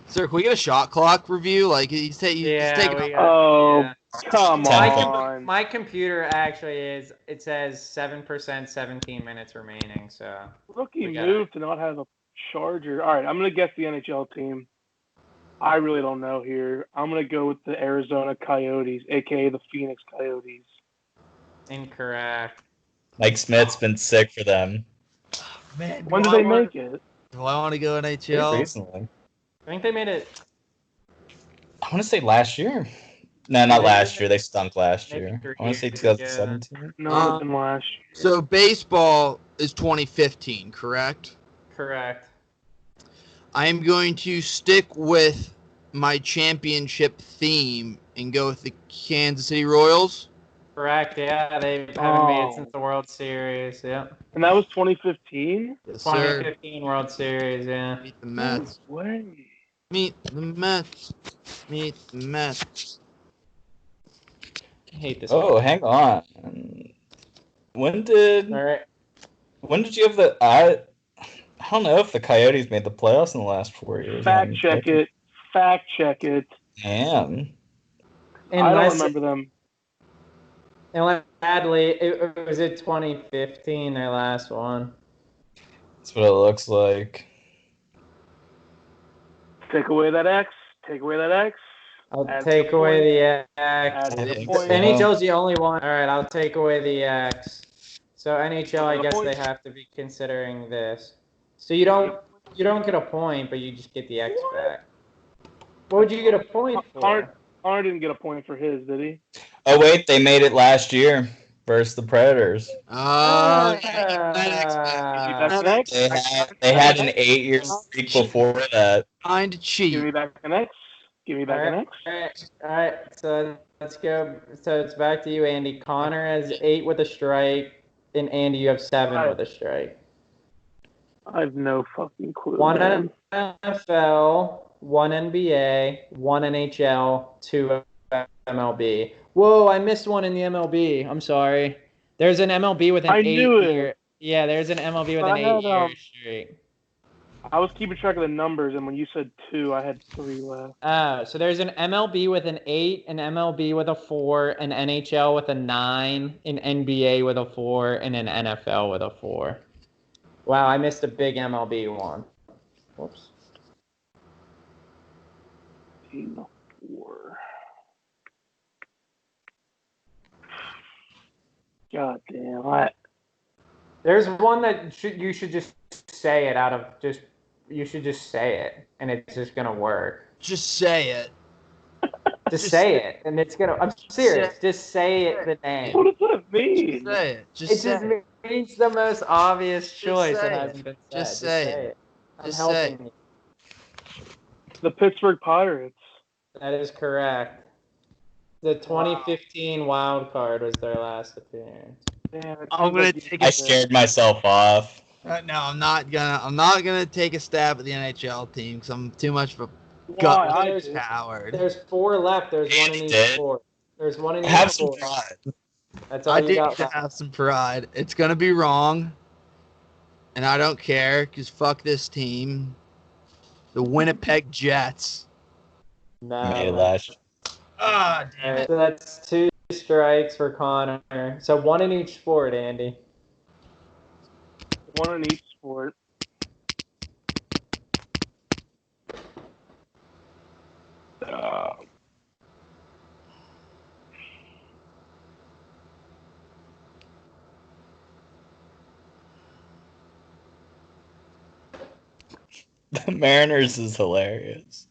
Sir, can we get a shot clock review? Like, he's taking. Oh, yeah. come on. My computer actually it says 7%, 17 minutes remaining. So Rookie we got move to not have a charger. All right, I'm going to guess the NHL team. I really don't know here. I'm going to go with the Arizona Coyotes, a.k.a. the Phoenix Coyotes. Incorrect. Mike Smith's been sick for them. Man, When did they make it? Do I want to go Pretty NHL? recently. I think they made it. I want to say last year. No, not last year. They stunk last Maybe year. 3 I want to say years, yeah. 2017. No, it's been last year. So baseball is 2015, correct? Correct. I am going to stick with my championship theme and go with the Kansas City Royals. Correct. Yeah, they haven't made it since the World Series. Yep. And that was 2015? Yes, sir. 2015 World Series. Yeah. Meet the Mets. No way. Meet the Mets. Meet the Mets. I hate this. Oh, hang on. When did All right. you have the I don't know if the Coyotes made the playoffs in the last 4 years. Fact check it. Fact check it. Damn. I don't remember them. And sadly, it was it 2015, their last one. That's what it looks like. Take away that X. Take away that X. I'll Add take the away point. the Add X. the think point. so. NHL's the only one. All right, I'll take away the X. So NHL, I Add a guess point. they have to be considering this. So you don't get a point, but you just get the X back. What would you get a point for? Connor didn't get a point for his, did he? Oh wait, they made it last year versus the Predators. Uh, Give me back an X. They had an 8-year streak before that. Trying to cheat. Give me back an X. Give me back an X. All right. So let's go. So it's back to you, Andy. Connor has 8 with a strike, and Andy, you have 7 with a strike. I have no fucking clue. 1 Man. NFL, 1 NBA, 1 NHL, 2 MLB. Whoa, I missed one in the MLB. I'm sorry. There's an MLB with an I knew it. 8-year. Yeah, there's an MLB with an 8-year streak. I was keeping track of the numbers, and when you said 2, I had 3 left. So there's an MLB with an 8, an MLB with a 4, an NHL with a 9, an NBA with a 4, and an NFL with a 4. Wow, I missed a big MLB one. Whoops. 4. God damn. There's one that you should just say it out of just. You should just say it, and it's just gonna work. Just say it. Just say it, and it's gonna. I'm serious. Just say it. The name. What does that mean? Just say it. It just means the most obvious choice that hasn't been said. Just say it. I'm Just helping say it. you. The Pittsburgh Pirates. That is correct. The 2015 wild card was their last appearance. Damn, I'm gonna take I scared myself off. No, I'm not gonna take a stab at the NHL team because I'm too much of a Why? coward. There's 4 left. There's one in each Did. sport. There's one in each Have some sport. pride. That's all I you do got need to left. have some pride. It's gonna be wrong, and I don't care because fuck this team, the Winnipeg Jets. No. Made it last. Ah, damn it. So that's 2 strikes for Connor. So 1 in each sport, Andy. 1 in each sport. The Mariners is hilarious.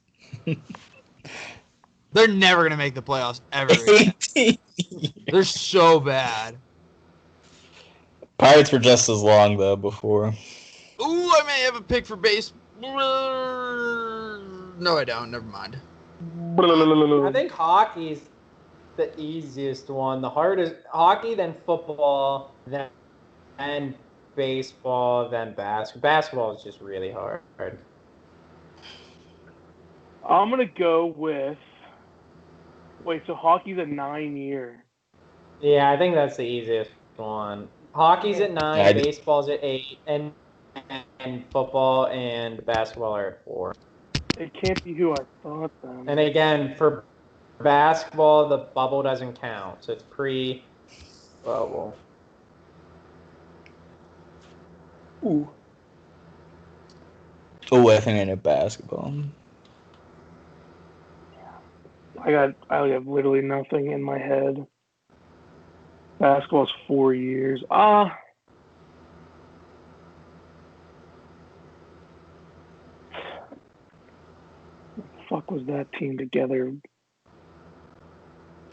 They're never gonna make the playoffs ever again. 18 They're so bad. Pirates were just as long though before. Ooh, I may have a pick for base. No, I don't. Never mind. I think hockey's the easiest one. The hardest hockey, then football, then baseball, then basketball. Basketball is just really hard. I'm gonna go with. Wait, so hockey's a 9-year. Yeah, I think that's the easiest one. Hockey's at 9, Yeah, baseball's at 8, and football and basketball are at 4. It can't be who I thought then. And again, for basketball, the bubble doesn't count, so it's pre-bubble. Ooh. Oh, I think I know basketball. I have literally nothing in my head. Basketball's 4 years. What the fuck was that team together?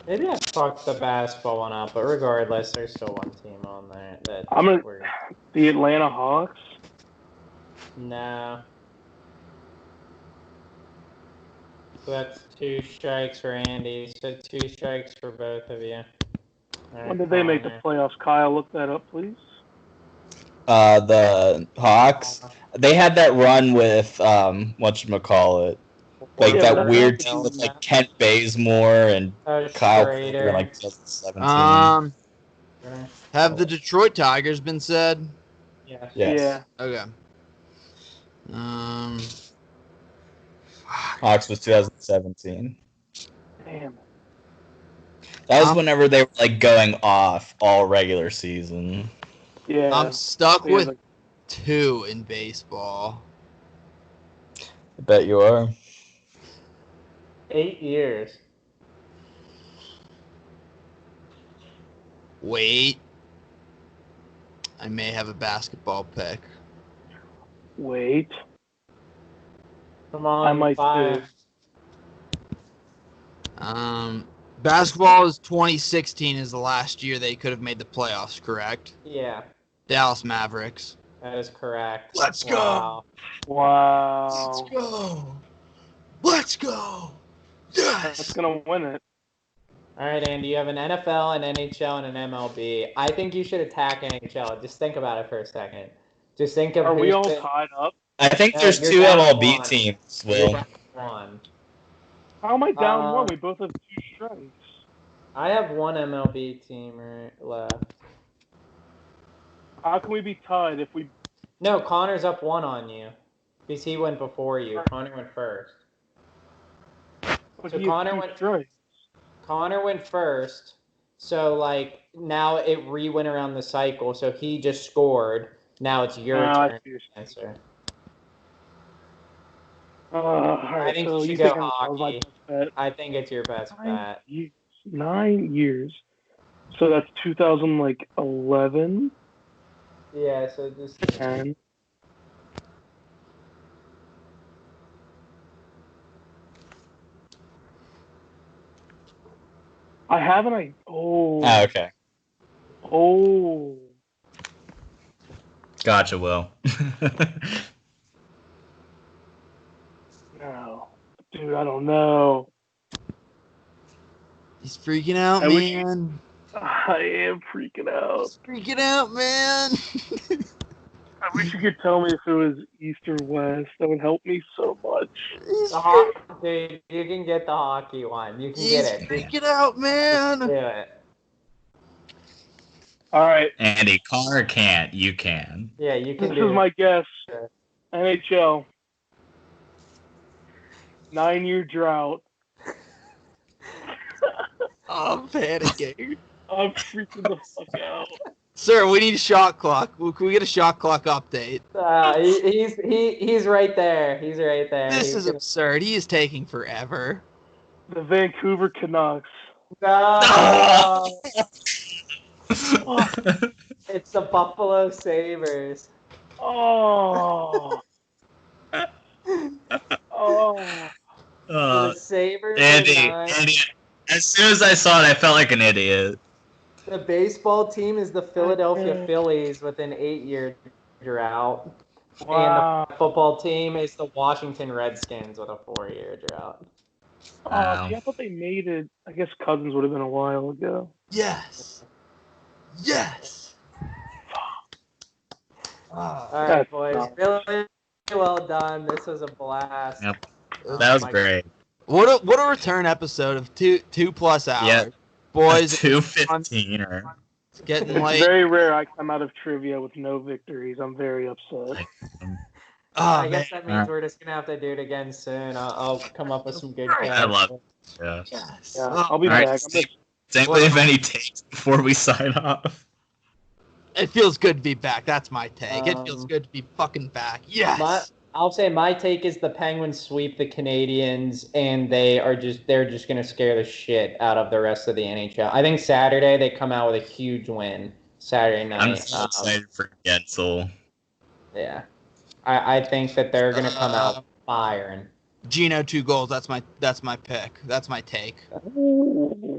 Maybe I fucked the basketball one up, but regardless, there's still one team on there The Atlanta Hawks. No. So that's 2 strikes for Andy. So 2 strikes for both of you. Right, When did they make the playoffs? Kyle, look that up, please. The Hawks. They had that run with whatchamacallit. Like Yeah, that but weird that's- team with like Kent Bazemore and Kyle Schrader. Cooper, like 2017. Have the Detroit Tigers been said? Yeah. Yes. Yeah. Okay. Hawks was 2017. Damn. That was whenever they were like going off all regular season. Yeah. I'm stuck Yeah, with like- 2 in baseball. I bet you are. 8 years. Wait. I may have a basketball pick. Wait. Come on, I might 5. too. Basketball is 2016 is the last year they could have made the playoffs, correct? Yeah, Dallas Mavericks. that is correct. Let's Wow. go. Wow. Let's go. Let's go. That's Yes. gonna win it. All right, Andy, you have an NFL, an NHL, and an MLB. I think you should attack NHL. Just think about it for a second. Just think of Are we who's all been- tied up? I think No, there's you're 2 down MLB one. teams, You're Will. down one. How am I down one? Uh, We both have 2 strikes. I have one MLB team left. How can we be tied if we? No, Connor's up 1 on you because he went before you. Connor went first. But So he has Connor 2 went- strikes. Connor went first, so like now it went around the cycle. So he just scored. Now it's your I turn see your- to answer. all right, think so you should you go think that was my hockey. best bet? I think it's your best bet. 9 years. So that's 2011, Yeah, so just 10. I haven't. Oh, okay. Oh. Gotcha, Will. No. Dude, I don't know. He's freaking out, I wish- man. I am freaking out. He's freaking out, man. I wish you could tell me if it was East or West. That would help me so much. He's, the hockey. Dude, you can get the hockey one. You can he's get it. freaking out, Do man. it. All right. Andy, Connor can't. You can. Yeah, you can This do is my guess. Sure. NHL. 9-year drought. I'm panicking. I'm freaking the fuck out. Sir, we need a shot clock. Can we get a shot clock update? He's right there. He's right there. This He's is gonna- absurd. He is taking forever. The Vancouver Canucks. No! It's the Buffalo Sabres. Oh. Oh. Uh, The Sabres Andy, are 9. Andy, as soon as I saw it, I felt like an idiot. The baseball team is the Philadelphia Phillies with an 8-year drought. Wow. And the football team is the Washington Redskins with a 4-year drought. Oh, see, I thought they made it. I guess Cousins would have been a while ago. Yes. Yes. All That's right, boys. not- Really well done. This was a blast. Yep. Oh That was my great. What a return episode of two plus hours. Yeah. Boys, 2:15 or it's getting It's late. very rare I come out of trivia with no victories. I'm very upset. Oh, I man. guess that means we're just gonna have to do it again soon. I'll come up with some good I facts. love it. Yeah. Yes. Yeah, Oh, I'll be All right, back. I'm Steve. just- Does anybody have any takes before we sign off? it feels good to be back. That's my take. It feels Um, good to be fucking back. Yes. I'll say my take is the Penguins sweep the Canadians, and they're just gonna scare the shit out of the rest of the NHL. I think Saturday they come out with a huge win. Saturday night. I'm so excited for Gensel. Yeah, I think that they're gonna come out firing. Gino 2 goals. That's my pick. That's my take.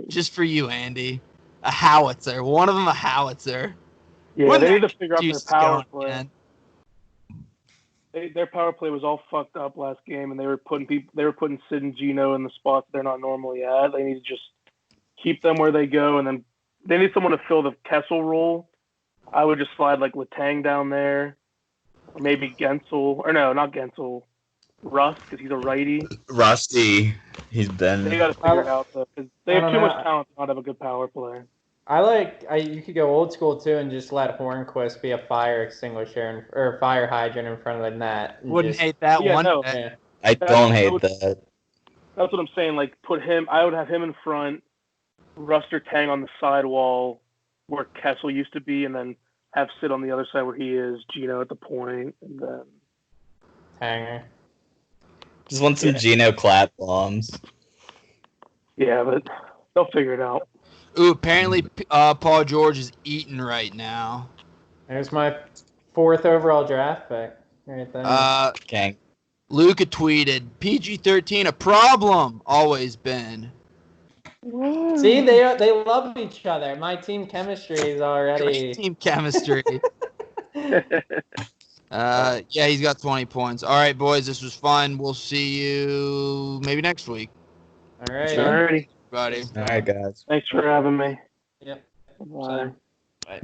Just for you, Andy. A howitzer. One of them a howitzer. Yeah, When they need that to figure out their juice is power going, play. man. Their power play was all fucked up last game, and they were putting Sid and Gino in the spots they're not normally at. They need to just keep them where they go, and then they need someone to fill the Kessel role. I would just slide like Letang down there, or maybe Gensel, or no, not Gensel, Rust, because he's a righty. Rusty. He's They been. got to figure it out though, because they I have don't too know. much talent to not have a good power play. You could go old school too and just let Hornquist be a fire extinguisher or fire hydrant in front of the net. and Wouldn't just- hate that Yeah, one no. bit. Yeah. I don't I hate would- that. That's what I'm saying. Like, I would have him in front, Ruster Tang on the side wall where Kessel used to be, and then have Sid on the other side where he is, Gino at the point, and then Hanger. Just want some Yeah. Geno clap bombs. yeah, but they'll figure it out. Ooh, apparently Paul George is eating right now. There's my 4th overall draft pick right there. Okay. Luca tweeted, PG-13 a problem, always been. See, they love each other. My team chemistry is already. Team chemistry. Yeah, he's got 20 points. All right, boys, this was fun. We'll see you maybe next week. All right. Alrighty. Buddy. All right, guys. Thanks for having me. Yep. Bye. Bye.